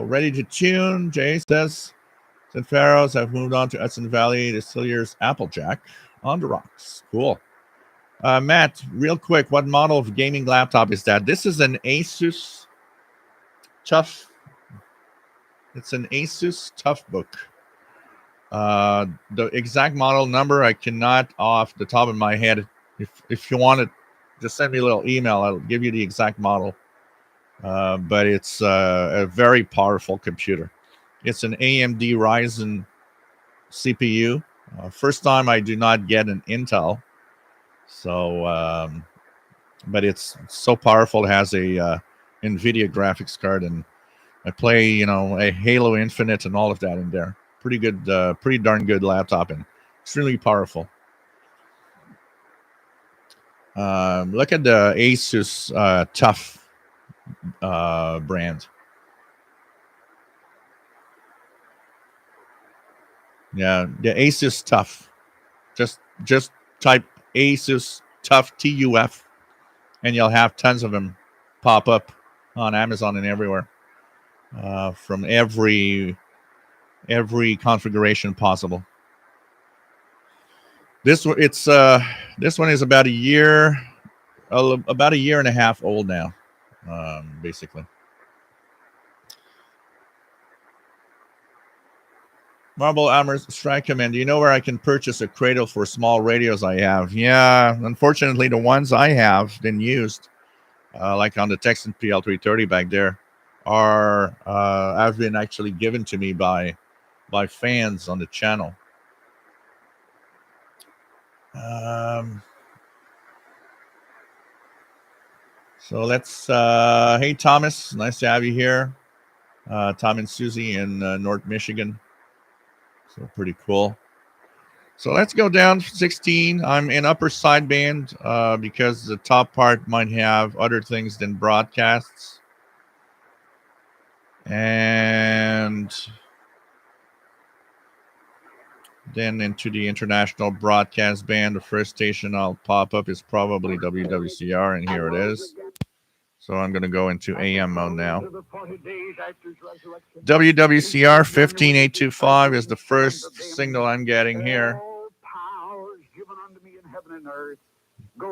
ready to tune. Jay says, St. Pharaohs have moved on to Hudson Valley Distillers Applejack on the rocks. Cool. Matt, real quick, what model of gaming laptop is that? This is an Asus Tough. It's an Asus Toughbook. The exact model number I cannot off the top of my head. If you want to, just send me a little email. I'll give you the exact model. But it's a very powerful computer. It's an AMD Ryzen CPU. First time I do not get an Intel. So, but it's so powerful. It has a NVIDIA graphics card, and I play, a Halo Infinite and all of that in there. Pretty good, pretty darn good laptop, and extremely powerful. Look at the Asus Tough brand. Yeah, the Asus Tough. Just type Asus Tough TUF, and you'll have tons of them pop up on Amazon and everywhere, from every configuration possible. This one is about a year and a half old now, basically. Marble Armor Strike Command. Do you know where I can purchase a cradle for small radios I have? Yeah, unfortunately, the ones I have been used, like on the Texan PL330 back there, have been actually given to me by fans on the channel. So let's. Hey Thomas, nice to have you here. Tom and Susie in North Michigan. So pretty cool. So let's go down 16. I'm in upper sideband because the top part might have other things than broadcasts. And then into the international broadcast band, the first station I'll pop up is probably WWCR, and here it is. So I'm going to go into AM mode now. WWCR 15825 is the first signal I'm getting here.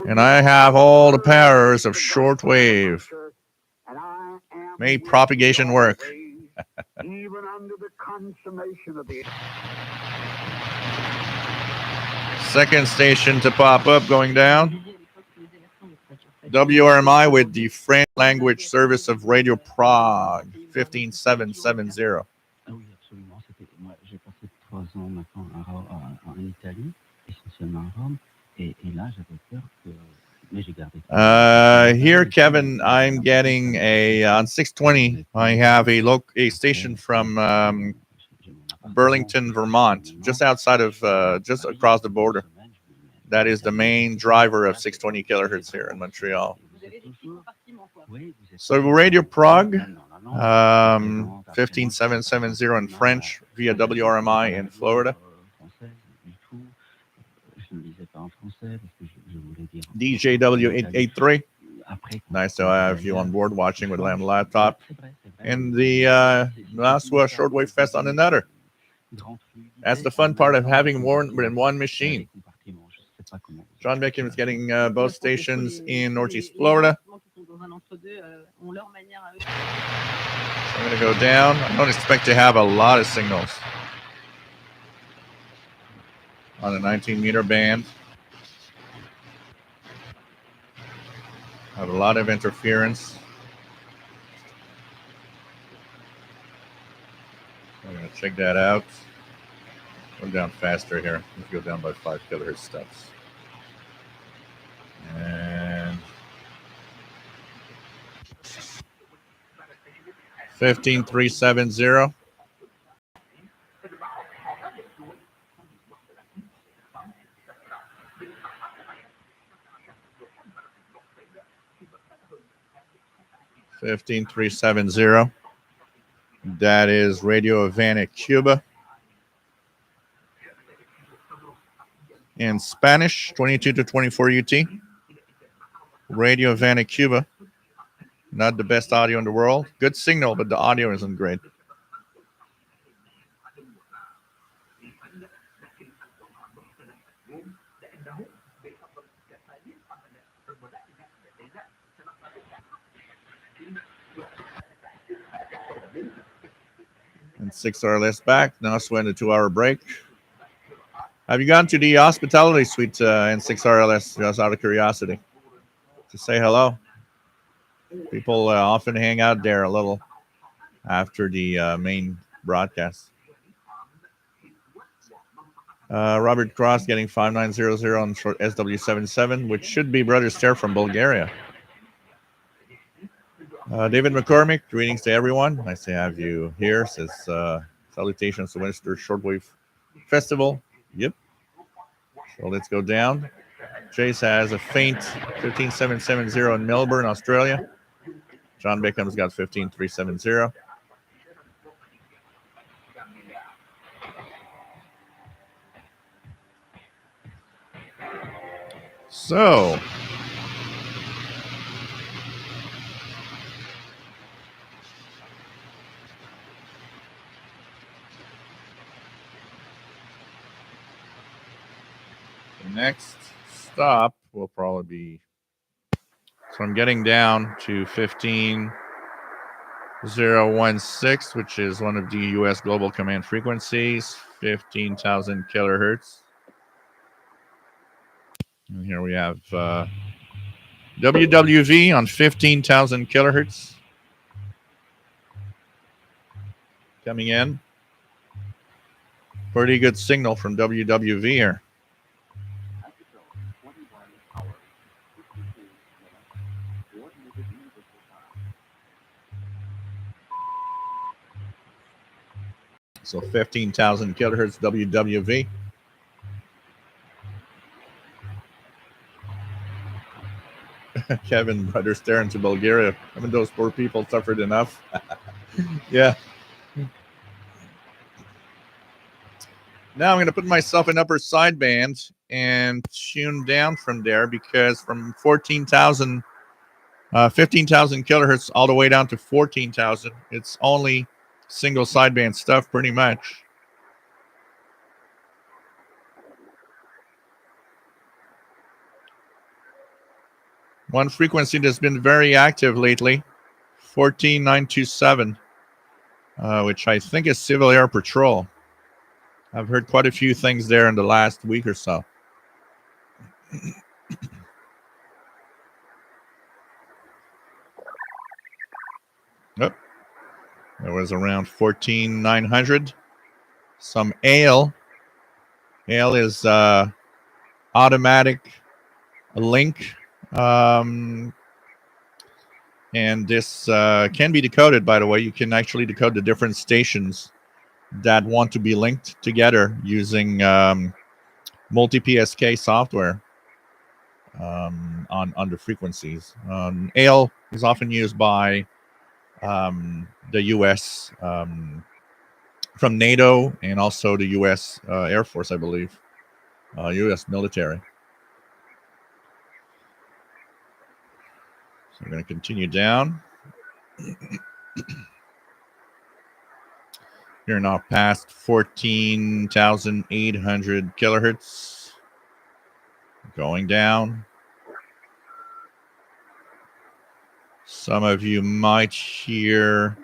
And I have all the powers of shortwave. May propagation work. Second station to pop up going down. WRMI with the French language service of Radio Prague 15770. Here, Kevin, I'm getting on 620. I have a station from Burlington, Vermont, just outside of, just across the border. That is the main driver of 620 kilohertz here in Montreal. So Radio Prague, 15770 in French via WRMI in Florida. DJW883. Nice to have you on board watching with Lamb Laptop. And the Naswa Shortwave Fest on another. That's the fun part of having more than one machine. John Bacon is getting both stations in Northeast Florida. So I'm going to go down. I don't expect to have a lot of signals on the 19-meter band. I have a lot of interference. I'm going to check that out. Go down faster here. Let's go down by 5 kilohertz steps. And 15370. 15370. That is Radio Havana, Cuba. In Spanish, 22 to 24 UT. Radio Havana, Cuba. Not the best audio in the world. Good signal, but the audio isn't great. And 6 hour less back. Now swing the 2 hour break. Have you gone to the hospitality suite in 6 RLS, just out of curiosity? To say hello. People often hang out there a little after the main broadcast. Robert Cross getting 5900 on short SW77, which should be Brother Stair from Bulgaria. David McCormick, greetings to everyone. Nice to have you here. Says salutations to Winchester Shortwave Festival. Yep. So let's go down. Chase has a faint 15770 in Melbourne, Australia. John Beckham's got 15370. So the next stop will probably be, so I'm getting down to 15016, which is one of the US global command frequencies, 15,000 kilohertz. And here we have WWV on 15,000 kilohertz coming in. Pretty good signal from WWV here. So 15,000 kilohertz WWV. Kevin, Brother Staring to Bulgaria. Haven't those poor people suffered enough? Yeah. Now I'm going to put myself in upper sideband and tune down from there, because from 15,000 kilohertz all the way down to 14,000, it's only single sideband stuff pretty much. One frequency that's been very active lately, 14927, which I think is Civil Air Patrol. I've heard quite a few things there in the last week or so. Oh, there was around 14,900. Some AIL. AIL is automatic link. And this can be decoded, by the way. You can actually decode the different stations that want to be linked together using multi-PSK software on the frequencies. AIL is often used by the U.S. From NATO and also the U.S. Air Force, I believe, U.S. military. So we're going to continue down. You're now past 14,800 kilohertz. Going down. Some of you might hear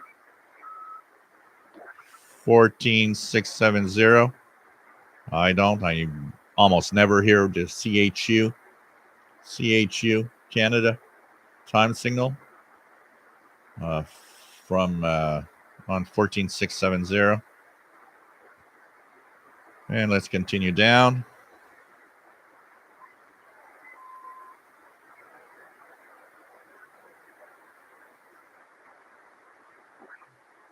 14,670. I don't. I almost never hear the CHU. CHU, Canada time signal from on 14670. And let's continue down.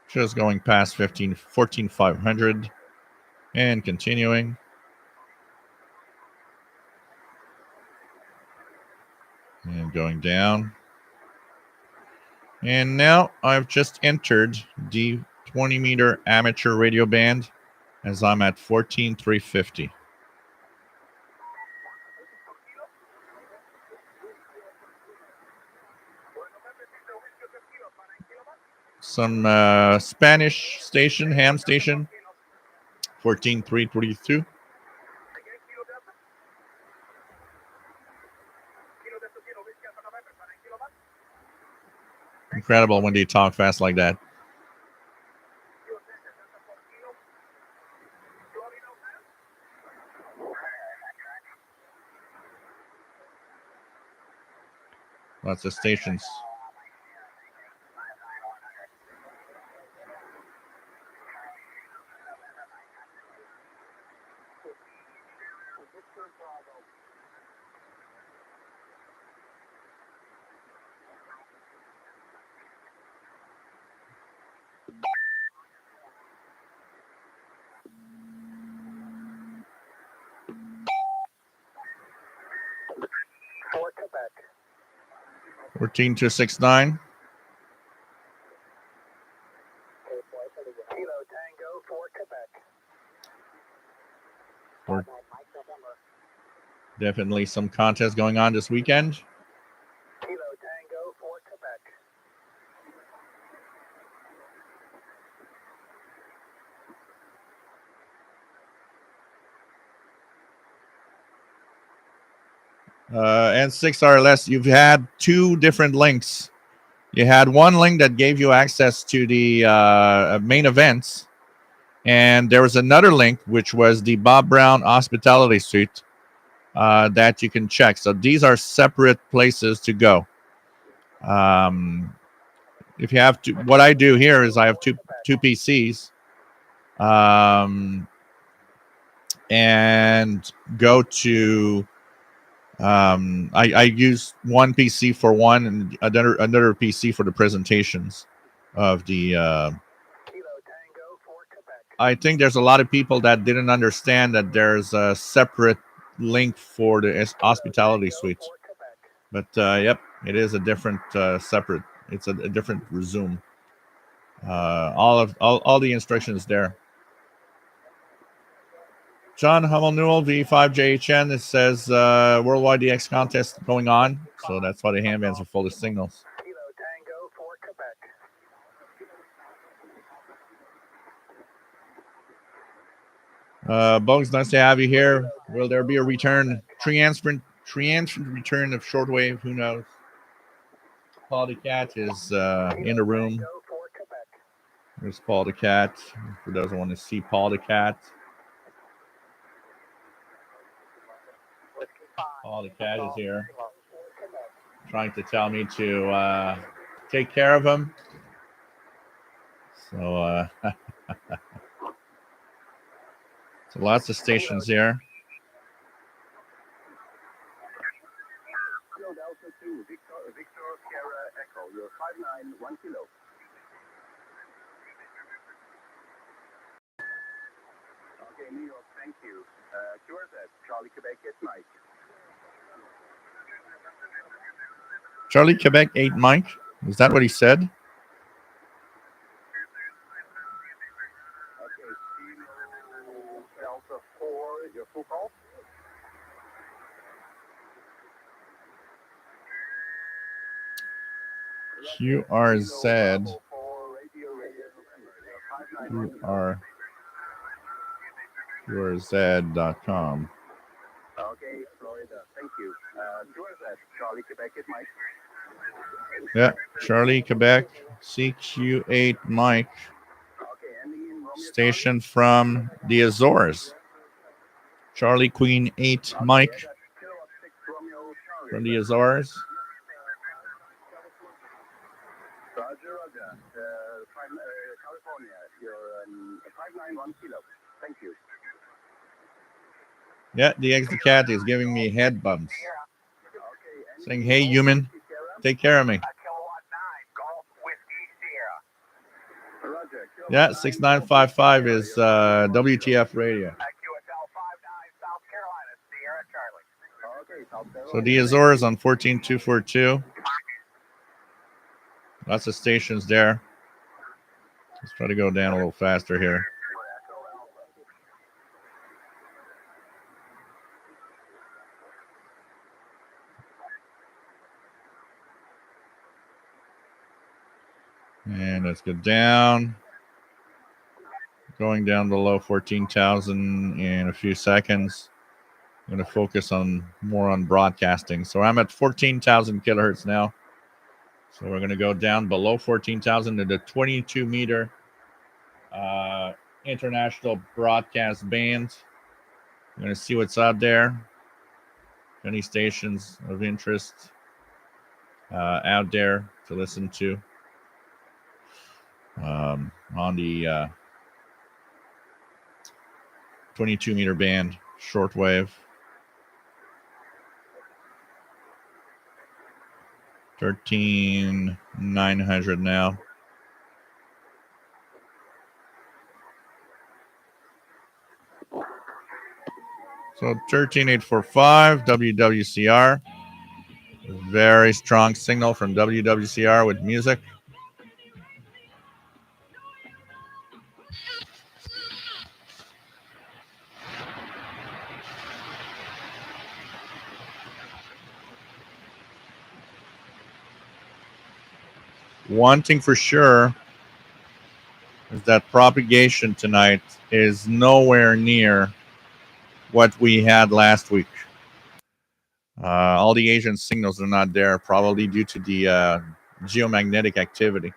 Just going past 14,500 and continuing. And going down. And now I've just entered the 20-meter amateur radio band as I'm at 14,350. Some Spanish station, ham station, 14,332. Incredible when they talk fast like that. Lots of stations.
For Quebec.
14,269.
Kilo Tango for Quebec.
Or definitely some contests going on this weekend.
Kilo Tango for Quebec.
And 6 RLS, you've had two different links. You had one link that gave you access to the main events, and there was another link which was the Bob Brown Hospitality Suite that you can check. So these are separate places to go. If you have to, what I do here is I have two PCs, and go to. I use one PC for one and another PC for the presentations of the.
Kilo Tango for Quebec.
I think there's a lot of people that didn't understand that there's a separate link for the hospitality suite.
For Quebec.
But yep, it is a different separate. It's a different resume. All the instructions there. John Hummel Newell V5JHN. It says worldwide DX contest going on, so that's why the handbands are full of signals.
Kilo Tango for Quebec.
Bugs, nice to have you here. Will there be a return, triumphant return of Shortwave? Who knows? Paul the Cat is in the room.
Tango for Quebec.
There's Paul the Cat. Who doesn't want to see Paul the Cat? Paul the Cat is here, trying to tell me to take care of him. So, so lots of stations here.
Kilo Delta 2, Victor Sierra Echo, you're 591 kilo. Okay, New York, thank you. QRZ, Charlie Quebec, it's Mike.
Charlie Quebec 8 Mike. Is that what he said?
Okay, Kilo Delta 4, your full call.
QRZ. QRZ.com.
Okay, Florida, thank you. QRZ, Charlie Quebec, it's Mike.
Yeah, Charlie Quebec CQ8 Mike.
Okay, ending in Romeo.
Station from the Azores. Charlie Queen 8 Mike
Kilo 6 Romeo Charlie.
from the Azores.
Roger, Roger. California, you're 591 kilo. Thank you.
Yeah, the X the Cat is giving me head bumps. Saying, hey, human, take care of me. Yeah, 6955 is WTF radio. So the Azores on 14242. Lots of stations there. Let's try to go down a little faster here. And let's go down. Going down below 14,000 in a few seconds. I'm going to focus more on broadcasting. So I'm at 14,000 kilohertz now. So we're going to go down below 14,000 to the 22 meter international broadcast band. I'm going to see what's out there. Any stations of interest out there to listen to on the 22 meter band shortwave. 13,900 now. So 13,845 WWCR. Very strong signal from WWCR with music. One thing for sure is that propagation tonight is nowhere near what we had last week. All the Asian signals are not there, probably due to the geomagnetic activity.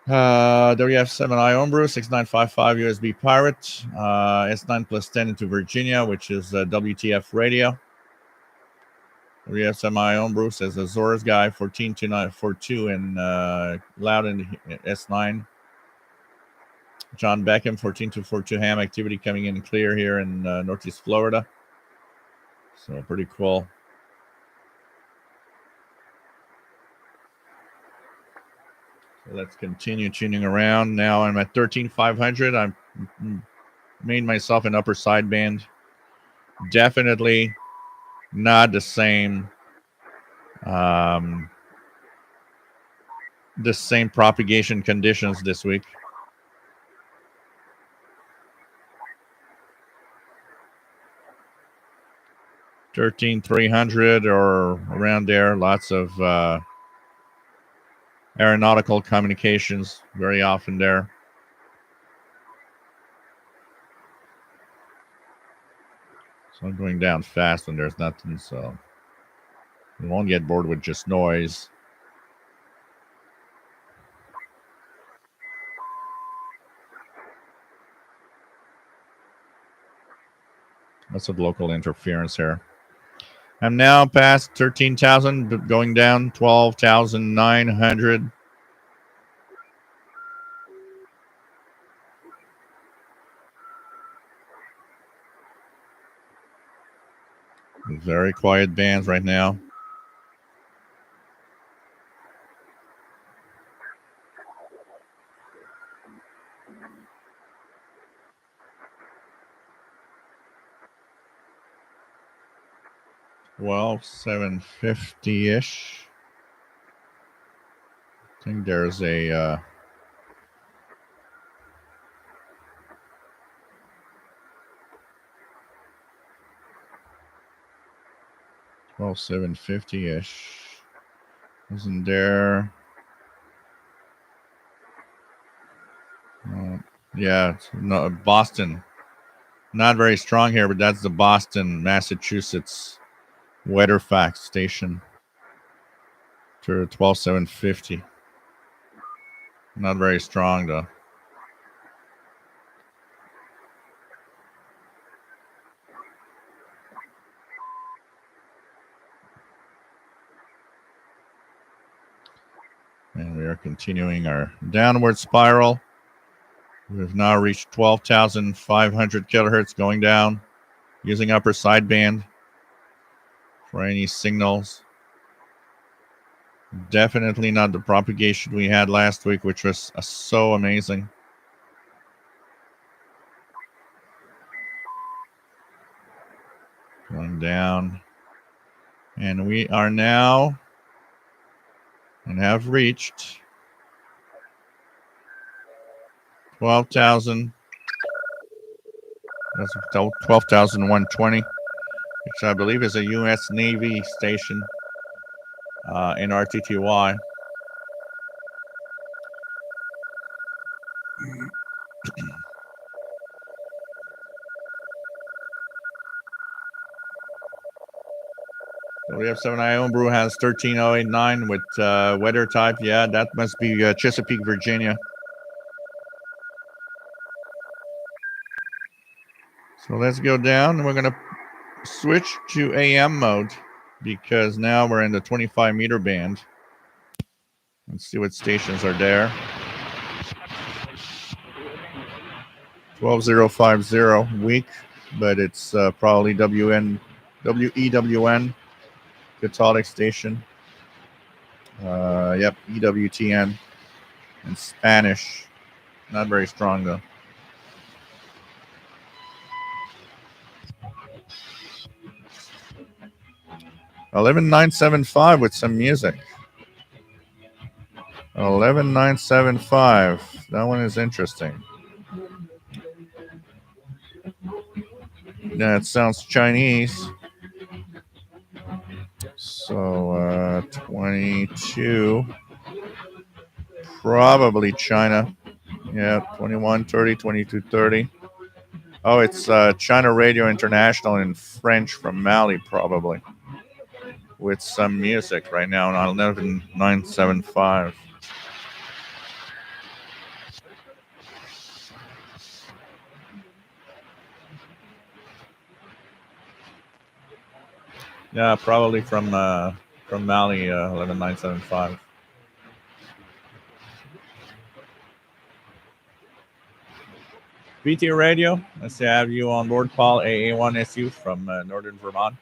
WF7I Homebrew, 6955 USB Pirate, S9 plus 10 into Virginia, which is WTF radio. WF7I Homebrew says Azores guy, 14242 and loud in S9. John Beckham, 14242 ham activity coming in clear here in Northeast Florida. So pretty cool. So let's continue tuning around. Now I'm at 13,500. I've made myself an upper sideband. Definitely not the same propagation conditions this week. $13,300 or around there. Lots of aeronautical communications very often there. So I'm going down fast when there's nothing, so you won't get bored with just noise. Lots of local interference here. I'm now past 13,000, going down 12,900. Very quiet bands right now. Well, 750-ish. I think there's a 750-ish. Isn't there? Yeah, it's Boston. Not very strong here, but that's the Boston, Massachusetts WeatherFax station. To 12,750. Not very strong though. And we are continuing our downward spiral. We've now reached 12,500 kilohertz, going down using upper sideband for any signals. Definitely not the propagation we had last week, which was so amazing. Going down. And we are now and have reached 12,000. That's 12,120, which I believe is a U.S. Navy station in RTTY. So we have 7i Homebrew has 13089 with weather type. Yeah, that must be Chesapeake, Virginia. So let's go down, and we're going to switch to AM mode because now we're in the 25-meter band. Let's see what stations are there. 12050 weak, but it's probably WEWN Catholic station. Yep, EWTN in Spanish. Not very strong though. $11,975 with some music. 11,975. That one is interesting. Yeah, it sounds Chinese. So 22. Probably China. Yeah, 2130, 2230. Oh, it's China Radio International in French from Mali, probably. With some music right now on 11,975. Yeah, probably from Mali, 11,975. BT Radio, let's have you on board, Paul, AA1SU from Northern Vermont.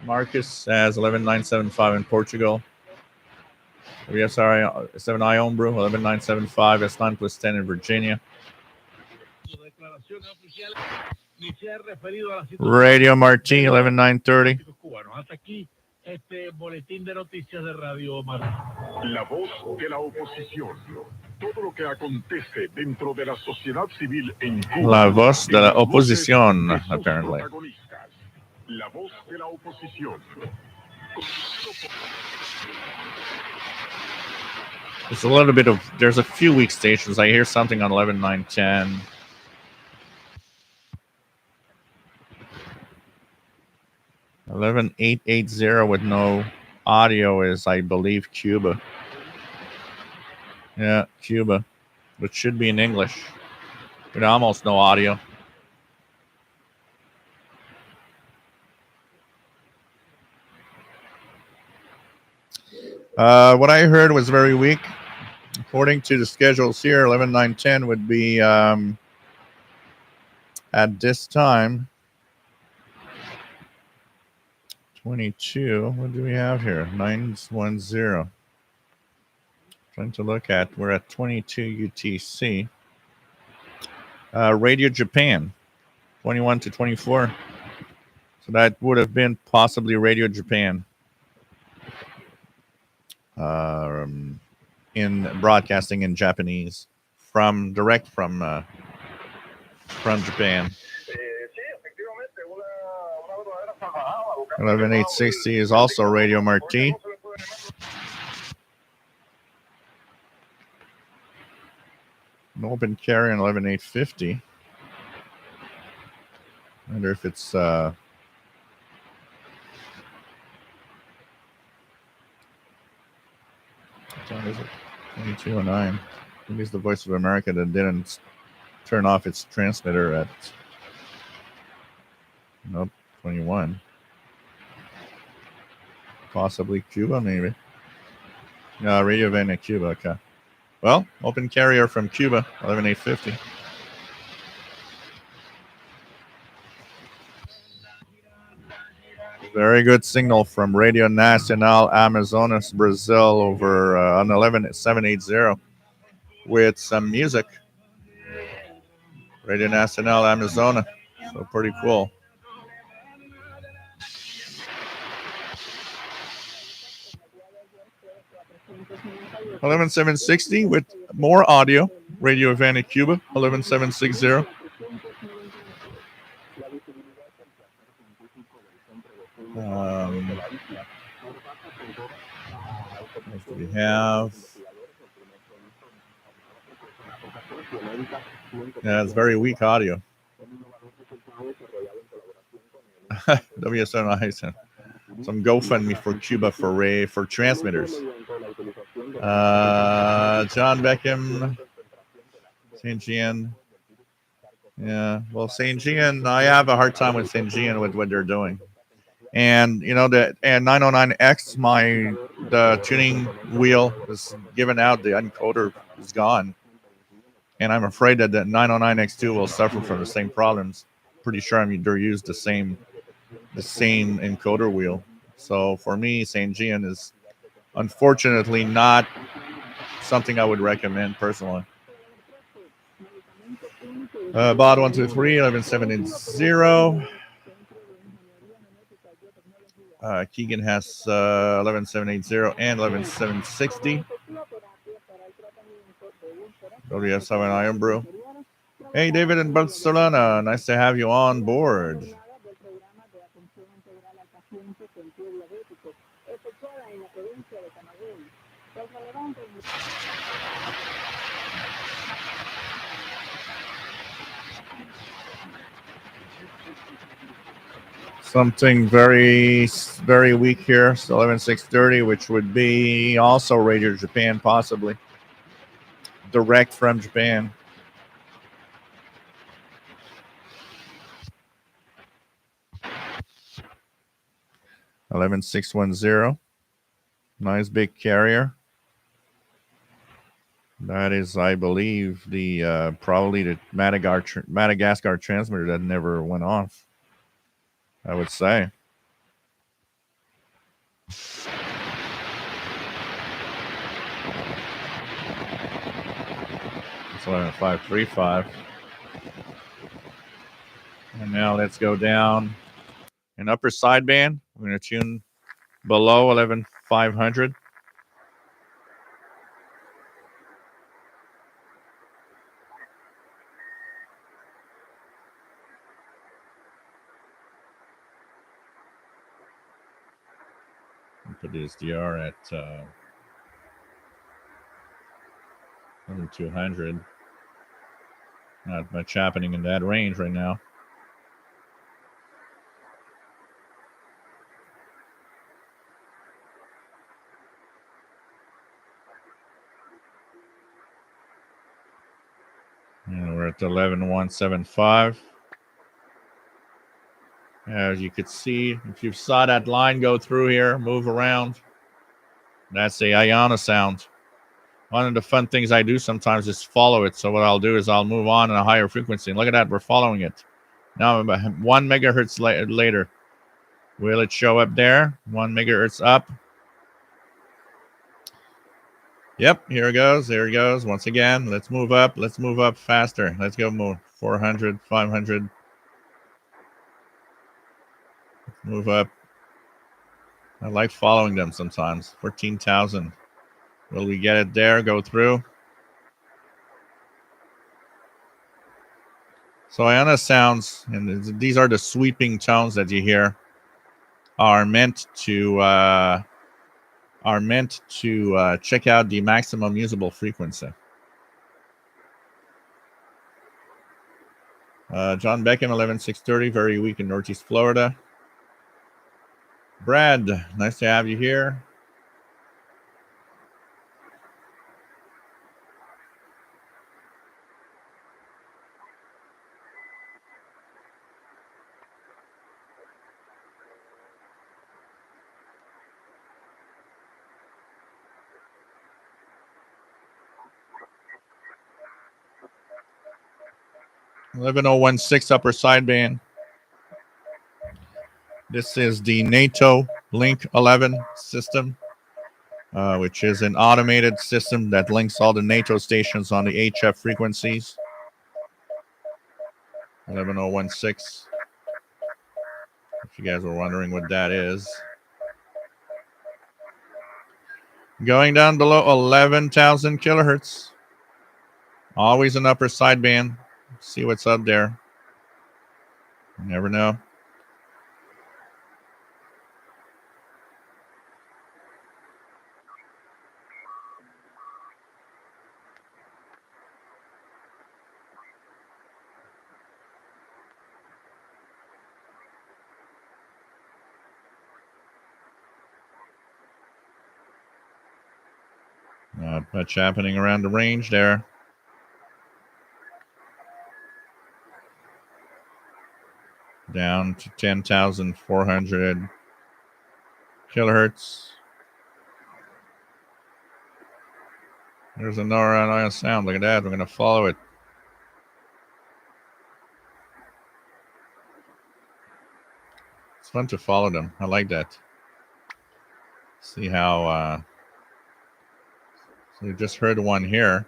Marcus has 11,975 in Portugal. We have 7i Homebrew, 11,975, S9 plus 10 in Virginia. Radio Martí, 11,930.
Boletín de noticias de Radio Martí. La voz de la oposición. Todo lo que acontece dentro de la sociedad civil en Cuba.
La voz de la oposición, apparently.
La voz de la oposición.
There's a little bit of, there's a few weak stations. I hear something on 11,910. $11,880 with no audio is, I believe, Cuba. Yeah, Cuba, which should be in English, but almost no audio. What I heard was very weak. According to the schedules here, 11,910 would be at this time. 22. What do we have here? 910. Trying to look at. We're at 22 UTC. Radio Japan, 21 to 24. So that would have been possibly Radio Japan. In broadcasting in Japanese direct from Japan. 11,860 is also Radio Martí. An open carry on 11,850. I wonder if it's what time is it? 2209. Maybe it's the Voice of America that didn't turn off its transmitter at 21. Possibly Cuba, maybe. No, Radio Vena, Cuba. Okay. Well, open carrier from Cuba, 11,850. Very good signal from Radio Nacional Amazonas, Brazil, over on 11,780. with some music. Radio Nacional Amazona. So pretty cool. $11,760 with more audio. Radio Havana, Cuba. 11,760. What do we have? Yeah, it's very weak audio. WSN, some GoFundMe for Cuba for transmitters. John Beckham, St. Gian. Yeah, well, St. Gian, I have a hard time with St. Gian with what they're doing. And you know that, and 909X, the tuning wheel is given out. The encoder is gone, and I'm afraid that the 909X2 will suffer from the same problems. Pretty sure they're used the same encoder wheel. So for me, St. Gian is unfortunately not something I would recommend personally. Bod 123 11780. Keegan has 11780 and 11760. WF7 Iron Brew. Hey, David in Barcelona. Nice to have you on board. Something very, very weak here. So 11630, which would be also Radio Japan, possibly. Direct from Japan. $11,610. Nice big carrier. That is, I believe, the probably the Madagascar transmitter that never went off, I would say. It's 11535. And now let's go down an upper sideband. We're going to tune below 11500. Put this DR at 200. Not much happening in that range right now. And we're at 11175. As you could see, if you saw that line go through here, move around, that's the Ayana sound. One of the fun things I do sometimes is follow it. So what I'll do is I'll move on a higher frequency. And look at that, we're following it. Now 1 megahertz later. Will it show up there? 1 megahertz up. Yep, here it goes. There it goes. Once again, let's move up. Let's move up faster. Let's go more. 400, 500. Move up. I like following them sometimes. 14,000. Will we get it there? Go through. So Ayana sounds, and these are the sweeping tones that you hear, are meant to check out the maximum usable frequency. John Beckham, 11630, very weak in Northeast Florida. Brad, nice to have you here. $11,016 upper sideband. This is the NATO Link 11 system. which is an automated system that links all the NATO stations on the HF frequencies. 11016. If you guys were wondering what that is. Going down below 11,000 kilohertz. Always an upper sideband. See what's up there. You never know. Not much happening around the range there. Down to 10,400 kilohertz. There's another sound. Look at that. We're going to follow it. It's fun to follow them. I like that. See how... so we just heard one here.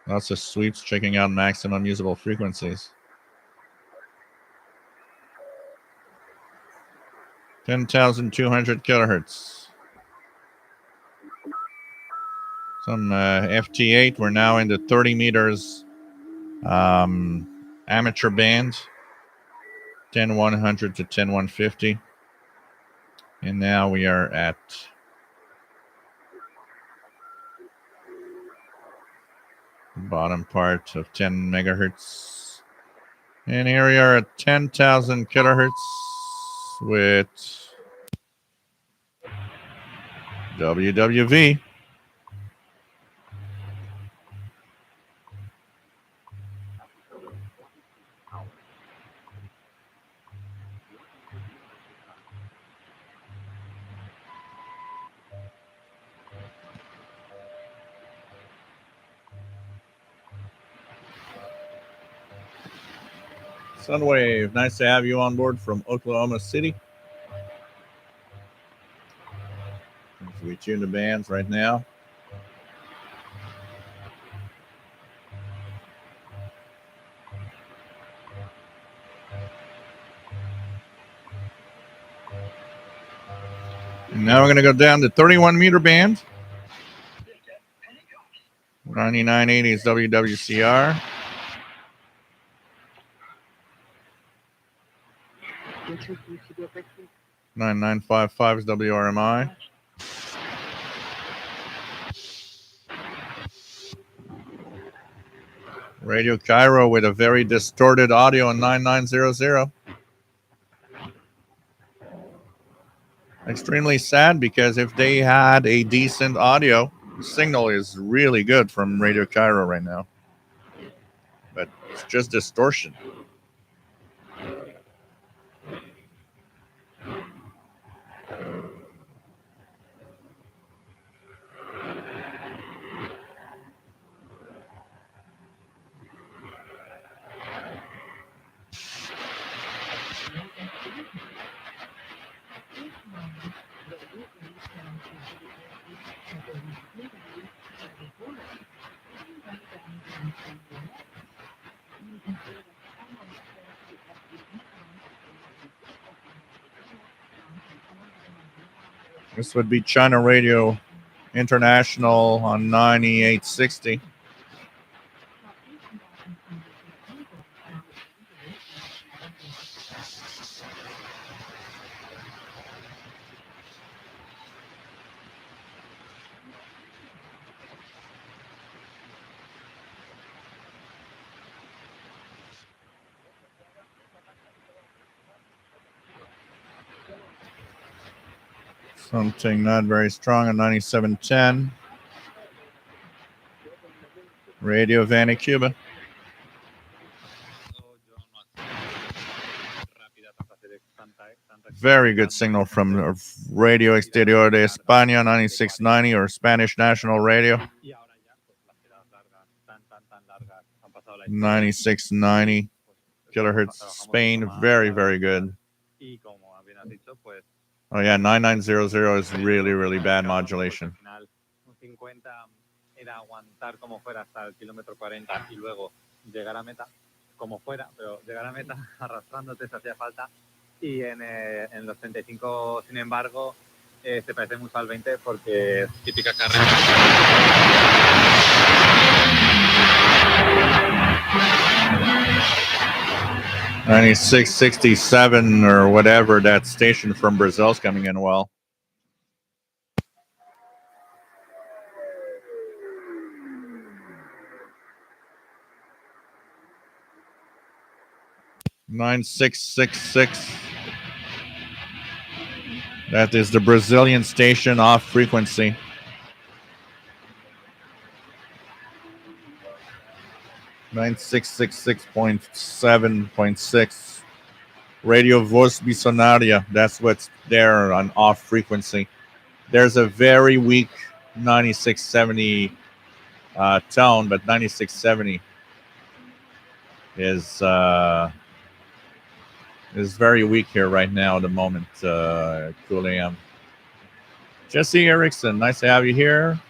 Lots of sweeps checking out maximum usable frequencies. 10,200 kilohertz. Some FT8. We're now in the 30 meters amateur band. 10,100 to 10,150. And now we are at the bottom part of 10 megahertz. And here we are at 10,000 kilohertz with WWV. Sunwave, nice to have you on board from Oklahoma City. We tune the bands right now. And now we're going to go down to 31 meter band. 9980 is WWCR. 9955 is WRMI. Radio Cairo with a very distorted audio on 9900. Extremely sad because if they had a decent audio, the signal is really good from Radio Cairo right now. But it's just distortion. This would be China Radio International on 9860. Something not very strong on 9710. Radio Havana, Cuba. Very good signal from Radio Exterior de España, 9690, or Spanish National Radio. 9690. kilohertz. Spain, very, very good. Oh yeah, 9900 is really, really bad modulation.
Era aguantar como fuera hasta el kilómetro 40 y luego llegar a meta como fuera, pero llegar a meta arrastrándote se hacía falta. Y en los 35, sin embargo, se parece mucho al 20 porque es típica carrera.
9667 or whatever, that station from Brazil's coming in well. $9666. That is the Brazilian station off frequency. $9666.7.6. Radio Voz Bisonaria. That's what's there on off frequency. There's a very weak 9670 tone, but 9670 is very weak here right now at the moment. Cool AM. Jesse Erickson, nice to have you here.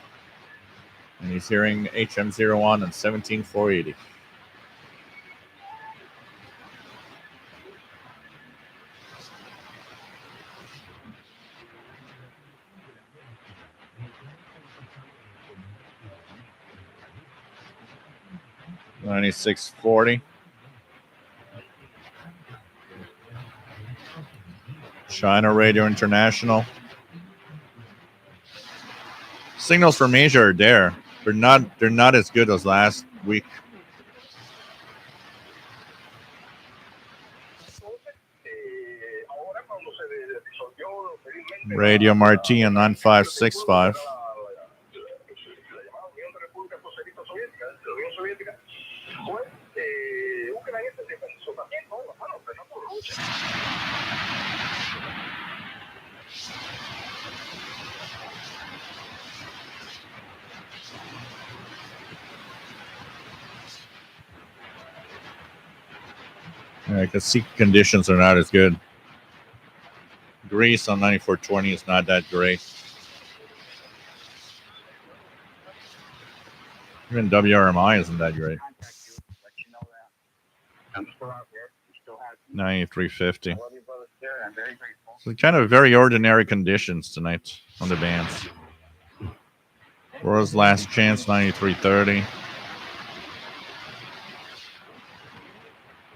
And he's hearing HM01 on 17480. $96.40. China Radio International. Signals from Asia are there. They're not as good as last week. Radio Marti on 9565. I can see conditions are not as good. Greece on 9420 is not that great. Even WRMI isn't that great. 9350. So kind of very ordinary conditions tonight on the bands. World's Last Chance 9330.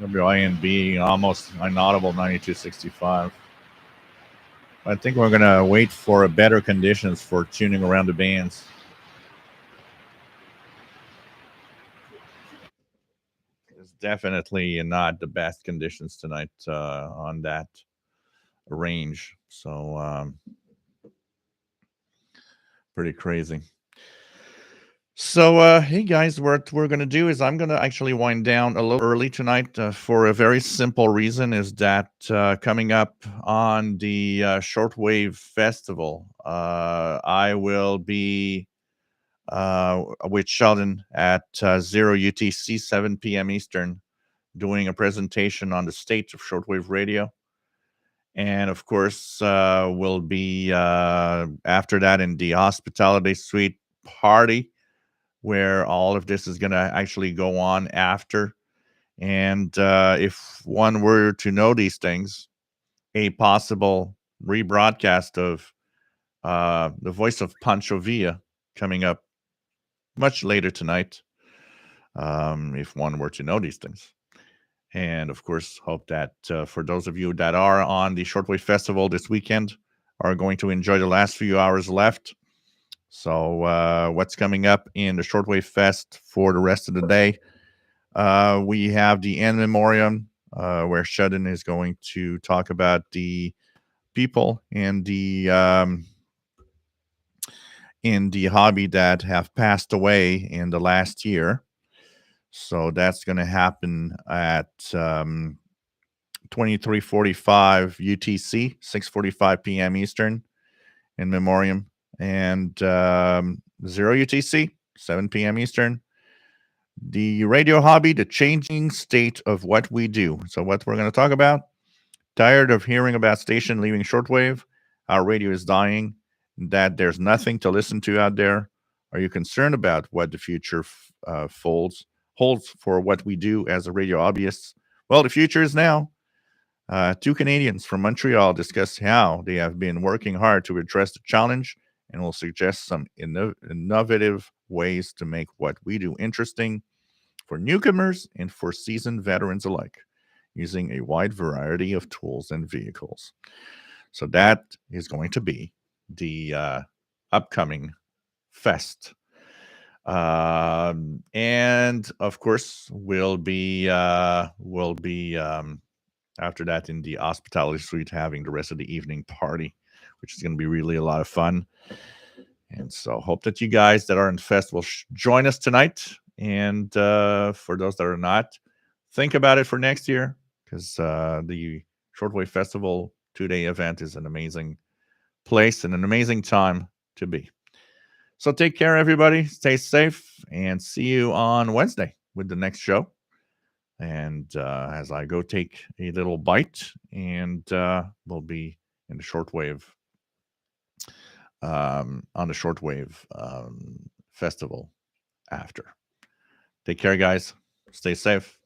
WINB almost inaudible 9265. I think we're gonna wait for better conditions for tuning around the bands. It's definitely not the best conditions tonight on that range. So pretty crazy. So, hey guys, what we're going to do is I'm going to actually wind down a little early tonight for a very simple reason is that coming up on the Shortwave Festival, I will be with Sheldon at 0 UTC, 7 p.m. Eastern, doing a presentation on the state of shortwave radio. And of course, we'll be after that in the Hospitality Suite party, where all of this is going to actually go on after. And if one were to know these things, a possible rebroadcast of the voice of Pancho Villa coming up much later tonight, if one were to know these things. And of course, hope that for those of you that are on the Shortwave Festival this weekend are going to enjoy the last few hours left. So what's coming up in the Shortwave Fest for the rest of the day? We have the In Memoriam, where Sheldon is going to talk about the people in the hobby that have passed away in the last year. So that's going to happen at 23:45 UTC, 6:45 p.m. Eastern, In Memoriam. And 0 UTC, 7 p.m. Eastern, The radio hobby, the changing state of what we do. So what we're going to talk about, tired of hearing about station leaving shortwave, our radio is dying, that there's nothing to listen to out there. Are you concerned about what the future holds for what we do as a radio hobbyists? Well, the future is now. Two Canadians from Montreal discuss how they have been working hard to address the challenge and will suggest some innovative ways to make what we do interesting for newcomers and for seasoned veterans alike, using a wide variety of tools and vehicles. So that is going to be the upcoming fest. And of course, we'll be after that in the hospitality suite having the rest of the evening party, which is going to be really a lot of fun. And so hope that you guys that are in Fest will join us tonight. And for those that are not, think about it for next year, because the Shortwave Festival 2-day event is an amazing place and an amazing time to be. So take care, everybody. Stay safe, and see you on Wednesday with the next show. And as I go take a little bite, and we'll be in the shortwave on the Shortwave festival after. Take care, guys. Stay safe.